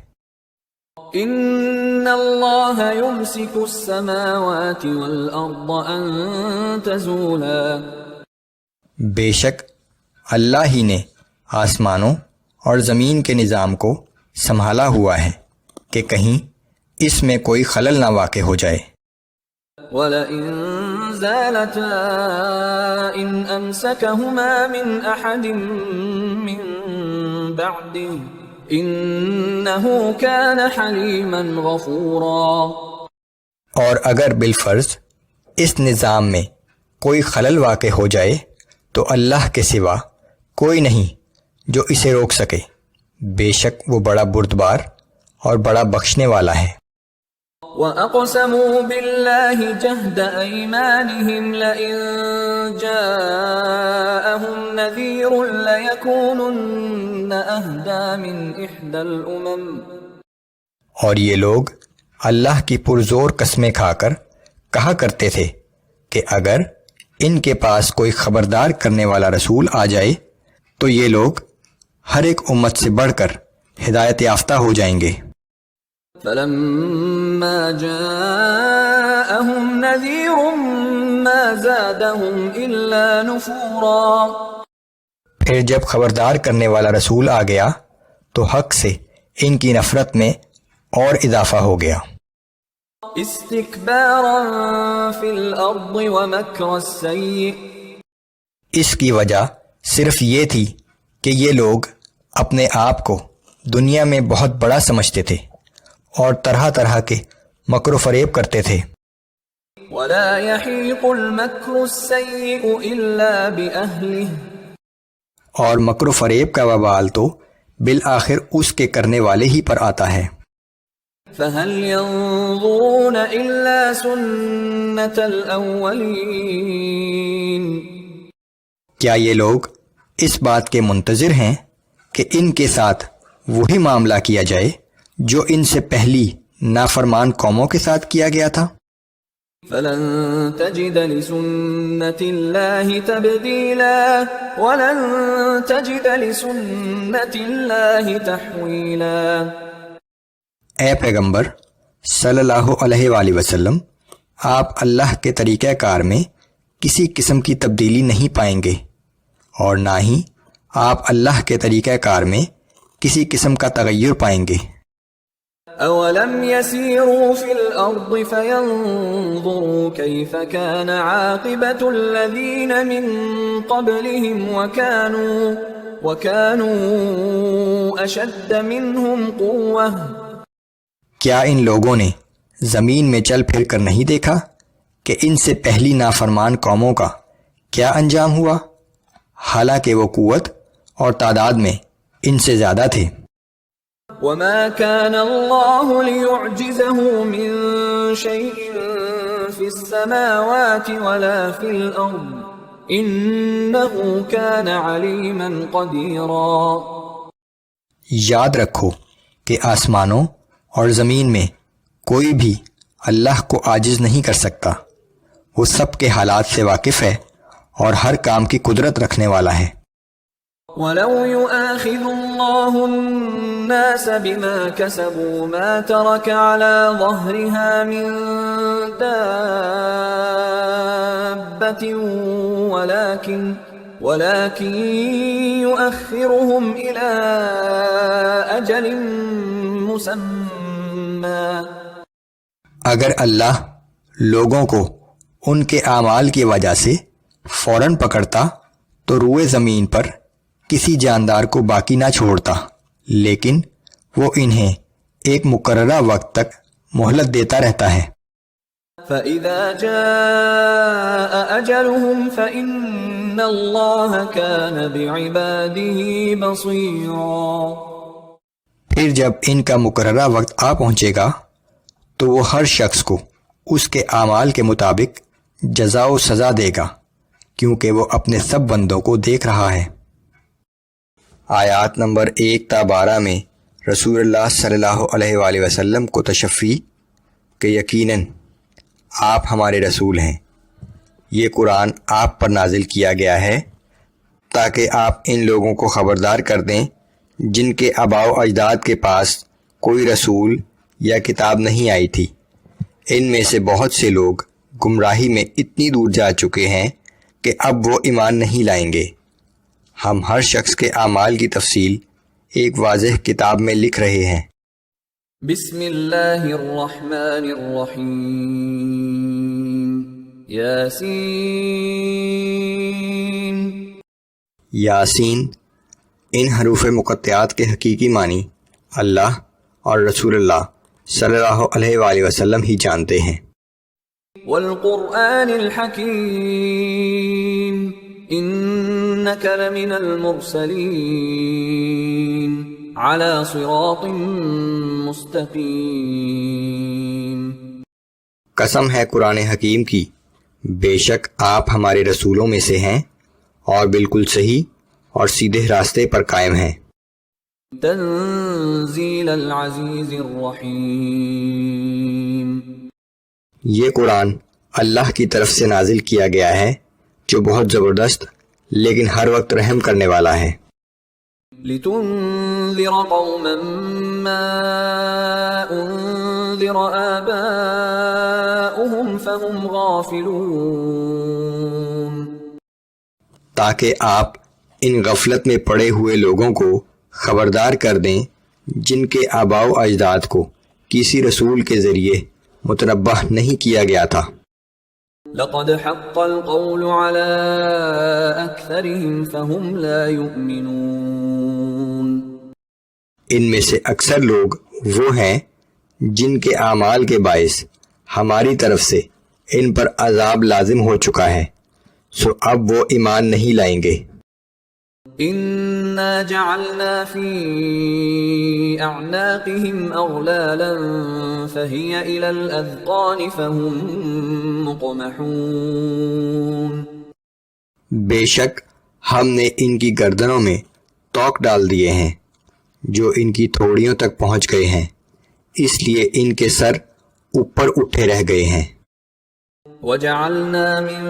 ان اللہ یمسک السماوات والارض ان تزولا، بے شک اللہ ہی نے آسمانوں اور زمین کے نظام کو سنبھالا ہوا ہے کہ کہیں اس میں کوئی خلل نہ واقع ہو جائے۔ وَلَئِن زَالَتَا إِنْ أَمْسَكَهُمَا مِنْ أَحَدٍ مِّن بَعْدِهِ إِنَّهُ كَانَ حَلِيمًا غَفُورًا، اور اگر بالفرض اس نظام میں کوئی خلل واقع ہو جائے تو اللہ کے سوا کوئی نہیں جو اسے روک سکے، بے شک وہ بڑا بردبار اور بڑا بخشنے والا ہے۔ وَأَقْسَمُوا بِاللَّهِ جَهْدَ أَيْمَانِهِمْ لَئِن جَاءَهُمْ نَذِيرٌ لَيَكُونُنَّ أَهْدَىٰ مِنْ إِحْدَى الْأُمَمِ، اور یہ لوگ اللہ کی پرزور قسمیں کھا کر کہا کرتے تھے کہ اگر ان کے پاس کوئی خبردار کرنے والا رسول آ جائے تو یہ لوگ ہر ایک امت سے بڑھ کر ہدایت یافتہ ہو جائیں گے۔ فَلَمَّا جَاءَهُمْ نَذِيرٌ مَّا زَادَهُمْ إِلَّا نُفُورًا، پھر جب خبردار کرنے والا رسول آ گیا تو حق سے ان کی نفرت میں اور اضافہ ہو گیا۔ استکبارا فی الارض ومکر السیئ، اس کی وجہ صرف یہ تھی کہ یہ لوگ اپنے آپ کو دنیا میں بہت بڑا سمجھتے تھے اور طرح طرح کے مکر و فریب کرتے تھے۔ ولا یحیق المکر السیئ الا بأہلہ، اور مکر و فریب کا وبال تو بالآخر اس کے کرنے والے ہی پر آتا ہے۔ فَهَلْ يَنظُرُونَ إِلَّا سُنَّةَ الْأَوَّلِينَ، کیا یہ لوگ اس بات کے منتظر ہیں کہ ان کے ساتھ وہی معاملہ کیا جائے جو ان سے پہلی نافرمان قوموں کے ساتھ کیا گیا تھا؟ فَلَن تَجِدَ لِسُنَّةِ اللَّهِ تَبْدِيلًا وَلَن تَجِدَ لِسُنَّةِ اللَّهِ تَحْوِيلًا، اے پیغمبر صلی اللہ علیہ وآلہ وسلم، آپ اللہ کے طریقہ کار میں کسی قسم کی تبدیلی نہیں پائیں گے اور نہ ہی آپ اللہ کے طریقہ کار میں کسی قسم کا تغیر پائیں گے۔ اولم يسيروا في الارض فينظروا كيف كان عاقبة الذين من قبلهم وكانوا اشد منهم قوة، کیا ان لوگوں نے زمین میں چل پھر کر نہیں دیکھا کہ ان سے پہلی نافرمان قوموں کا کیا انجام ہوا، حالانکہ وہ قوت اور تعداد میں ان سے زیادہ تھے۔ وما كان الله ليعجزه من شيء في السماوات ولا في الأرض إنه كان عليما قديرا، یاد رکھو کہ آسمانوں اور زمین میں کوئی بھی اللہ کو عاجز نہیں کر سکتا، وہ سب کے حالات سے واقف ہے اور ہر کام کی قدرت رکھنے والا ہے۔ وَلَوْ يُؤَاخِذُ اللَّهُ النَّاسَ بِمَا كَسَبُوا مَا تَرَكَ عَلَى ظَهْرِهَا مِن دَابَّةٍ وَلَكِن يُؤَخِّرُهُمْ إِلَى أَجَلٍ مُّسَمًّى، اگر اللہ لوگوں کو ان کے اعمال کی وجہ سے فوراً پکڑتا تو روئے زمین پر کسی جاندار کو باقی نہ چھوڑتا، لیکن وہ انہیں ایک مقررہ وقت تک مہلت دیتا رہتا ہے۔ فَإِذَا جَاءَ أَجَلُهُمْ فَإِنَّ اللَّهَ كَانَ بِعِبَادِهِ بَصِيرًا، پھر جب ان کا مقررہ وقت آ پہنچے گا تو وہ ہر شخص کو اس کے اعمال کے مطابق جزا و سزا دے گا، کیونکہ وہ اپنے سب بندوں کو دیکھ رہا ہے۔ آیات نمبر 1 تا 12 میں رسول اللہ صلی اللہ علیہ وآلہ وسلم کو تشفی کہ یقیناً آپ ہمارے رسول ہیں، یہ قرآن آپ پر نازل کیا گیا ہے تاکہ آپ ان لوگوں کو خبردار کر دیں جن کے آباء و اجداد کے پاس کوئی رسول یا کتاب نہیں آئی تھی۔ ان میں سے بہت سے لوگ گمراہی میں اتنی دور جا چکے ہیں کہ اب وہ ایمان نہیں لائیں گے۔ ہم ہر شخص کے اعمال کی تفصیل ایک واضح کتاب میں لکھ رہے ہیں۔ بسم اللہ الرحمن الرحیم یاسین۔ یاسین، ان حروف مقطعات کے حقیقی معنی اللہ اور رسول اللہ صلی اللہ علیہ وآلہ وسلم ہی جانتے ہیں۔ والقرآن الحکیم انک لمن المرسلین علی صراط مستقیم۔ قسم ہے قرآن حکیم کی، بے شک آپ ہمارے رسولوں میں سے ہیں اور بالکل صحیح اور سیدھے راستے پر قائم ہیں۔ تنزیل العزیز الرحیم۔ یہ قرآن اللہ کی طرف سے نازل کیا گیا ہے جو بہت زبردست لیکن ہر وقت رحم کرنے والا ہے۔ لتنذر قوما ما انذر آباؤهم فهم غافلون۔ تاکہ آپ ان غفلت میں پڑے ہوئے لوگوں کو خبردار کر دیں جن کے آباء و اجداد کو کسی رسول کے ذریعے متنبہ نہیں کیا گیا تھا۔ لقد حق القول على اکثرهم فهم لا يؤمنون۔ ان میں سے اکثر لوگ وہ ہیں جن کے اعمال کے باعث ہماری طرف سے ان پر عذاب لازم ہو چکا ہے، سو اب وہ ایمان نہیں لائیں گے۔ انا جعلنا في اعناقهم اغلالا فهي الى الاذقان فهم مقمحون۔ بے شک ہم نے ان کی گردنوں میں توق ڈال دیے ہیں جو ان کی تھوڑیوں تک پہنچ گئے ہیں، اس لیے ان کے سر اوپر اٹھے رہ گئے ہیں۔ وجعلنا من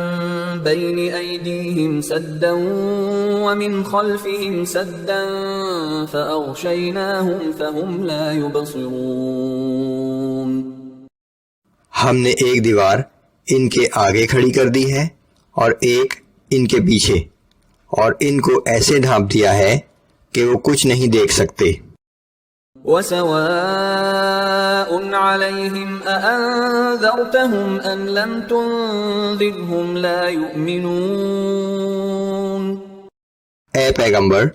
بين أيديهم سدا ومن خلفهم سدا فأغشيناهم فهم لا يبصرون۔ ہم نے ایک دیوار ان کے آگے کھڑی کر دی ہے اور ایک ان کے پیچھے، اور ان کو ایسے ڈھانپ دیا ہے کہ وہ کچھ نہیں دیکھ سکتے۔ وسواء عليهم أأنذرتهم أم لم تنذرهم لا يؤمنون۔ اے پیغمبر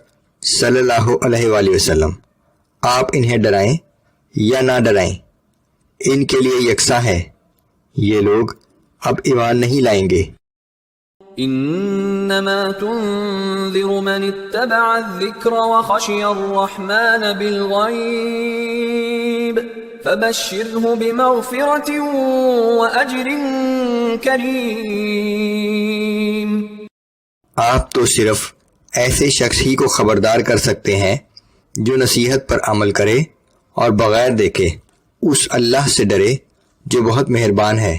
صلی اللہ علیہ وآلہ وسلم، آپ انہیں ڈرائیں یا نہ ڈرائیں، ان کے لیے یکساں ہے، یہ لوگ اب ایمان نہیں لائیں گے۔ انما تنذر من اتبع الذکر وخشی الرحمن بالغیب فبشرہ بمغفرۃ واجر کریم۔ آپ تو صرف ایسے شخص ہی کو خبردار کر سکتے ہیں جو نصیحت پر عمل کرے اور بغیر دیکھے اس اللہ سے ڈرے جو بہت مہربان ہے،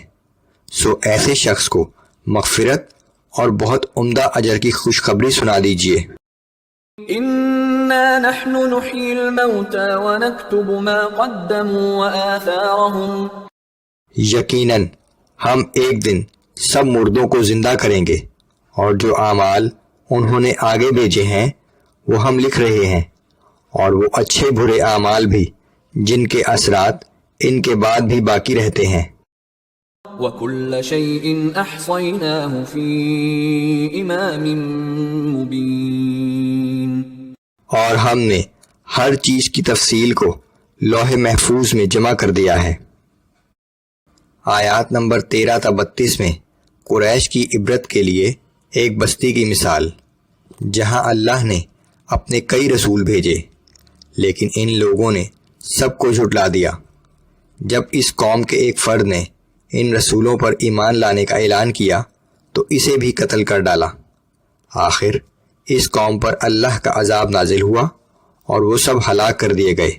سو ایسے شخص کو مغفرت اور بہت عمدہ اجر کی خوشخبری سنا دیجیے۔ انا نحن نحيي الموتى ونكتب ما قدموا وآثارهم۔ یقیناً ہم ایک دن سب مردوں کو زندہ کریں گے اور جو اعمال انہوں نے آگے بھیجے ہیں وہ ہم لکھ رہے ہیں، اور وہ اچھے برے اعمال بھی جن کے اثرات ان کے بعد بھی باقی رہتے ہیں۔ وَكُلَّ شَيْءٍ أَحْصَيْنَاهُ فِي إِمَامٍ مُبِينٍ۔ اور ہم نے ہر چیز کی تفصیل کو لوح محفوظ میں جمع کر دیا ہے۔ آیات نمبر 13 تا 32 میں قریش کی عبرت کے لیے ایک بستی کی مثال، جہاں اللہ نے اپنے کئی رسول بھیجے لیکن ان لوگوں نے سب کو جھٹلا دیا۔ جب اس قوم کے ایک فرد نے ان رسولوں پر ایمان لانے کا اعلان کیا تو اسے بھی قتل کر ڈالا۔ آخر اس قوم پر اللہ کا عذاب نازل ہوا اور وہ سب ہلاک کر دیے گئے۔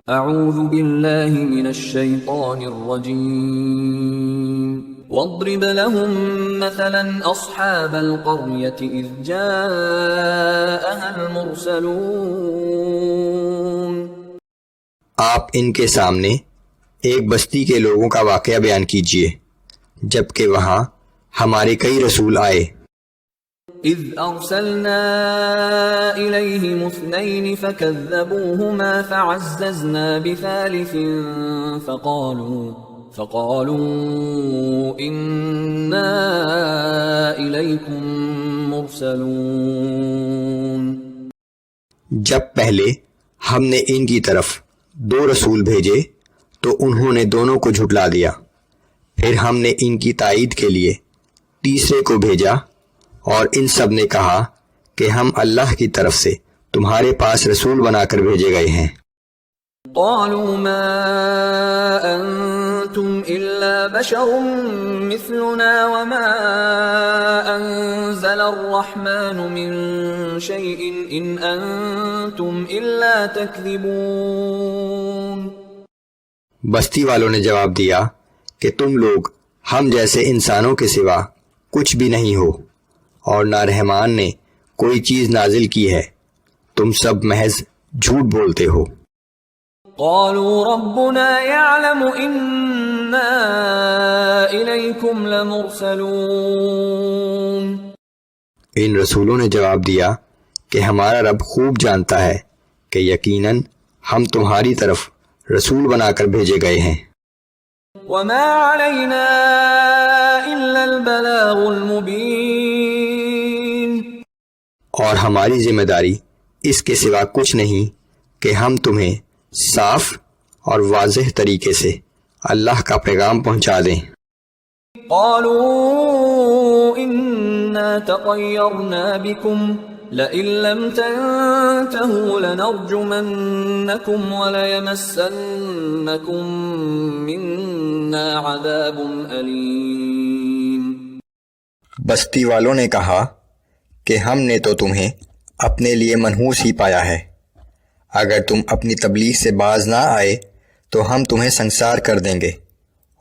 اعوذ باللہ من الشیطان الرجیم۔ واضرب لهم مثلا اصحاب القرية اذ جاءها المرسلون۔ آپ ان کے سامنے ایک بستی کے لوگوں کا واقعہ بیان کیجیے جبکہ وہاں ہمارے کئی رسول آئے۔ اذ ارسلنا الیہم اثنین فکذبوہما فعززنا بثالث فقالوا انا الیکم مرسلون۔ جب پہلے ہم نے ان کی طرف 2 رسول بھیجے تو انہوں نے دونوں کو جھٹلا دیا، پھر ہم نے ان کی تائید کے لیے تیسرے کو بھیجا اور ان سب نے کہا کہ ہم اللہ کی طرف سے تمہارے پاس رسول بنا کر بھیجے گئے ہیں۔ قالوا ما انتم الا بشر مثلنا وما انزل الرحمن من شيء ان انتم الا تكذبون۔ بستی والوں نے جواب دیا کہ تم لوگ ہم جیسے انسانوں کے سوا کچھ بھی نہیں ہو اور نہ رحمان نے کوئی چیز نازل کی ہے، تم سب محض جھوٹ بولتے ہو۔ قالوا ربنا يعلم إنا إليكم لمرسلون۔ ان رسولوں نے جواب دیا کہ ہمارا رب خوب جانتا ہے کہ یقیناً ہم تمہاری طرف رسول بنا کر بھیجے گئے ہیں۔ وما علينا إلا البلاغ المبين۔ اور ہماری ذمہ داری اس کے سوا کچھ نہیں کہ ہم تمہیں صاف اور واضح طریقے سے اللہ کا پیغام پہنچا دیں۔ قالوا إنا تطيرنا بكم لئن لم تنتهوا لنرجمنكم وليمسنكم منا عذاب أليم۔ بستی والوں نے کہا کہ ہم نے تو تمہیں اپنے لیے منحوس ہی پایا ہے، اگر تم اپنی تبلیغ سے باز نہ آئے تو ہم تمہیں سنسار کر دیں گے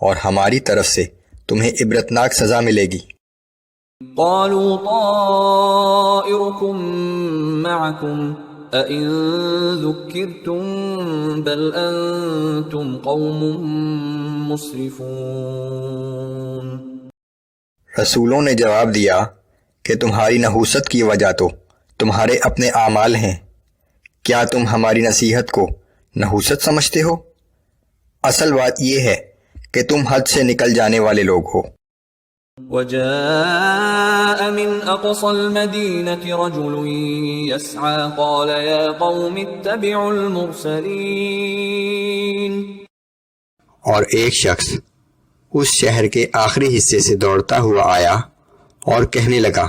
اور ہماری طرف سے تمہیں عبرتناک سزا ملے گی۔ قالوا طائركم معكم أئن ذكرتم بل أنتم قوم مسرفون۔ رسولوں نے جواب دیا کہ تمہاری نحوست کی وجہ تو تمہارے اپنے اعمال ہیں، کیا تم ہماری نصیحت کو نحوست سمجھتے ہو؟ اصل بات یہ ہے کہ تم حد سے نکل جانے والے لوگ ہو۔ وجاء من أقصى المدينة رجل يسعى قال يا قوم اتبعوا المرسلين۔ اور ایک شخص اس شہر کے آخری حصے سے دوڑتا ہوا آیا اور کہنے لگا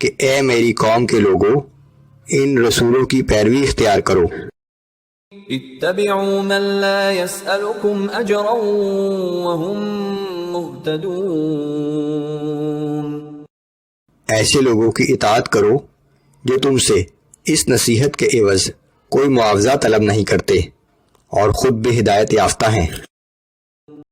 کہ اے میری قوم کے لوگوں، ان رسولوں کی پیروی اختیار کرو۔ اتبعوا من لا يسألكم أجرا وهم مهتدون۔ ایسے لوگوں کی اطاعت کرو جو تم سے اس نصیحت کے عوض کوئی معاوضہ طلب نہیں کرتے اور خود بھی ہدایت یافتہ ہیں۔